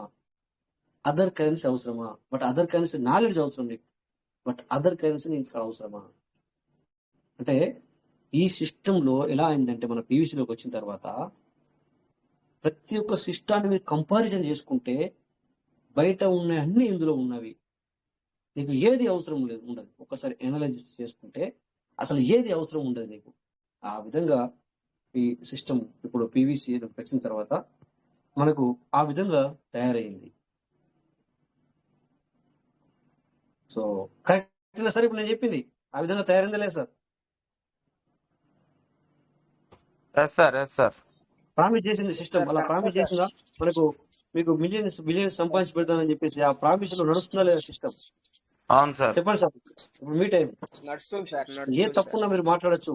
అదర్ కరెన్సీ అవసరమా? బట్ అదర్ కరెన్సీ నాలెడ్జ్ అవసరం నీకు, బట్ అదర్ కరెన్సీ నీకు ఇక్కడ అవసరమా? అంటే ఈ సిస్టంలో ఎలా అయిందంటే మన పీవీసీలోకి వచ్చిన తర్వాత ప్రతి ఒక్క సిస్టాన్ని మీరు కంపారిజన్ చేసుకుంటే బయట ఉన్న అన్ని ఇందులో ఉన్నవి, నీకు ఏది అవసరం లేదు ఉండదు. ఒకసారి అనలైజ్ చేసుకుంటే అసలు ఏది అవసరం ఉండదు నీకు. ఆ విధంగా ఈ సిస్టమ్ ఇప్పుడు పీవీసీ వచ్చిన తర్వాత మనకు ఆ విధంగా తయారైంది. సో కరెక్ట్ సార్, ఇప్పుడు నేను చెప్పింది ఆ విధంగా తయారైందా లేదు సార్? Yes sir, yes sir. Promise చేసింది సిస్టమ్, అలా ప్రామిస్ చేసిందా మనకు మీకు బిలియన్స్ సంపాదించి పెడతానని చెప్పేసి ఆ ప్రామిస్ లో నడుస్తుందా లేదా సిస్టమ్? అవును సార్. చెప్పండి సార్, ఇప్పుడు మీ టైం. నడుస్తుంది సార్, ఏ నడుస్తుంది సార్. తప్పున్నా మీరు మాట్లాడచ్చు.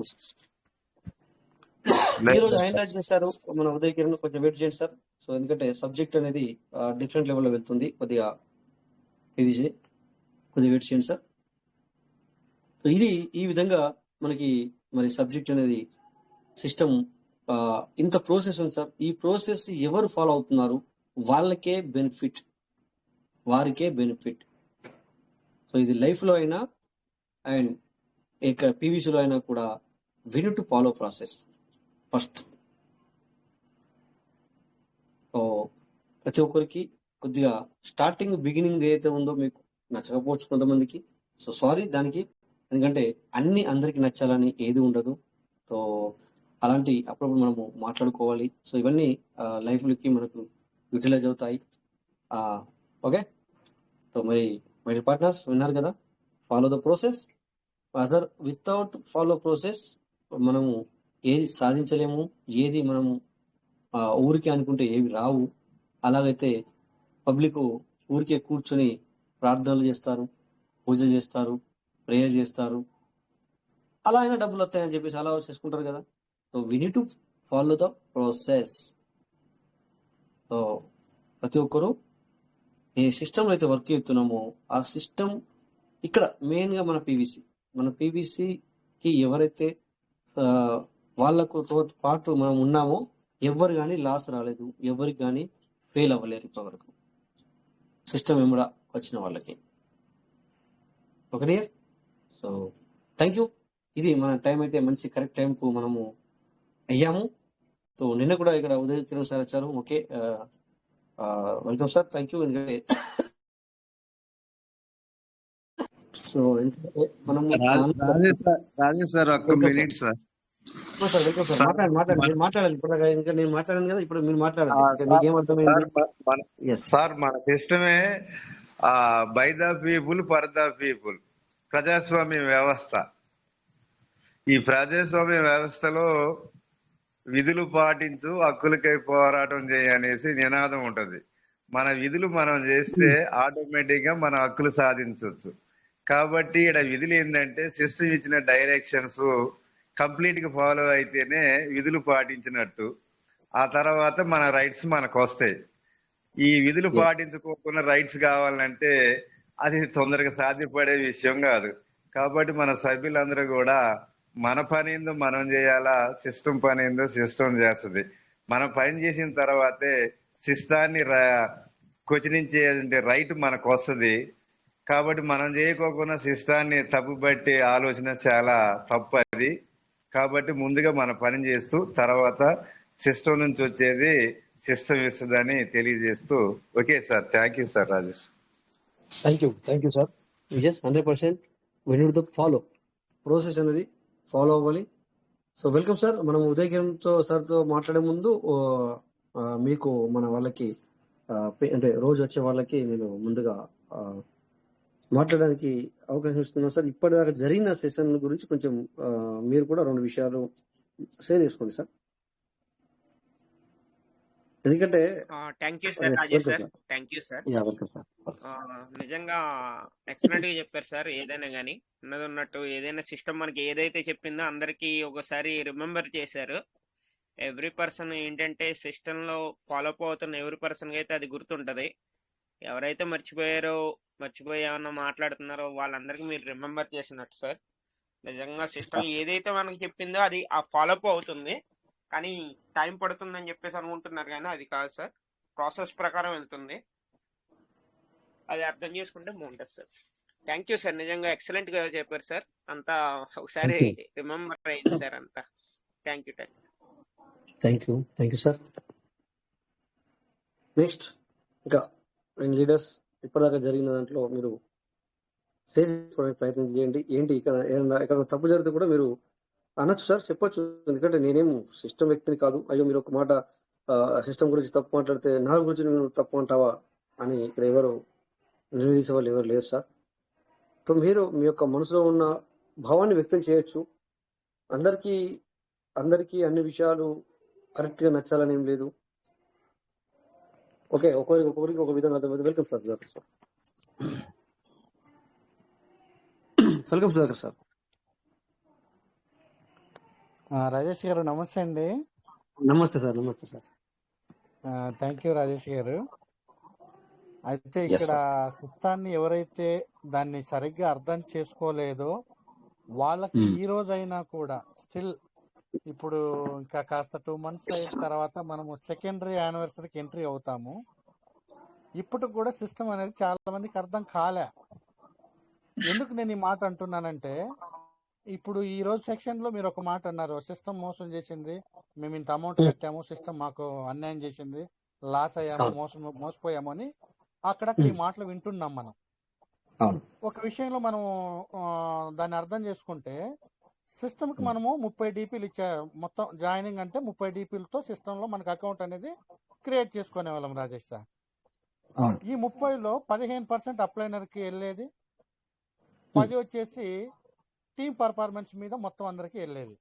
ఈ రోజు హైలైట్ చేశారు మన ఉదయ్ కిరణ్, కొంచెం వెయిట్ చేయండి సార్. సో ఎందుకంటే సబ్జెక్ట్ అనేది డిఫరెంట్ లెవెల్లో వెళ్తుంది, కొద్దిగా పీవీసీ కొద్దిగా వెయిట్ చేయండి సార్. సో ఇది ఈ విధంగా మనకి మరి సబ్జెక్ట్ అనేది సిస్టమ్ ఇంత ప్రాసెస్ ఉంది సార్. ఈ ప్రాసెస్ ఎవరు ఫాలో అవుతున్నారు వాళ్ళకే బెనిఫిట్, వారికే బెనిఫిట్. సో ఇది లైఫ్ లో అయినా అండ్ ఇక్కడ పీవీసీలో అయినా కూడా we need to follow process first. So ప్రతి ఒక్కరికి కొద్దిగా స్టార్టింగ్ బిగినింగ్ ఏదైతే ఉందో మీకు నచ్చకపోవచ్చు కొంతమందికి, సో సారీ దానికి. ఎందుకంటే అన్ని అందరికి నచ్చాలని ఏది ఉండదు. సో అలాంటి అప్పుడప్పుడు మనము మాట్లాడుకోవాలి. సో ఇవన్నీ లైఫ్లకి మనకు యూటిలైజ్ అవుతాయి. ఓకే, సో మరి మై పార్ట్నర్స్ విన్నారు కదా, follow the process. Without follow process మనము ఏది సాధించలేము, ఏది మనము ఊరికి అనుకుంటే ఏవి రావు. అలాగైతే పబ్లిక్ ఊరికే కూర్చొని ప్రార్థనలు చేస్తారు, పూజలు చేస్తారు, ప్రేయర్ చేస్తారు, అలా అయినా డబ్బులు వస్తాయని చెప్పేసి అలా చేసుకుంటారు కదా. So we need to follow the process. So ప్రతి ఒక్కరు ఏ సిస్టంలో అయితే వర్క్ చేస్తున్నామో ఆ సిస్టమ్ ఇక్కడ మెయిన్గా మన పీవీసీకి ఎవరైతే వాళ్ళకు పాటు మనం ఉన్నామో ఎవరు కానీ లాస్ రాలేదు, ఎవరికి కానీ ఫెయిల్ అవ్వలేరు ఇప్పటివరకు సిస్టమ్ వెంబడ వచ్చిన వాళ్ళకి. Okay, so thank you. ఇది మన టైం అయితే మంచి కరెక్ట్ టైంకు మనము అయ్యాము. సో నిన్న కూడా ఇక్కడ ఉదయ్ కిరణ్ సార్ వచ్చారు. Okay, welcome sir, thank you. ఎందుకంటే సో మనము రాజేష్ సార్ ఒక్క minute sir. Sir welcome sir, మాట్లాడండి. మీరు మాట్లాడాలి ఇప్పుడు, ఇంకా నేను మాట్లాడాను కదా, ఇప్పుడు మీరు మాట్లాడాలి. మీకేం అర్థమైంది? సార్ మన సిస్టమే by the people for the people, ప్రజాస్వామ్య వ్యవస్థ. ఈ ప్రజాస్వామ్య వ్యవస్థలో విధులు పాటించు, హక్కులకై పోరాటం చేయనేసి నినాదం ఉంటది. మన విధులు మనం చేస్తే ఆటోమేటిక్ గా మన హక్కులు సాధించవచ్చు. కాబట్టి ఇక్కడ విధులు ఏంటంటే సిస్టమ్ ఇచ్చిన డైరెక్షన్స్ కంప్లీట్ గా ఫాలో అయితేనే విధులు పాటించినట్టు. ఆ తర్వాత మన రైట్స్ మనకు వస్తాయి. ఈ విధులు పాటించుకోకుండా రైట్స్ కావాలంటే అది తొందరగా సాధ్యపడే విషయం కాదు. కాబట్టి మన సభ్యులందరూ కూడా మన పని ఏందో మనం చేయాలా, సిస్టమ్ పని ఏందో సిస్టమ్ చేస్తుంది. మనం పని చేసిన తర్వాతే సిస్టాన్ని క్వశ్చనింగ్ చేయాలంటే రైట్ మనకు వస్తుంది. కాబట్టి మనం చేయకోకుండా సిస్టాన్ని తప్పుబట్టే ఆలోచన చాలా తప్పు అది. కాబట్టి ముందుగా మన పని చేస్తూ తర్వాత సిస్టమ్ నుంచి వచ్చేది సిస్టమ్ ఇస్తుందని తెలియజేస్తూ. Okay sir, thank you sir. Rajesh, thank you sir. Yes, 100% we need to follow process అనేది ఫాలో అవ్వాలి. So welcome sir. మనం ఉదయ్ కిరణ్ సార్తో మాట్లాడే ముందు మీకు మన వాళ్ళకి అంటే రోజు వచ్చే వాళ్ళకి నేను ముందుగా మాట్లాడడానికి అవకాశం ఇస్తున్నాను సార్. ఇప్పటిదాకా జరిగిన సెషన్ గురించి కొంచెం మీరు కూడా 2 విషయాలు షేర్ చేసుకోండి సార్. ఎందుకంటే thank you sir, Rajesh sir. Thank you sir. నిజంగా ఎక్సలెంట్ గా చెప్పారు సార్. ఏదైనా కానీ ఉన్నది ఉన్నట్టు ఏదైనా సిస్టమ్ మనకి ఏదైతే చెప్పిందో అందరికి ఒకసారి రిమెంబర్ చేశారు. ఎవ్రీ పర్సన్ ఏంటంటే సిస్టమ్ లో ఫాలో అప్ అవుతున్న ఎవ్రీ పర్సన్ అయితే అది గుర్తుంటది. ఎవరైతే మర్చిపోయి ఏమన్నా మాట్లాడుతున్నారో వాళ్ళందరికీ మీరు రిమెంబర్ చేసినట్టు సార్. నిజంగా సిస్టమ్ ఏదైతే మనకి చెప్పిందో అది ఆ ఫాలో అప్ అవుతుంది. కానీ టైం పడుతుందని చెప్పేసి అనుకుంటున్నారు, కానీ అది కాదు సార్, ప్రాసెస్ ప్రకారం వెళ్తుంది. అది అర్థం చేసుకుంటే బాగుంటుంది సార్. థ్యాంక్ యూ సార్, నిజంగా ఎక్సలెంట్ గా చెప్పారు సార్. అంతా ఒకసారి రిమెంబర్ అయింది సార్ అంతా. Thank you. Thank you sir. Next ఇంకా లీడర్స్ ఇప్పటిదాకా జరిగిన దాంట్లో మీరు స్టేజ్ చేసుకోవడానికి ప్రయత్నం చేయండి. ఏంటి ఇక్కడ ఎక్కడ తప్పు జరిగితే కూడా మీరు అనొచ్చు సార్, చెప్పొచ్చు. ఎందుకంటే నేనేం సిస్టమ్ వ్యక్తిని కాదు. అయ్యో మీరు ఒక మాట సిస్టమ్ గురించి తప్పు మాట్లాడితే నా గురించి నువ్వు తప్పు అంటావా అని ఇక్కడ ఎవరు నిలదీసే వాళ్ళు ఎవరు లేరు సార్. సో మీరు మీ యొక్క మనసులో ఉన్న భావాన్ని వ్యక్తం చేయొచ్చు. అందరికీ అన్ని విషయాలు కరెక్ట్ గా నచ్చాలని ఏం లేదు. ఓకే, ఒక్కొక్కరికి ఒక విధంగా అర్థమైంది. Welcome sir. Welcome sir. Rajesh గారు నమస్తే అండి. నమస్తే సార్. థ్యాంక్ యూ రాజేష్ గారు. అయితే ఇక్కడ సిస్టాన్ని ఎవరైతే దాన్ని సరిగ్గా అర్థం చేసుకోలేదో వాళ్ళకి ఈ రోజైనా కూడా స్టిల్ ఇప్పుడు ఇంకా కాస్త 2 months అయిన తర్వాత మనము సెకండరీ యానివర్సరీకి ఎంట్రీ అవుతాము. ఇప్పుడు కూడా సిస్టమ్ అనేది చాలా మందికి అర్థం కాలే. ఎందుకు నేను ఈ మాట అంటున్నానంటే, ఇప్పుడు ఈ రోజు సెక్షన్ లో మీరు ఒక మాట అన్నారు, సిస్టమ్ మోసం చేసింది, మేము ఇంత అమౌంట్ కట్టాము, సిస్టమ్ మాకు అన్యాయం చేసింది, లాస్ అయ్యాము, మోసపోయాము అని అక్కడక్కడ ఈ మాటలు వింటున్నాం మనం. ఒక విషయంలో మనం దాన్ని అర్థం చేసుకుంటే, సిస్టమ్ కి మనము 30 DPలు ఇచ్చా, మొత్తం జాయినింగ్ అంటే 30 DPలతో సిస్టమ్ లో మనకు అకౌంట్ అనేది క్రియేట్ చేసుకునే వాళ్ళం రాజేష్ సార్. ఈ 30లో 15% అప్లైనర్ కి వెళ్ళేది, 10 వచ్చేసి టీమ్ పర్ఫార్మెన్స్ మీద మొత్తం అందరికి వెళ్ళేది.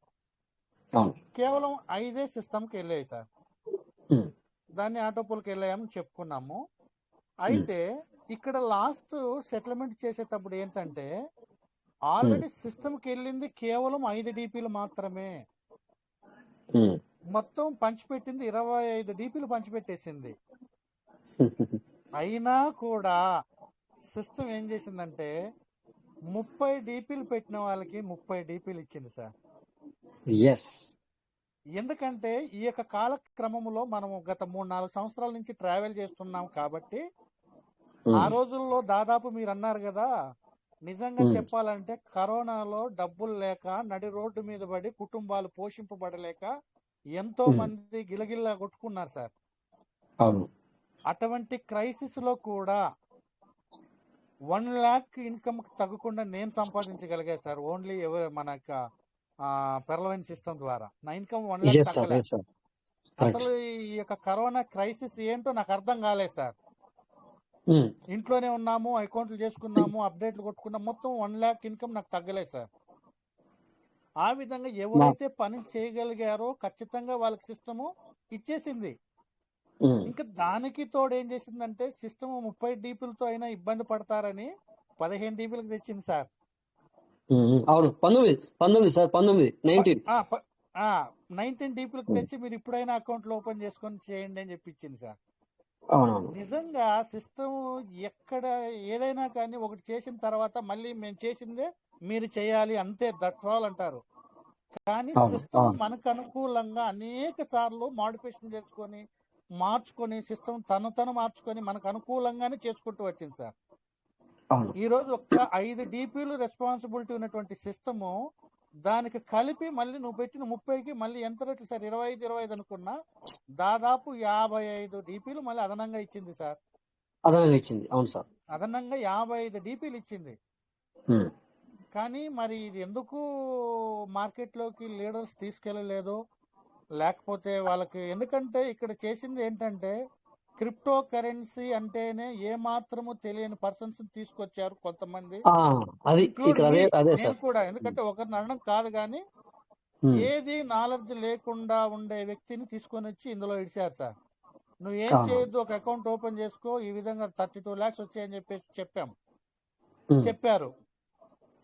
కేవలం 5 సిస్టమ్ కి వెళ్ళేది సార్. దాన్ని ఆటోపోల్కి వెళ్ళాయని చెప్పుకున్నాము. అయితే ఇక్కడ లాస్ట్ సెటిల్మెంట్ చేసేటప్పుడు ఏంటంటే, ఆల్రెడీ సిస్టమ్ కి వెళ్ళింది కేవలం 5 DPలు మాత్రమే. మొత్తం పంచిపెట్టింది 25 DPలు పంచిపెట్టేసింది. అయినా కూడా సిస్టమ్ ఏం చేసిందంటే 30 DPలు పెట్టిన వాళ్ళకి 30 DPలు ఇచ్చింది సార్. ఎందుకంటే ఈ యొక్క కాలక్రమంలో మనము గత 3-4 సంవత్సరాల నుంచి ట్రావెల్ చేస్తున్నాం కాబట్టి, ఆ రోజుల్లో దాదాపు మీరు అన్నారు కదా, నిజంగా చెప్పాలంటే కరోనాలో డబ్బులు లేక నడి రోడ్డు మీద పడి కుటుంబాలు పోషింపబడలేక ఎంతో మంది గిలగిల్లా కొట్టుకున్నారు సార్. అటువంటి క్రైసిస్ లో కూడా 1 lakh ఇన్కమ్ తగ్గకుండా నేను సంపాదించగలిగా సార్, ఓన్లీ మన పెర్లవైన్ సిస్టమ్ ద్వారా. నా ఇన్కమ్ 1 lakh తగ్గలేదు. అసలు ఈ యొక్క కరోనా క్రైసిస్ ఏంటో నాకు అర్థం కాలేదు సార్. ఇంట్లోనే ఉన్నాము, అకౌంట్లు చేసుకున్నాము, అప్డేట్లు కొట్టుకున్నాము, మొత్తం 1 lakh ఇన్కమ్ నాకు తగ్గలేదు సార్. ఆ విధంగా ఎవరైతే పని చేయగలిగారో ఖచ్చితంగా వాళ్ళకి సిస్టము ఇచ్చేసింది. ఇంకా దానికి తోడు ఏం చేసిందంటే, సిస్టమ్ 30 DPలతో అయినా ఇబ్బంది పడతారని 15 DPలకు తెచ్చింది సార్. 19 DPలకు తెచ్చి మీరు ఇప్పుడైనా అకౌంట్లు ఓపెన్ చేసుకొని చేయండి అని చెప్పి ఇచ్చింది సార్. నిజంగా సిస్టమ్ ఎక్కడ ఏదైనా కానీ ఒకటి చేసిన తర్వాత మళ్ళీ మేము చేసిందే మీరు చేయాలి అంతే, దట్స్ ఆల్ అంటారు. కానీ సిస్టమ్ మనకు అనుకూలంగా అనేక సార్లు మాడిఫికేషన్ చేసుకొని మార్చుకొని సిస్టమ్ తను మార్చుకొని మనకు అనుకూలంగానే చేసుకుంటూ వచ్చింది సార్. ఈ రోజు ఒక్క 5 DPలు రెస్పాన్సిబిలిటీ ఉన్నటువంటి సిస్టము దానికి కలిపి మళ్ళీ నువ్వు పెట్టిన 30కి మళ్ళీ ఎంత రేట్లు సార్, 25 అనుకున్నా దాదాపు 55 DPలు మళ్ళీ అదనంగా ఇచ్చింది సార్. అవును సార్, అదనంగా 55 DPలు ఇచ్చింది. కానీ మరి ఇది ఎందుకు మార్కెట్లోకి లీడర్స్ తీసుకెళ్ళలేదు, లేకపోతే వాళ్ళకి, ఎందుకంటే ఇక్కడ చేసింది ఏంటంటే క్రిప్టో కరెన్సీ అంటేనే ఏ మాత్రము తెలియని పర్సన్స్ తీసుకొచ్చారు కొంతమంది, నేను కూడా. ఎందుకంటే ఒకరిని అనడం కాదు, కానీ ఏది నాలెడ్జ్ లేకుండా ఉండే వ్యక్తిని తీసుకొని వచ్చి ఇందులో ఇడిచారు సార్. నువ్వేం చేయొద్దు, ఒక అకౌంట్ ఓపెన్ చేసుకో, ఈ విధంగా 32 lakhs వచ్చాయని చెప్పేసి చెప్పారు.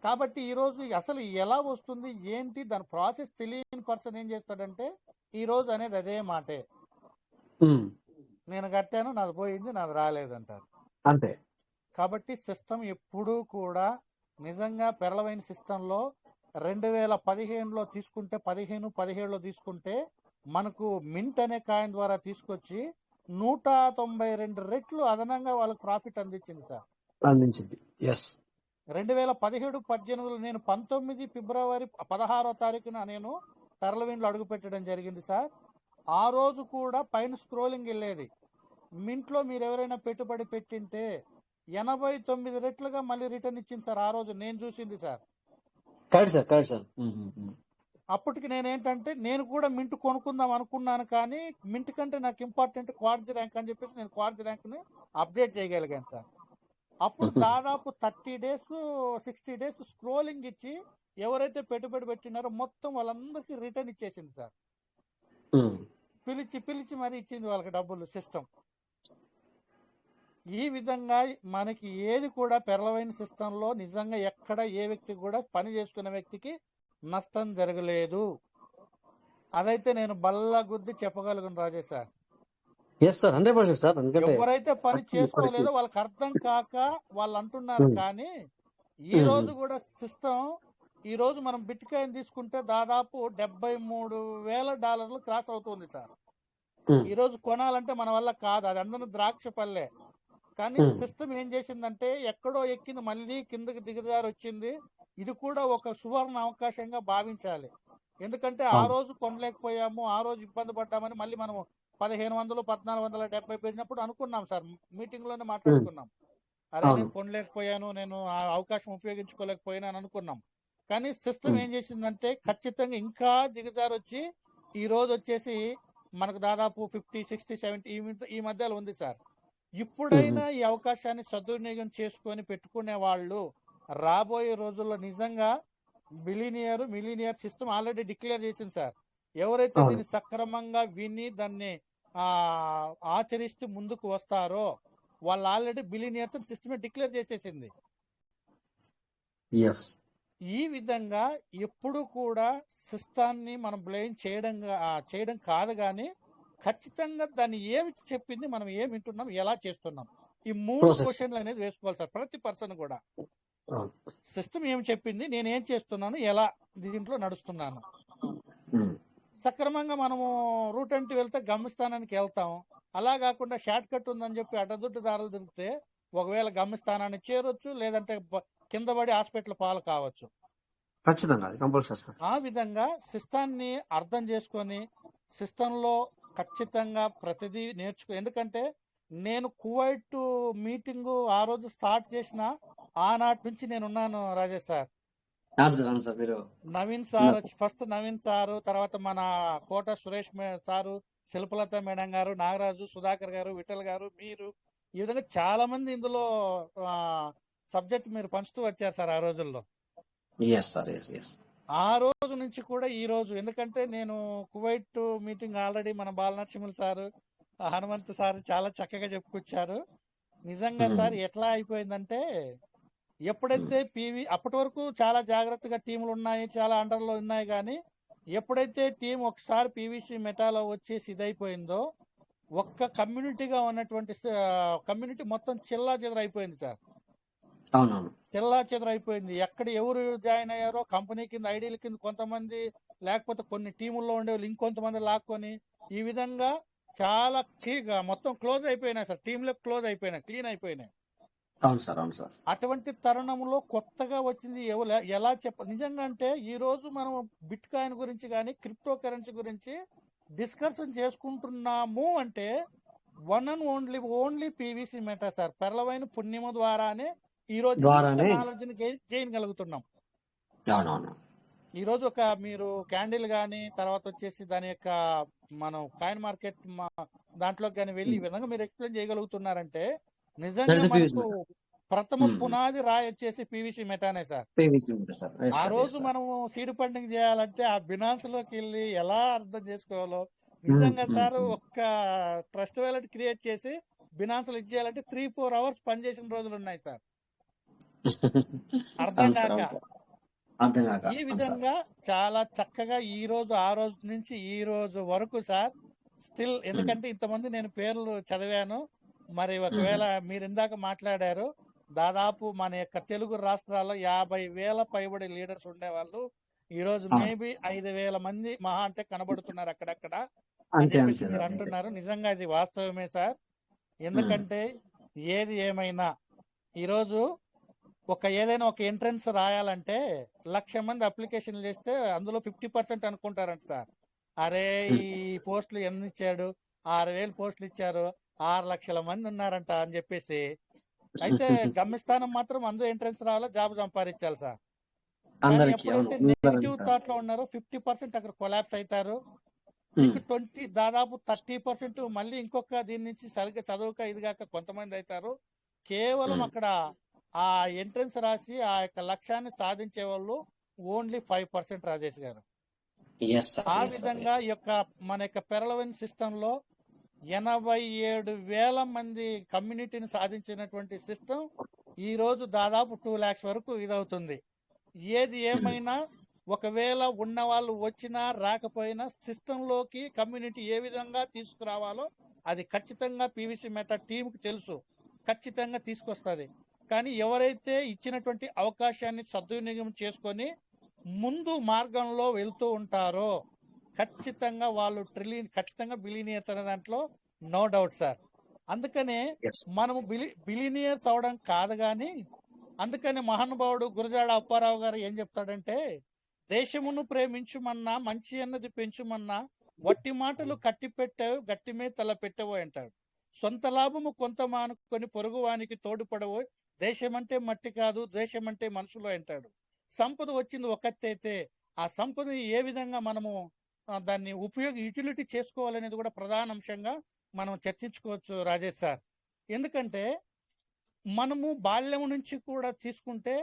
కాబట్టి ఈ రోజు అసలు ఎలా వస్తుంది ఏంటి దాని ప్రాసెస్ తెలియని పర్సన్ ఏం చేస్తాడంటే ఈ రోజు అనేది అదే మాటే, నేను కట్టాను, నాది పోయింది, నాది రాలేదంటారు అంతే. కాబట్టి సిస్టమ్ ఎప్పుడూ కూడా నిజంగా పెరలవైన సిస్టంలో 2015లో తీసుకుంటే 15-17లో తీసుకుంటే మనకు మింట్ అనే కాయిన్ ద్వారా తీసుకొచ్చి 192 రెట్లు అదనంగా వాళ్ళకి ప్రాఫిట్ అందించింది సార్. అందించింది. ఎస్ 2017-18 నేను 19 ఫిబ్రవరి 16వ తారీఖున నేను టర్లవిన్లో అడుగు పెట్టడం జరిగింది సార్. ఆ రోజు కూడా పైన స్క్రోలింగ్ వెళ్ళేది, మింట్లో మీరు ఎవరైనా పెట్టుబడి పెట్టింటే 89 రెట్లుగా మళ్ళీ రిటర్న్ ఇచ్చింది సార్. ఆ రోజు నేను చూసింది సార్. Correct sir. అప్పటికి నేనేంటంటే నేను కూడా మింట్ కొనుక్కుందాం అనుకున్నాను, కానీ మింట్ కంటే నాకు ఇంపార్టెంట్ క్వార్ట్జ్ ర్యాంక్ అని చెప్పేసి నేను క్వార్ట్జ్ ర్యాంక్ని అప్డేట్ చేయగలిగాను సార్. అప్పుడు దాదాపు 30 days 60 days స్క్రోలింగ్ ఇచ్చి ఎవరైతే పెట్టుబడి పెట్టినారో మొత్తం వాళ్ళందరికీ రిటర్న్ ఇచ్చేసింది సార్. పిలిచి మరి ఇచ్చింది వాళ్ళకి డబ్బులు సిస్టమ్. ఈ విధంగా మనకి ఏది కూడా పెరలవైన సిస్టంలో నిజంగా ఎక్కడ ఏ వ్యక్తి కూడా పని చేసుకున్న వ్యక్తికి నష్టం జరగలేదు. అదైతే నేను బల్ల గుద్ది చెప్పగలను Rajesh sir. Yes sir, 100% sir. ఎందుకంటే ఎవరైతే పని చేసుకోలేదో వాళ్ళకి అర్థం కాక వాళ్ళు అంటున్నారు. కానీ ఈ రోజు కూడా సిస్టమ్, ఈ రోజు మనం బిట్ కాయిన్ తీసుకుంటే దాదాపు $73,000 క్రాస్ అవుతుంది సార్. ఈ రోజు కొనాలంటే మన వల్ల కాదు, అది అందరూ ద్రాక్ష పల్లె. కానీ సిస్టమ్ ఏం చేసిందంటే ఎక్కడో ఎక్కింది మళ్ళీ కిందకి దిగజారి వచ్చింది. ఇది కూడా ఒక సువర్ణ అవకాశంగా భావించాలి. ఎందుకంటే ఆ రోజు కొనలేకపోయాము, ఆ రోజు ఇబ్బంది పడ్డామని మళ్ళీ మనం 1500-1470 పెట్టినప్పుడు అనుకున్నాం సార్, మీటింగ్ లోనే మాట్లాడుకున్నాం. అరే నేను కొనలేకపోయాను, నేను ఆ అవకాశం ఉపయోగించుకోలేకపోయినాను అనుకున్నాం. కానీ సిస్టమ్ ఏం చేసిందంటే ఖచ్చితంగా ఇంకా దిగజారి వచ్చి ఈ రోజు వచ్చేసి మనకు దాదాపు 50, 60, 70 ఈ మధ్యలో ఉంది సార్. ఇప్పుడైనా ఈ అవకాశాన్ని సద్వినియోగం చేసుకొని పెట్టుకునే వాళ్ళు రాబోయే రోజుల్లో నిజంగా మిలీనియర్ సిస్టమ్ ఆల్రెడీ డిక్లేర్ చేసింది సార్. ఎవరైతే దీన్ని సక్రమంగా విని దాన్ని ఆచరిస్తూ ముందుకు వస్తారో వాళ్ళు ఆల్రెడీ బిలినియర్స్ సిస్టమ్ డిక్లేర్ చేసేసింది. ఈ విధంగా ఎప్పుడు కూడా సిస్టాన్ని మనం బ్లేమ్ చేయడం కాదు, కానీ ఖచ్చితంగా దాన్ని ఏమి చెప్పింది, మనం ఏమి వింటున్నాం, ఎలా చేస్తున్నాం, ఈ 3 క్వశ్చన్లు అనేది వేసుకోవాలి సార్ ప్రతి పర్సన్ కూడా. సిస్టమ్ ఏమి చెప్పింది, నేనేం చేస్తున్నాను, ఎలా దీంట్లో నడుస్తున్నాను. సక్రమంగా మనము రూట్ అంటే వెళ్తే గమ్యస్థానానికి వెళ్తాం. అలా కాకుండా షార్ట్ కట్ ఉందని చెప్పి అడ్డదుడ్డు దారులు తిరిగితే ఒకవేళ గమ్యస్థానాన్ని చేరొచ్చు, లేదంటే కింద పడి హాస్పిటల్ పాలు కావచ్చు. ఆ విధంగా సిస్టాన్ని అర్థం చేసుకొని సిస్టంలో ఖచ్చితంగా ప్రతిదీ ఎందుకంటే నేను కువైట్ మీటింగ్ ఆ రోజు స్టార్ట్ చేసిన ఆనాటి నుంచి నేను ఉన్నాను Rajesh sir. Naveen sir first Naveen sir, తర్వాత మన కోట సురేష్ సారు, శిల్పలత మేడం గారు, నాగరాజు, సుధాకర్ గారు, విఠల్ గారు, మీరు, ఈ విధంగా చాలా మంది ఇందులో సబ్జెక్ట్ మీరు పంచుతూ వచ్చారు సార్ ఆ రోజుల్లో. ఆ రోజు నుంచి కూడా ఈ రోజు, ఎందుకంటే నేను కువైట్ మీటింగ్ ఆల్రెడీ మన బాలనరసింహులు సారు, హనుమంత్ సార్ చాలా చక్కగా చెప్పుకొచ్చారు. నిజంగా సార్ ఎట్లా అయిపోయిందంటే ఎప్పుడైతే అప్పటి వరకు చాలా జాగ్రత్తగా టీములు ఉన్నాయి, చాలా అండర్లో ఉన్నాయి. కానీ ఎప్పుడైతే టీం ఒకసారి పీవీసీ మెటాలో వచ్చేసి ఇదైపోయిందో ఒక్క కమ్యూనిటీగా ఉన్నటువంటి కమ్యూనిటీ మొత్తం చిల్లా చెదరైపోయింది సార్. చిల్లా చెదరైపోయింది. ఎక్కడ ఎవరు జాయిన్ అయ్యారో కంపెనీ కింద ఐడీల కింద కొంతమంది, లేకపోతే కొన్ని టీముల్లో ఉండేవాళ్ళు ఇంకొంతమంది లాక్కొని, ఈ విధంగా చాలా మొత్తం క్లోజ్ అయిపోయినాయి సార్. టీంలో క్లోజ్ అయిపోయినాయి, క్లీన్ అయిపోయినాయి. అటువంటి తరుణంలో కొత్తగా వచ్చింది ఎలా నిజంగా అంటే ఈ రోజు మనం బిట్ కాయిన్ గురించి కానీ క్రిప్టో కరెన్సీ గురించి డిస్కషన్ చేసుకుంటున్నాము అంటే one and only PVC Meta sir. పెరలవైన పుణ్యము ద్వారానే ఈ రోజు నాలెడ్జ్ని చేయగలుగుతున్నాం. ఈ రోజు ఒక మీరు క్యాండిల్ గానీ, తర్వాత వచ్చేసి దాని యొక్క మనం కాయిన్ మార్కెట్ దాంట్లో కానీ వెళ్ళి ఈ విధంగా మీరు ఎక్స్ప్లెయిన్ చేయగలుగుతున్నారంటే నిజంగా మనకు ప్రథమ పునాది రాయి వచ్చేసి పీవీసీ మెటానే సార్. ఆ రోజు మనము సీడ్ ఫండింగ్ చేయాలంటే ఆ బినాన్స్ లోకి వెళ్ళి ఎలా అర్థం చేసుకోవాలో నిజంగా సార్ ఒక్క ట్రస్ట్ వాలెట్ క్రియేట్ చేసి బినాన్స్ లో ఇచ్చేయాలంటే 3-4 hours పనిచేసిన రోజులు ఉన్నాయి సార్. అర్థం కాక ఈ విధంగా చాలా చక్కగా ఈ రోజు ఆ రోజు నుంచి ఈ రోజు వరకు సార్ స్టిల్, ఎందుకంటే ఇంతమంది నేను పేర్లు చదివాను. మరి ఒకవేళ మీరు ఇందాక మాట్లాడారు, దాదాపు మన యొక్క తెలుగు రాష్ట్రాల్లో 50,000 పైబడి లీడర్స్ ఉండేవాళ్ళు. ఈ రోజు మేబీ 5,000 మంది మహా అంటే కనబడుతున్నారు అక్కడక్కడ అని అంతే చెప్పేసి అంతే మీరు అంతే అంటున్నారు. నిజంగా అది వాస్తవమే సార్. ఎందుకంటే ఏది ఏమైనా ఈరోజు ఏదైనా ఒక ఎంట్రన్స్ రాయాలంటే 1,00,000 మంది అప్లికేషన్లు చేస్తే అందులో 50% అనుకుంటారంట సార్. అరే ఈ పోస్టులు ఎన్ని ఇచ్చాడు, 6,000 పోస్టులు ఇచ్చారు, 6 లక్షల మంది ఉన్నారంట అని చెప్పేసి. అయితే గమ్యస్థానం మాత్రం అందరూ ఎంట్రన్స్ రావాలా, జాబ్ సంపాదించాలి సార్. కానీ అందరికి అవును ఎప్పుడైతే నెగిటివ్ థాట్ లో ఉన్నారో 50% అక్కడ కొలాప్స్ అవుతారు. మీకు 20 దాదాపు 30% మళ్ళీ ఇంకొక దీని నుంచి సరిగ్గా చదవక ఇదిగాక కొంతమంది అవుతారు. కేవలం అక్కడ ఆ ఎంట్రన్స్ రాసి ఆ యొక్క లక్ష్యాన్ని సాధించే వాళ్ళు ఓన్లీ 5% రాజేష్ గారు. ఆ విధంగా ఈ యొక్క మన యొక్క పెరలవెన్ సిస్టమ్ లో 87,000 మంది కమ్యూనిటీని సాధించినటువంటి సిస్టమ్ ఈ రోజు దాదాపు 2 lakhs వరకు ఇదవుతుంది. ఏది ఏమైనా ఒకవేళ ఉన్న వాళ్ళు వచ్చినా రాకపోయినా సిస్టంలోకి కమ్యూనిటీ ఏ విధంగా తీసుకురావాలో అది ఖచ్చితంగా పీవీసీ మెటా టీంకి తెలుసు, ఖచ్చితంగా తీసుకొస్తుంది. కానీ ఎవరైతే ఇచ్చినటువంటి అవకాశాన్ని సద్వినియోగం చేసుకొని ముందు మార్గంలో వెళ్తూ ఉంటారో ఖచ్చితంగా వాళ్ళు ఖచ్చితంగా బిలినియర్స్ అనే దాంట్లో నో డౌట్ సార్. అందుకనే మనము బిలినియర్స్ అవడం కాదు కానీ అందుకని మహానుభావుడు గురజాడ అప్పారావు గారు ఏం చెప్తాడంటే, దేశమును ప్రేమించుమన్నా మంచి అన్నది పెంచుమన్నా వట్టి మాటలు కట్టి పెట్టావు గట్టిమే తల పెట్టవో అంటాడు. సొంత లాభము కొంత మానుకొని పొరుగువానికి తోడుపడవో, దేశమంటే మట్టి కాదు దేశమంటే మనుషులు అంటాడు. సంపద వచ్చింది ఒకటైతే ఆ సంపదని ఏ విధంగా మనము దాన్ని యూటిలిటీ చేసుకోవాలనేది కూడా ప్రధాన అంశంగా మనం చర్చించుకోవచ్చు రాజేష్ సార్. ఎందుకంటే మనము బాల్యం నుంచి కూడా తీసుకుంటే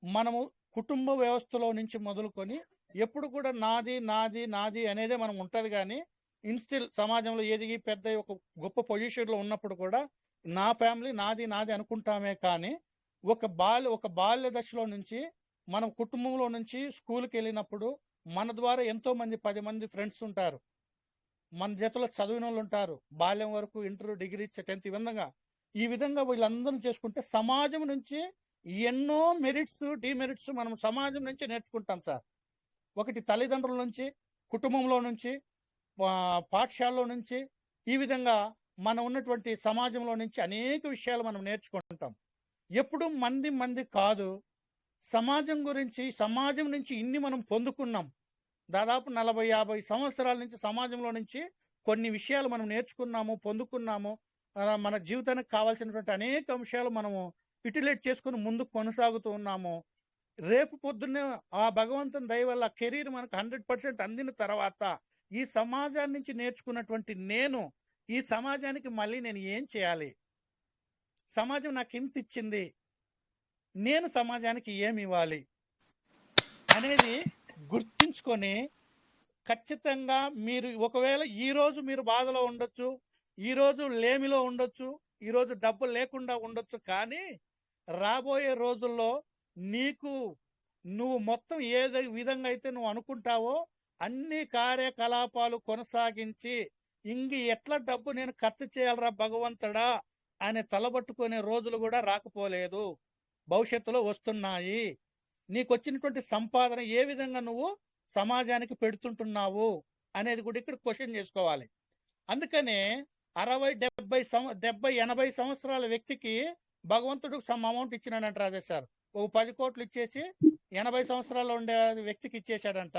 మనము కుటుంబ వ్యవస్థలో నుంచి మొదలుకొని ఎప్పుడు కూడా నాది నాది నాది అనేది మనం ఉంటది. కానీ ఇన్స్టిల్ సమాజంలో ఎదిగి పెద్ద ఒక గొప్ప పొజిషన్లో ఉన్నప్పుడు కూడా నా ఫ్యామిలీ నాది నాది అనుకుంటామే. కానీ ఒక బాల్య దశలో నుంచి మనం కుటుంబంలో నుంచి స్కూల్కి వెళ్ళినప్పుడు మన ద్వారా ఎంతో మంది 10 మంది ఫ్రెండ్స్ ఉంటారు, మన జతలో చదివిన వాళ్ళు ఉంటారు, బాల్యం వరకు ఇంటర్ డిగ్రీ 10th ఈ విధంగా వీళ్ళందరూ చేసుకుంటే సమాజం నుంచి ఎన్నో మెరిట్స్ డిమెరిట్స్ మనం సమాజం నుంచి నేర్చుకుంటాం సార్. ఒకటి తల్లిదండ్రుల నుంచి, కుటుంబంలో నుంచి, పాఠశాలలో నుంచి, ఈ విధంగా మనం ఉన్నటువంటి సమాజంలో నుంచి అనేక విషయాలు మనం నేర్చుకుంటాం. ఎప్పుడు మంది కాదు, సమాజం గురించి, సమాజం నుంచి ఇన్ని మనం పొందుకున్నాం. దాదాపు 40-50 సంవత్సరాల నుంచి సమాజంలో నుంచి కొన్ని విషయాలు మనం నేర్చుకున్నాము, పొందుకున్నాము. మన జీవితానికి కావాల్సినటువంటి అనేక అంశాలు మనము యూటిలైజ్ చేసుకుని ముందుకు కొనసాగుతూ ఉన్నాము. రేపు పొద్దున్నే ఆ భగవంతుని దయ వల్ల కెరీర్ మనకు 100% అందిన తర్వాత ఈ సమాజాన్ని నుంచి నేర్చుకున్నటువంటి నేను ఈ సమాజానికి మళ్ళీ నేను ఏం చేయాలి, సమాజం నాకు ఇంత ఇచ్చింది, నేను సమాజానికి ఏమి ఇవ్వాలి అనేది గుర్తించుకొని ఖచ్చితంగా మీరు ఒకవేళ ఈ రోజు మీరు బాధలో ఉండొచ్చు, ఈ రోజు లేమిలో ఉండొచ్చు, ఈ రోజు డబ్బు లేకుండా ఉండొచ్చు. కానీ రాబోయే రోజుల్లో నువ్వు మొత్తం ఏ విధంగా అయితే నువ్వు అనుకుంటావో అన్ని కార్యకలాపాలు కొనసాగించి ఎట్లా డబ్బు నేను ఖర్చు చేయాలరా భగవంతుడా అని తలబట్టుకునే రోజులు కూడా రాకపోలేదు, భవిష్యత్తులో వస్తున్నాయి. నీకు వచ్చినటువంటి సంపాదన ఏ విధంగా నువ్వు సమాజానికి పెడుతుంటున్నావు అనేది కూడా ఇక్కడ క్వశ్చన్ చేసుకోవాలి. అందుకనే 60-70-80 సంవత్సరాల వ్యక్తికి భగవంతుడు సమ్ అమౌంట్ ఇచ్చినాడంట రాజేష్ సార్. 10 కోట్లు ఇచ్చేసి 80 సంవత్సరాల్లో ఉండే వ్యక్తికి ఇచ్చేసాడంట.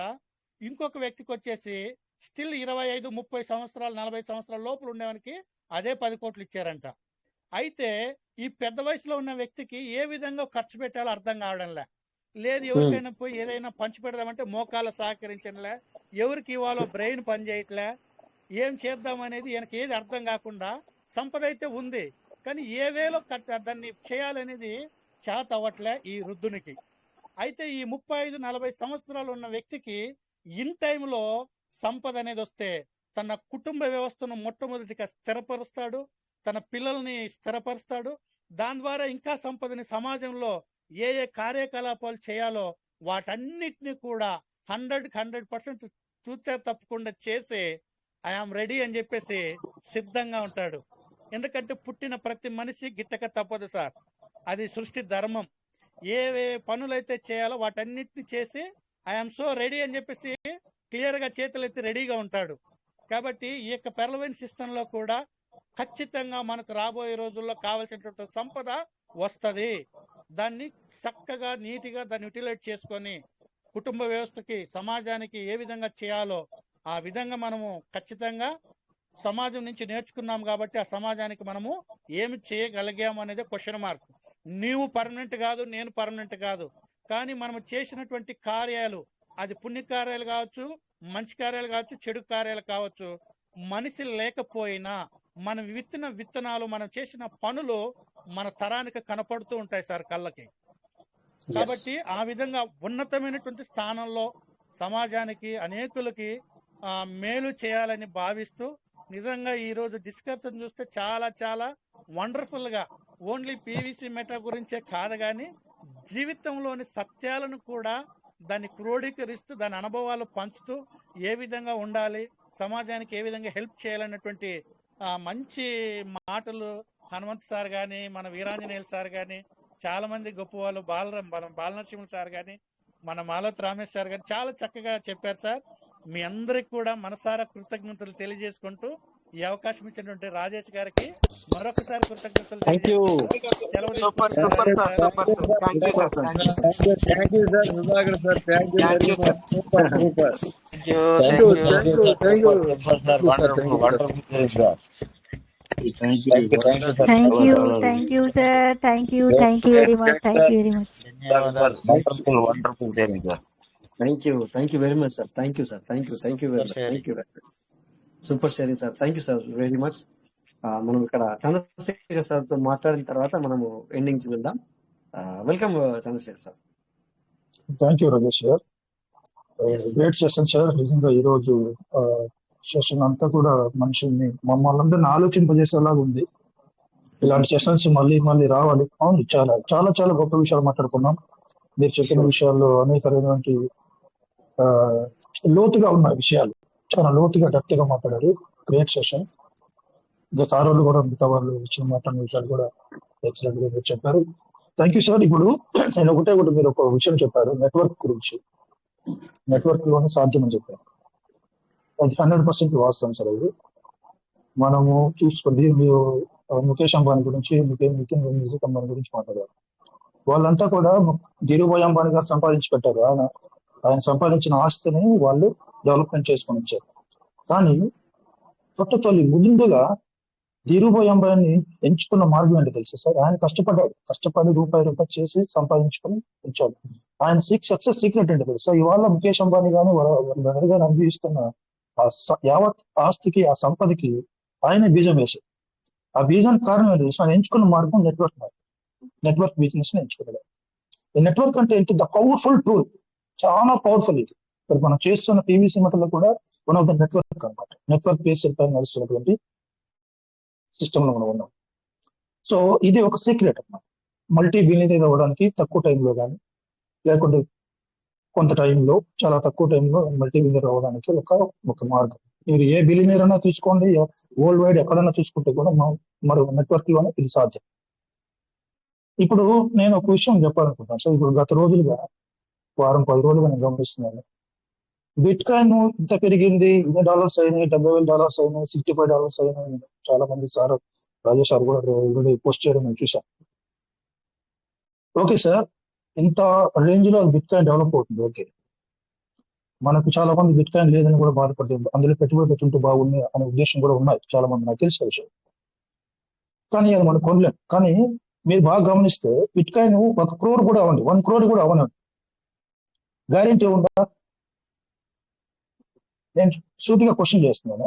ఇంకొక వ్యక్తికి వచ్చేసి స్టిల్ 25-30 సంవత్సరాలు 40 సంవత్సరాల లోపల ఉండేవానికి అదే 10 కోట్లు ఇచ్చారంట. అయితే ఈ పెద్ద వయసులో ఉన్న వ్యక్తికి ఏ విధంగా ఖర్చు పెట్టాలో అర్థం కావడంలే. లేదు ఎవరికైనా పోయి ఏదైనా పంచి పెడదామంటే మోకాలు సహకరించడంలే, ఎవరికి ఇవ్వాలో బ్రెయిన్ పని చేయట్లే, ఏం చేద్దామనేది ఈయనకి ఏది అర్థం కాకుండా సంపద అయితే ఉంది కానీ ఏ వేలో దాన్ని చేయాలనేది చేత అవ్వట్లే ఈ వృద్ధునికి. అయితే ఈ 35-40 సంవత్సరాలు ఉన్న వ్యక్తికి ఇన్ టైంలో సంపద అనేది వస్తే తన కుటుంబ వ్యవస్థను మొట్టమొదటిగా స్థిరపరుస్తాడు, తన పిల్లల్ని స్థిరపరుస్తాడు. దాని ద్వారా ఇంకా సంపదని సమాజంలో ఏ కార్యకలాపాలు చేయాలో వాటన్నిటిని కూడా 100% తూచా తప్పకుండా చేసి ఐఆమ్ రెడీ అని చెప్పేసి సిద్ధంగా ఉంటాడు. ఎందుకంటే పుట్టిన ప్రతి మనిషి గిట్టక తప్పదు సార్, అది సృష్టి ధర్మం. ఏ పనులైతే చేయాలో వాటన్నిటిని చేసి ఐఎమ్ సో రెడీ అని చెప్పేసి క్లియర్ గా చేతులు ఎత్తి రెడీగా ఉంటాడు. కాబట్టి ఈ యొక్క పెర్లవైన్ సిస్టమ్ లో కూడా ఖచ్చితంగా మనకు రాబోయే రోజుల్లో కావాల్సినటువంటి సంపద వస్తుంది. దాన్ని చక్కగా నీటిగా దాన్ని యూటిలైజ్ చేసుకొని కుటుంబ వ్యవస్థకి సమాజానికి ఏ విధంగా చేయాలో ఆ విధంగా మనము ఖచ్చితంగా సమాజం నుంచి నేర్చుకున్నాం కాబట్టి ఆ సమాజానికి మనము ఏమి చేయగలిగాము అనేది క్వశ్చన్ మార్క్. నీవు పర్మనెంట్ కాదు, నేను పర్మనెంట్ కాదు, కానీ మనము చేసినటువంటి కార్యాలు, అది పుణ్యకార్యాలు కావచ్చు, మంచి కార్యాలు కావచ్చు, చెడు కార్యాలు కావచ్చు, మనిషి లేకపోయినా మనం విత్తిన విత్తనాలు, మనం చేసిన పనులు మన తరానికి కనపడుతూ ఉంటాయి సార్ కళ్ళకి. కాబట్టి ఆ విధంగా ఉన్నతమైనటువంటి స్థానంలో సమాజానికి అనేకులకి మేలు చేయాలని భావిస్తూ నిజంగా ఈ రోజు డిస్కషన్ చూస్తే చాలా చాలా వండర్ఫుల్ గా ఓన్లీ పీవీసీ మెటా గురించే కాదు కానీ జీవితంలోని సత్యాలను కూడా దాన్ని క్రోడీకరిస్తూ దాని అనుభవాలు పంచుతూ ఏ విధంగా ఉండాలి, సమాజానికి ఏ విధంగా హెల్ప్ చేయాలన్నటువంటి మంచి మాటలు హనుమంత్ సార్ కానీ, మన వీరాంజనేయులు సార్ కానీ, చాలా మంది గొప్ప వాళ్ళు, బాలనరసింహులు సార్ కానీ, మన మాలత్ రమేష్ సార్ కానీ చాలా చక్కగా చెప్పారు సార్. మీ అందరికి కూడా మనసారా కృతజ్ఞతలు తెలియజేసుకుంటూ ఈ అవకాశం ఇచ్చినటువంటి రాజేష్ గారికి మరొకసారి కృతజ్ఞతలు Thank you, sir. Thank you very much. Wonderful sharing, sir. Thank you very much, sir. Thank you very much. Thank you. Super sharing sir. Thank you sir very much. మనం ఇక్కడ చంద్రశేఖర్ సార్ తో మాట్లాడిన తర్వాత మనము ఎండింగ్ కి వెళ్దాం. Welcome Chandrasekhar sir. Thank you Ramesh sir. Great session sir. నిజంగా ఈ రోజు సెషన్ అంతా కూడా మనుషుల్ని మమ్మల్ని అందరినీ ఆలోచింపజేసేలాగా ఉంది. ఇలాంటి సెషన్స్ మళ్ళీ మళ్ళీ రావాలి. అవును, చాలా చాలా చాలా గొప్ప విషయాలు మాట్లాడుకున్నాం. మీరు చెప్పిన విషయాల్లో అనేకమైనటువంటి లోతుగా ఉన్న విషయాలు చాలా లోతుగా డెప్త్ గా మాట్లాడారు. Great session. ఇంకా సార్ వాళ్ళు కూడా మిగతా వాళ్ళు వచ్చిన మాట్లాడిన విషయాలు కూడా ఎక్సలెంట్ గా మీరు చెప్పారు. Thank you sir. ఇప్పుడు నేను ఒకటే మీరు ఒక విషయం చెప్పారు నెట్వర్క్ గురించి. నెట్వర్క్ లోనే సాధ్యమని చెప్పారు. అది 100% వాస్తవం సార్. అది మనము చూసుకుంది. మీరు ముఖేష్ అంబానీ గురించి, నితిన్ అంబానీ గురించి మాట్లాడారు. వాళ్ళంతా కూడా ధీరుభాయ్ అంబానీ గారు సంపాదించి పెట్టారు. ఆయన సంపాదించిన ఆస్తిని వాళ్ళు డెవలప్మెంట్ చేసుకొని వచ్చారు. కానీ తొలి ముందుగా ధీరుభాయ్ అంబానీ ఎంచుకున్న మార్గం ఏంటో తెలుసు సార్. ఆయన కష్టపడి రూపాయి చేసి సంపాదించుకొని వచ్చాడు. ఆయన సక్సెస్ సీక్రెట్ ఏంటో తెలుసా. ఇవాళ ముఖేష్ అంబానీ కానీ బ్రదర్ గారు అనుభవిస్తున్న యావత్ ఆస్తికి, ఆ సంపదకి ఆయన బీజం వేశారు. ఆ బీజానికి కారణం ఏంటో తెలుసు. ఆయన ఎంచుకున్న మార్గం నెట్వర్క్ బిజినెస్ ని ఎంచుకున్నాడు. ఈ నెట్వర్క్ అంటే ఏంటి? ద పవర్ఫుల్ టూల్, చాలా పవర్ఫుల్. ఇది ఇప్పుడు మనం చేస్తున్న పీవీసీ మెటల్లో కూడా వన్ ఆఫ్ ద నెట్వర్క్ అనమాట. నెట్వర్క్ బేస్ పైన నడుస్తున్నటువంటి సిస్టమ్ లో మనం ఉన్నాం. సో ఇది ఒక సీక్రెట్ అన్నమాట. మల్టీ బిలియనీర్ అవ్వడానికి తక్కువ టైంలో కానీ, లేకుంటే కొంత టైంలో, చాలా తక్కువ టైంలో మల్టీ బిలియనీర్ అవ్వడానికి ఒక మార్గం. మీరు ఏ బిలియనీర్ అయినా తీసుకోండి, వరల్డ్ వైడ్ ఎక్కడైనా చూసుకుంటే కూడా మరో నెట్వర్క్ లోనే ఇది సాధ్యం. ఇప్పుడు నేను ఒక విషయం చెప్పాలనుకుంటాను సార్. ఇప్పుడు గత రోజులుగా, వారం 10 రోజులుగా నేను గమనిస్తున్నాను. బిట్ కాయిన్ ఇంత పెరిగింది, $1,000 అయినాయి, $70,000 అయినాయి, $65 అయినాయి. చాలా మంది సార్, రాజేష్ సార్ కూడా పోస్ట్ చేయడం నేను చూశాను. ఓకే సార్, ఇంత రేంజ్ లో బిట్ కాయిన్ డెవలప్ అవుతుంది. ఓకే, మనకు చాలా మంది బిట్ కాయిన్ లేదని కూడా బాధపడుతుంది. అందులో పెట్టుబడి పెట్టుంటే బాగుంది అనే ఉద్దేశం కూడా ఉన్నాయి చాలా మంది, నాకు తెలిసిన విషయం. కానీ అది మనం కొనలేం. కానీ మీరు బాగా గమనిస్తే బిట్ కాయిన్ 1 crore కూడా అవ్వండి, 1 crore కూడా అవ్వనండి, గ్యారెంటీ ఉందా? నేను సూటిగా క్వశ్చన్ చేస్తున్నాను.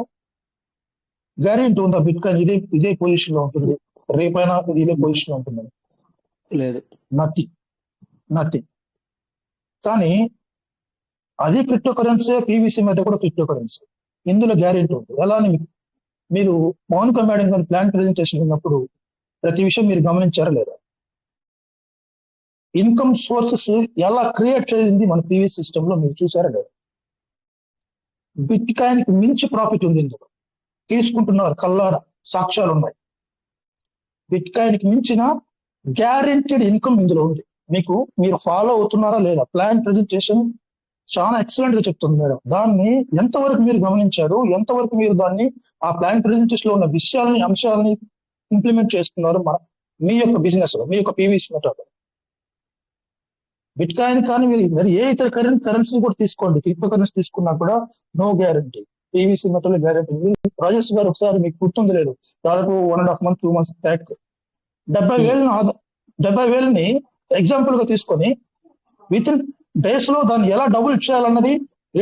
గ్యారెంటీ ఉందా బిట్ కాయిన్ ఇదే పొజిషన్ లో ఉంటుంది, రేపైనా ఇదే పొజిషన్ లో ఉంటుంది? లేదు, నథింగ్. కానీ అదే క్రిప్టో కరెన్సీ, పీవీసీ మెటా కూడా క్రిప్టో కరెన్సీ. ఇందులో గ్యారెంటీ ఉంటుంది. ఎలా అని మీరు మౌనిక మేడం గారి ప్లాన్ ప్రెజెంటేషన్ ఉన్నప్పుడు ప్రతి విషయం మీరు గమనించారా లేదా? ఇన్కమ్ సోర్సెస్ ఎలా క్రియేట్ చేసింది మన పీవీసీ సిస్టమ్ లో మీరు చూసారా లేదా? బిట్ కాయిన్ కి మించి ప్రాఫిట్ ఉంది ఇందులో, తీసుకుంటున్నారు, కల్లారా సాక్ష్యాలు ఉన్నాయి. బిట్ కాయిన్ కి మించిన గ్యారెంటీడ్ ఇన్కమ్ ఇందులో ఉంది. మీరు ఫాలో అవుతున్నారా లేదా? ప్లాన్ ప్రెజెంటేషన్ చాలా ఎక్సలెంట్ గా చెప్తుంది మేడం. దాన్ని ఎంతవరకు మీరు గమనించారు, ఎంతవరకు మీరు దాన్ని ఆ ప్లాన్ ప్రెజెంటేషన్ లో ఉన్న విషయాలని, అంశాలని ఇంప్లిమెంట్ చేస్తున్నారు మీ యొక్క బిజినెస్ లో, మీ యొక్క పీవీసీ మెథడ్. బిట్ కాయిన్ కానీ మీరు మరి ఏ ఇతర కరెన్సీ కూడా తీసుకోండి, క్రిప్టో కరెన్సీ తీసుకున్నా కూడా no guarantee. PVC method guarantee. Rajesh గారు ఒకసారి మీకు గుర్తుంది లేదు, దాదాపు 1.5 months 2 months బ్యాక్ 70,000ని ఎగ్జాంపుల్ గా తీసుకొని విత్ ఇన్ డేస్ లో దాన్ని ఎలా డబుల్ చేయాలన్నది,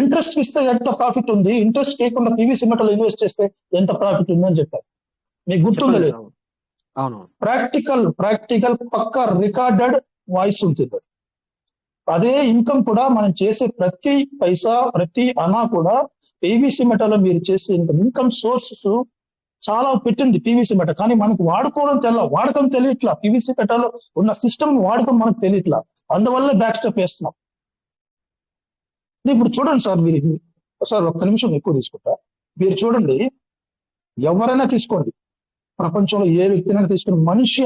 ఇంట్రెస్ట్ ఇస్తే ఎంత ప్రాఫిట్ ఉంది, ఇంట్రెస్ట్ చేయకుండా పీవీసీ మెటల్ ఇన్వెస్ట్ చేస్తే ఎంత ప్రాఫిట్ ఉంది అని చెప్పారు. మీకు గుర్తుందా లేదు? అవును, ప్రాక్టికల్ పక్కా రికార్డెడ్ వాయిస్ ఉంటుంది. అదే ఇన్కమ్ కూడా మనం చేసే ప్రతి పైసా, ప్రతి అనా కూడా పీవీసీ మెటల్ లో మీరు చేసే ఇన్కమ్ సోర్సెస్ చాలా పెట్టింది పీవీసీ మెటల్. కానీ మనకు వాడకం తెలియట్లా. పీవీసీ మెటల్ లో ఉన్న సిస్టమ్ వాడకం మనకు తెలియట్లా. అందువల్ల బ్యాక్ స్టెప్ వేస్తున్నాం. ఇప్పుడు చూడండి సార్, మీరు సార్ ఒక్క నిమిషం ఎక్కువ తీసుకుంటా. మీరు చూడండి, ఎవరైనా తీసుకోండి, ప్రపంచంలో ఏ వ్యక్తినైనా తీసుకుని, మనిషి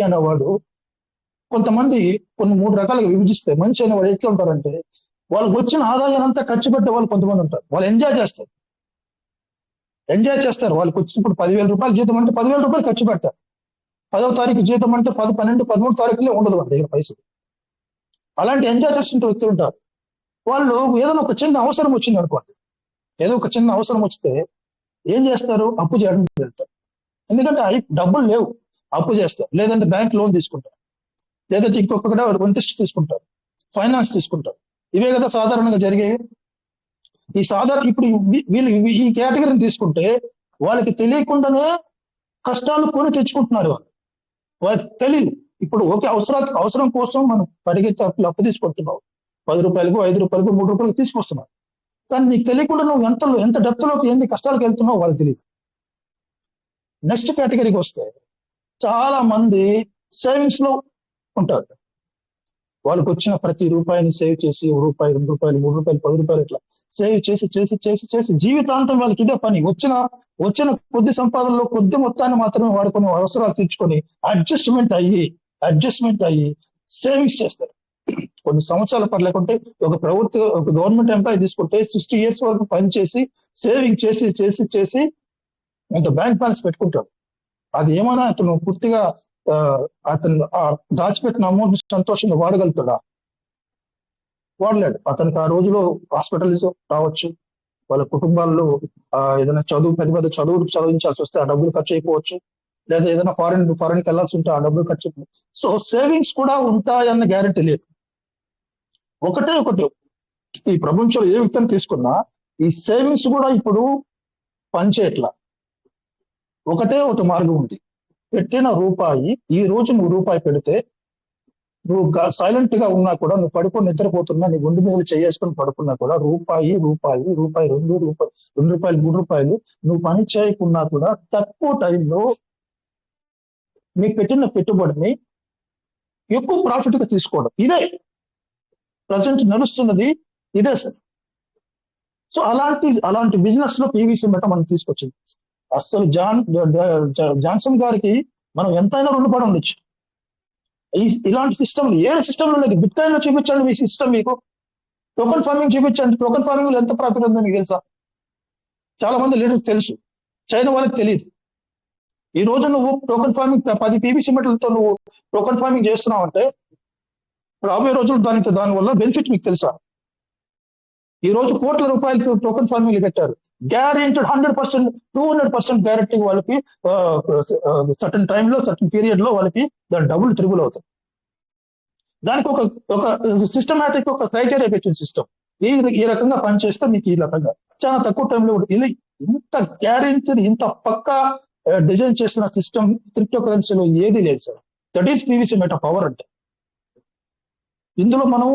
అనేవాడు కొంతమంది కొన్ని 3 రకాలుగా విభజిస్తే మనిషి అనేవాడు ఎట్లా ఉంటారంటే, వాళ్ళకి వచ్చిన ఆదాయాన్ని అంతా ఖర్చు పెట్టే వాళ్ళు కొంతమంది ఉంటారు. వాళ్ళు ఎంజాయ్ చేస్తారు. వాళ్ళకి వచ్చినప్పుడు 10,000 రూపాయలు జీతం అంటే 10,000 రూపాయలు ఖర్చు పెడతారు. 10వ తారీఖు జీతం అంటే 10, 12, 13 తారీఖులే ఉండదు వాళ్ళ దగ్గర పైసలు. అలాంటి ఎంజాయ్ చేస్తుంటే వ్యక్తులు ఉంటారు. వాళ్ళు ఏదైనా ఒక చిన్న అవసరం వచ్చింది అనుకోండి, ఏదో ఒక చిన్న అవసరం వస్తే ఏం చేస్తారు? అప్పు చేయడానికి వెళ్తారు. ఎందుకంటే డబ్బులు లేవు, అప్పు చేస్తారు. లేదంటే బ్యాంక్ లోన్ తీసుకుంటారు, లేదంటే ఇంకొకటి ఇంట్రెస్ట్ తీసుకుంటారు, ఫైనాన్స్ తీసుకుంటారు. ఇవే కదా సాధారణంగా జరిగేవి. ఇప్పుడు వీళ్ళు ఈ కేటగిరీని తీసుకుంటే వాళ్ళకి తెలియకుండానే కష్టాలు కొని తెచ్చుకుంటున్నారు. వాళ్ళకి తెలియదు. ఇప్పుడు ఓకే, అవసరం కోసం మనం పరిగెత్తి అప్పు తీసుకుంటున్నావు, 10 రూపాయలకు, 5 రూపాయలకు, 3 రూపాయలకు తీసుకొస్తున్నావు. కానీ నీకు తెలియకుండా నువ్వు ఎంత డెప్త్ లోకి ఏంది కష్టాలకు వెళ్తున్నావు వాళ్ళకి తెలియదు. నెక్స్ట్ కేటగిరీకి వస్తే చాలా మంది సేవింగ్స్ లో ఉంటారు. వాళ్ళకి వచ్చిన ప్రతి రూపాయిని సేవ్ చేసి ₹1, ₹2, ₹3, ₹10 ఇట్లా సేవ్ చేసి జీవితాంతం వాళ్ళకి ఇదే పని. వచ్చిన కొద్ది సంపాదనలో కొద్ది మొత్తాన్ని మాత్రమే వాడుకొని అవసరాలు తీర్చుకొని అడ్జస్ట్మెంట్ అయ్యి సేవింగ్స్ చేస్తారు. కొన్ని సంవత్సరాల పాటు, లేకుంటే ఒక గవర్నమెంట్ ఎంప్లాయీ తీసుకుంటే 60 years వరకు పనిచేసి సేవింగ్ చేసి ఇంత బ్యాంక్ బ్యాలెన్స్ పెట్టుకుంటాడు. అది ఏమైనా అతను పూర్తిగా అతను దాచిపెట్టిన అమౌంట్ సంతోషంగా వాడగలుగుతాడా? వాడలేడు. అతనికి ఆ రోజులో హాస్పిటల్స్ రావచ్చు, వాళ్ళ కుటుంబాల్లో ఏదైనా పెద్ద చదువులు చదివించాల్సి వస్తే ఆ డబ్బులు ఖర్చు అయిపోవచ్చు, లేదా ఏదైనా ఫారెన్కి వెళ్ళాల్సి ఉంటే ఆ డబ్బులు ఖర్చు అయిపోవచ్చు. సో సేవింగ్స్ కూడా ఉంటాయన్న గ్యారెంటీ లేదు. ఒకటి ఈ ప్రపంచంలో ఏ వ్యక్తిని తీసుకున్నా ఈ సేవింగ్స్ కూడా ఇప్పుడు పనిచేయట్లా. ఒకటి మార్గం ఉంది. పెట్టిన రూపాయి, ఈ రోజు నువ్వు రూపాయి పెడితే, నువ్వు సైలెంట్ గా ఉన్నా కూడా, నువ్వు పడుకొని నిద్రపోతున్నా, నీ గుండె మీద చేసుకొని పడుకున్నా కూడా రూపాయి, ₹2, ₹2, ₹3 నువ్వు పని చేయకున్నా కూడా తక్కువ టైంలో నీకు పెట్టిన పెట్టుబడిని ఎక్కువ ప్రాఫిట్ గా తీసుకోవడం, ఇదే ప్రజెంట్ నడుస్తున్నది, ఇదే సార్. సో అలాంటి బిజినెస్ లో పీవీసీ మెటల్ మనం తీసుకొచ్చింది. అస్సలు జాన్సన్ గారికి మనం ఎంతైనా రుణపడి ఉండొచ్చు. ఇలాంటి సిస్టమ్ ఏ సిస్టమ్ లో లేదు. బిట్ కాయిన్ లో చూపించండి మీ సిస్టమ్, మీకు టోకన్ ఫార్మింగ్ చూపించండి. టోకన్ ఫార్మింగ్ లో ఎంత ప్రాఫిట్ ఉందో మీకు తెలుసా? చాలా మంది లీడర్స్ తెలుసు, చైనా వాళ్ళకి తెలియదు. ఈ రోజు నువ్వు టోకన్ ఫార్మింగ్ 10 పీవీసీ మెటల్తో నువ్వు టోకన్ ఫార్మింగ్ చేస్తున్నావు అంటే రాబోయే రోజులు దాని వల్ల బెనిఫిట్ మీకు తెలుసా? ఈ రోజు కోట్ల రూపాయలు టోకన్ ఫార్మింగ్ పెట్టారు. గ్యారెంటెడ్ 100%, 200% గ్యారెంటీ వాళ్ళకి సర్టన్ టైంలో, సర్టన్ పీరియడ్ లో వాళ్ళకి దాని డబుల్ త్రిబుల్ అవుతుంది. దానికి ఒక సిస్టమేటిక్ ఒక క్రైటీరియా పెట్టిన సిస్టమ్. ఈ రకంగా పనిచేస్తే మీకు ఈ రకంగా చాలా తక్కువ టైంలో ఇది ఇంత గ్యారెంటీడ్, ఇంత పక్కా డిజైన్ చేసిన సిస్టమ్ క్రిప్టో కరెన్సీలో ఏది లేదు sir. That is PVC metal power అంటే. ఇందులో మనం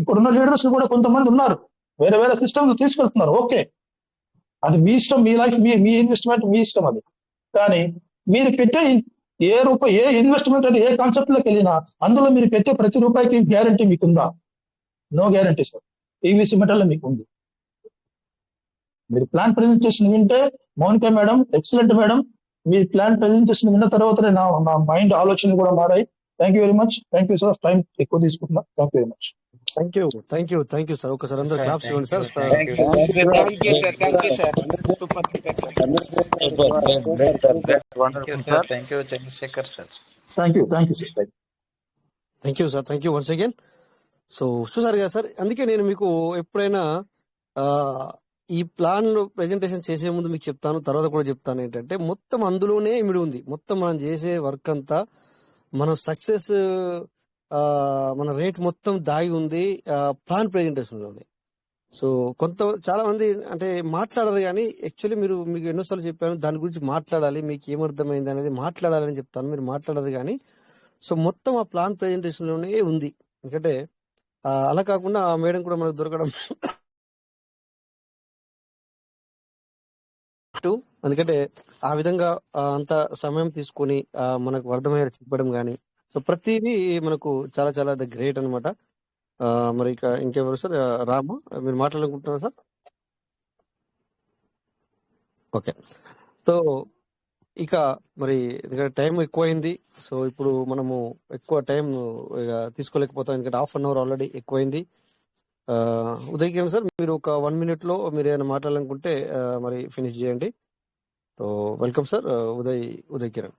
ఇప్పుడున్న లీడర్స్ కూడా కొంతమంది ఉన్నారు, వేరే సిస్టమ్స్ తీసుకెళ్తున్నారు. ఓకే, అది మీ ఇష్టం, మీ లైఫ్, మీ ఇన్వెస్ట్మెంట్ మీ ఇష్టం అది. కానీ మీరు పెట్టే ఏ ఇన్వెస్ట్మెంట్ అంటే ఏ కాన్సెప్ట్ లోకి వెళ్ళినా అందులో మీరు పెట్టే ప్రతి రూపాయికి గ్యారంటీ మీకుందా? No guarantee sir. PVC metal మీకు ఉంది. మీరు ప్లాన్ ప్రెజెంటేషన్ వింటే, మౌనిక మేడం ఎక్సలెంట్ మేడం, మీ ప్లాన్ ప్రెజెంటేషన్ విన్న తర్వాతనే నా మైండ్ ఆలోచనలు కూడా మారాయి. Thank you very much. Thank you sir. Time ఎక్కువ తీసుకుంటున్నా. Thank you very much. Thank you sir. ఒకసారి అందరు క్లాప్స్ ఇవ్వండి sir. Thank you sir. Super wonderful sir. Chandrasekhar sir. Thank you sir. Thank you once again. So చూసారు కదా సార్, అందుకే నేను మీకు ఎప్పుడైనా ఈ ప్లాన్ ప్రెజెంటేషన్ చేసే ముందు మీకు చెప్తాను, తర్వాత కూడా చెప్తాను ఏంటంటే మొత్తం అందులోనే ఇమిడి ఉంది. మొత్తం మనం చేసే వర్క్ అంతా మన సక్సెస్ మన రేట్ మొత్తం దాగి ఉంది ప్లాన్ ప్రెజెంటేషన్ లోనే. సో చాలా మంది అంటే మాట్లాడరు, కానీ యాక్చువల్లీ మీకు ఎన్నోసార్లు చెప్పాను దాని గురించి మాట్లాడాలి, మీకు ఏమర్థమైంది అనేది మాట్లాడాలని చెప్తాను, మీరు మాట్లాడరు కానీ. సో మొత్తం ఆ ప్లాన్ ప్రెజెంటేషన్ లోనే ఉంది. ఎందుకంటే అలా కాకుండా ఆ మేడం కూడా మనకు దొరకడం ఎందుకంటే ఆ విధంగా అంత సమయం తీసుకొని మనకు అర్థమయ్యేది చెప్పడం కానీ, సో ప్రతిదీ మనకు చాలా చాలా ద గ్రేట్ అనమాట. మరి ఇక ఇంకెవరు సార్? రాము, మీరు మాట్లాడాలనుకుంటున్నారా సార్? ఓకే. సో ఇక మరి టైం ఎక్కువైంది. సో ఇప్పుడు మనము ఎక్కువ టైం తీసుకోలేకపోతాం, ఎందుకంటే హాఫ్ అన్ అవర్ ఆల్రెడీ ఎక్కువైంది. ఉదయ్ కిరణ్ సార్, మీరు ఒక 1 minute లో మీరు ఏమైనా మాట్లాడాలనుకుంటే మరి ఫినిష్ చేయండి. So welcome sir Uday Kiran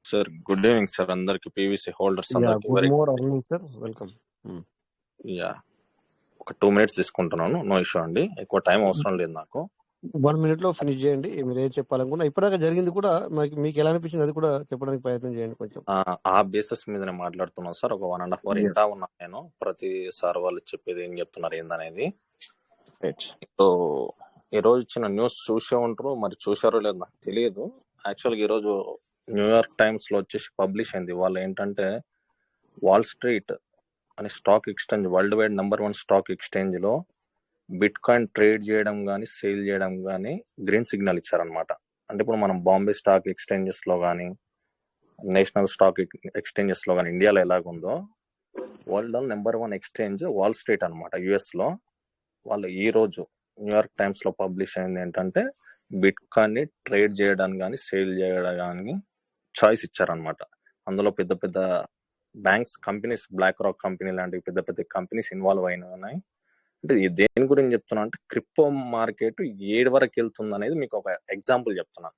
sir. Good evening sir అందరికి, పీవీసీ హోల్డర్స్ అందరికి. Good morning sir, welcome. Yeah, ఒక 2 minutes తీసుకుంటున్నాను, నో ఇష్యూ అండి, ఎక్కువ టైం అవసరం లేదు నాకు. 1 minute లో ఫినిష్ చేయండి. మీరు ఏం చెప్పాలనుకున్నా ఇప్పటిదాకా జరిగింది కూడా మీకు ఎలా అనిపించింది అది కూడా చెప్పడానికి ప్రయత్నం చేయండి కొంచెం. ఆ బేసిస్ మీద నేను మాట్లాడుతున్నాను సార్. ఒక 1.5 hour ఇంటా ఉన్నాను నేను, ప్రతి సార్ వాళ్ళు చెప్పేది ఏం చెప్తున్నారు ఏందనేది. సో ఈ రోజు ఇచ్చిన న్యూస్ చూసే ఉంటారు, మరి చూసారో లేదో నాకు తెలియదు. యాక్చువల్గా ఈ రోజు న్యూయార్క్ టైమ్స్ లో వచ్చేసి పబ్లిష్ అయింది. వాళ్ళు ఏంటంటే వాల్ స్ట్రీట్ అనే stock exchange, world wide #1 stock exchange లో బిట్ కాయిన్ ట్రేడ్ చేయడం కానీ సేల్ చేయడం కానీ గ్రీన్ సిగ్నల్ ఇచ్చారనమాట. అంటే ఇప్పుడు మనం బాంబే స్టాక్ ఎక్స్చేంజెస్ లో కానీ నేషనల్ స్టాక్ ఎక్స్చేంజెస్ లో కానీ ఇండియాలో ఎలాగుందో వరల్డ్ #1 ఎక్స్చేంజ్ వాల్ స్ట్రీట్ అనమాట యుఎస్ లో. వాళ్ళు ఈ రోజు న్యూయార్క్ టైమ్స్ లో పబ్లిష్ అయింది ఏంటంటే బిట్ కాయిన్ ని ట్రేడ్ చేయడానికి కానీ సేల్ చేయడం కానీ చాయిస్ ఇచ్చారనమాట. అందులో పెద్ద పెద్ద banks, companies, BlackRock company లాంటి పెద్ద పెద్ద కంపెనీస్ ఇన్వాల్వ్ అయినాయి. అంటే దేని గురించి చెప్తున్నా అంటే క్రిప్టో మార్కెట్ ఏడు వరకు వెళ్తుంది అనేది మీకు ఒక ఎగ్జాంపుల్ చెప్తున్నాను.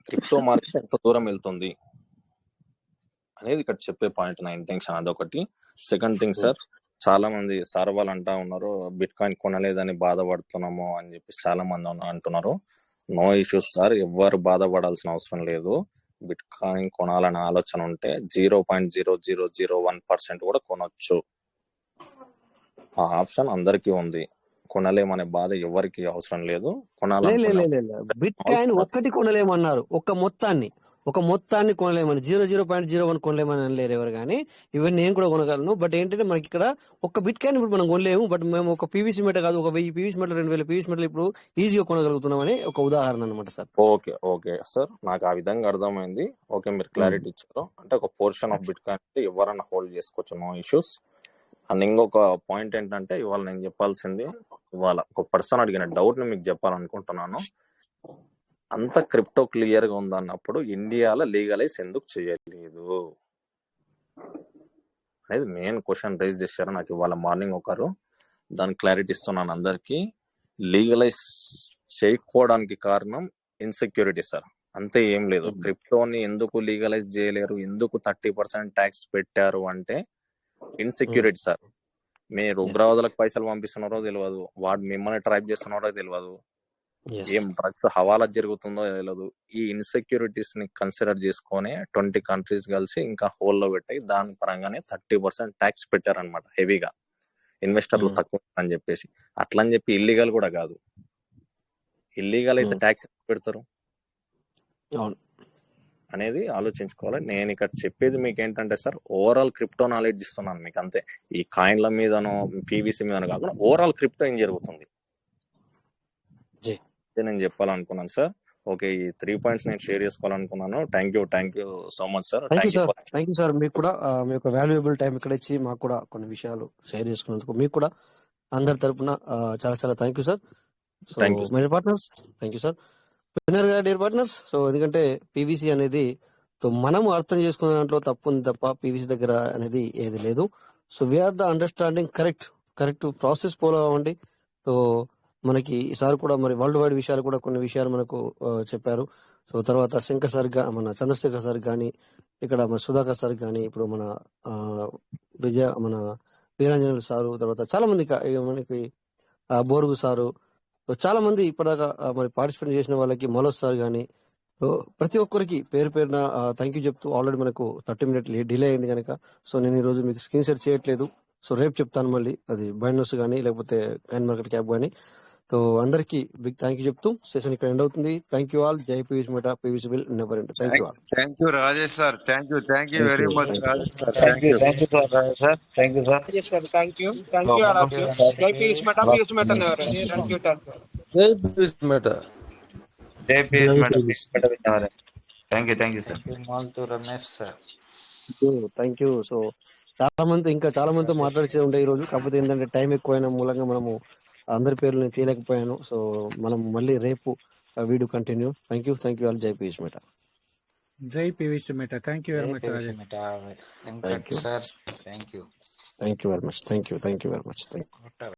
క్రిప్టో మార్కెట్ ఎంత దూరం వెళ్తుంది అనేది ఇక్కడ చెప్పే పాయింట్, నా ఇంటెన్షన్ అదొకటి. సెకండ్ థింగ్ సార్, చాలా మంది సార్ వాళ్ళు అంటా ఉన్నారు బిట్ కాయిన్ కొనలేదని బాధపడుతున్నాము అని చెప్పి చాలా మంది అంటున్నారు. నో ఇష్యూస్ సార్, ఎవ్వరు బాధపడాల్సిన అవసరం లేదు. బిట్ కాయిన్ కొనాలనే ఆలోచన ఉంటే 0.0001% కూడా కొనొచ్చు. ఆ ఆప్షన్ అందరికీ ఉంది. కొనలేమనే బాధ ఎవరికి అవసరం లేదు. బిట్ కాయిన్ ఒక్కటి కొనలేమన్నారు, ఒక మొత్తాన్ని కొనలేమని, 0.01 కొనలేమని అనలేరు ఎవరు. కానీ ఇవన్నీ నేను కూడా కొనగలను. బట్ ఏంటంటే మనకి ఇక్కడ ఒక బిట్ కాయిన్ ఇప్పుడు మనం కొనలేము. బట్ మేము ఒక పీవీసీ మీటర్ కాదు, ఒక 1000 పీవీసీ మీటర్, 2000 పీవీసీ మీటర్లు ఇప్పుడు ఈజీగా కొనగలుగుతున్నామని ఒక ఉదాహరణ అనమాట సార్. ఓకే సార్, నాకు ఆ విధంగా అర్థమైంది. ఓకే, మీరు క్లారిటీ ఇచ్చారు. అంటే ఒక పోర్షన్ ఆఫ్ బిట్ కాయిన్ ఎవరైనా హోల్డ్ చేసుకోవచ్చు, నో ఇష్యూస్. అండ్ ఇంకొక పాయింట్ ఏంటంటే ఇవాళ నేను చెప్పాల్సింది, ఇవాళ ఒక పర్సన్ అడిగిన డౌట్ ని మీకు చెప్పాలనుకుంటున్నాను. అంత క్రిప్టో క్లియర్ గా ఉందన్నప్పుడు ఇండియాలో లీగలైజ్ ఎందుకు చేయలేదు అనేది మెయిన్ క్వశ్చన్ రైజ్ చేశారు నాకు ఇవాళ మార్నింగ్ ఒకరు. దాని క్లారిటీ ఇస్తున్నాను అందరికి. లీగలైజ్ చేయకపోవడానికి కారణం ఇన్సెక్యూరిటీ సార్, అంతే, ఏం లేదు. క్రిప్టోని ఎందుకు లీగలైజ్ చేయలేరు, ఎందుకు 30% ట్యాక్స్ పెట్టారు అంటే ఇన్సెక్యూరిటీ సార్. మీరు ఉగ్రవాదులకు పైసలు పంపిస్తున్నారో తెలియదు, వాడు మిమ్మల్ని ట్రాప్ చేస్తున్నారో తెలియదు, ఏం డ్రగ్స్ హవాలా జరుగుతుందో తెలియదు. ఈ ఇన్సెక్యూరిటీస్ ని కన్సిడర్ చేసుకొని 20 కంట్రీస్ కలిసి ఇంకా హోల్ లో పెట్టాయి. దాని పరంగానే 30% ట్యాక్స్ పెట్టారనమాట హెవీగా, ఇన్వెస్టర్లు తక్కువ అని చెప్పేసి. అట్లా అని చెప్పి ఇల్లీగల్ కూడా కాదు. ఇల్లీగల్ అయితే ట్యాక్స్ పెడతారు అనేది ఆలోచించుకోవాలి. నేను ఇక్కడ చెప్పేది మీకు ఏంటంటే సార్, ఓవరాల్ క్రిప్టో నాలెడ్జ్ ఇస్తున్నాను మీకు, అంతే. ఈ కాయిన్ల మీదనో పీవీసీ మీదనో కాకుండా ఓవరాల్ క్రిప్టో ఏం జరుగుతుంది నేను చెప్పాలనుకున్నాను సార్. ఓకే, ఈ 3 points నేను షేర్ చేసుకోవాలనుకున్నాను. Thank you so much sir. Thank you sir. మీకు కూడా మీ యొక్క వాల్యుయబుల్ టైం ఇక్కడ ఇచ్చి మాకు కూడా కొన్ని విషయాలు షేర్ చేసుకున్నందుకు మీకు కూడా అందరి తరపున చాలా చాలా thank you sir. So my partners, thank you sir. Winner గా డియర్ పార్ట్నర్స్. సో ఎందుకంటే పీవీసీ అనేది సో మనం అర్థం చేసుకునే దాంట్లో తప్పు ఉంది తప్ప పీవీసీ దగ్గర అనేది ఏది లేదు. So we are the understanding correct process follow అవ్వండి. సో మనకి ఈసారి కూడా మరి వరల్డ్ వైడ్ విషయాలు కూడా కొన్ని విషయాలు మనకు చెప్పారు. సో తర్వాత శంకర్ సార్ మన చంద్రశేఖర్ సార్ కానీ, ఇక్కడ మన సుధాకర్ సార్ కానీ, ఇప్పుడు మన మన వీరాంజనేయులు సారు, తర్వాత చాలా మంది మనకి బోర్గు సారు, చాలా మంది ఇప్పటిదాకా మరి పార్టిసిపేట్ చేసిన వాళ్ళకి మనోజ్ సార్ కానీ, ప్రతి ఒక్కరికి పేరు పేరున థ్యాంక్ యూ చెప్తూ ఆల్రెడీ మనకు 30 minutes డిలే అయింది కనుక సో నేను ఈ రోజు మీకు స్క్రీన్ షేర్ చేయట్లేదు. సో రేపు చెప్తాను మళ్ళీ, అది బైండర్స్ కానీ లేకపోతే కాయిన్ మార్కెట్ క్యాప్ కానీ. సో అందరికి బిగ్ థ్యాంక్ యూ చెప్తూ సెషన్ ఇక్కడ ఎండ్ అవుతుంది. Thank you all. జై PVC Meta, PVC will never end. Thank you all. Thank you Rajesh sir. Thank you very much Rajesh sir. Thank you sir. Thank you sir. Thank you all of you. జై PVC Meta, PVC Meta never end. Thank you. జై పీవీసీ మెటా. జై PVC Meta. Thank you sir. Ramesh sir. Thank you. So చాలా మందితో మాట్లాడితే ఉండే ఈ రోజు. కాకపోతే ఏంటంటే టైం ఎక్కువైన మూలంగా మనము అందరి పేర్లు నేను తీయలేకపోయాను. సో మనం మళ్ళీ రేపు video continue. Thank you all. జై పీవీసీ మెటా. జై PVC Meta. Thank you very much Rajesh. Venkat sir. Thank you very much. Thank you very much.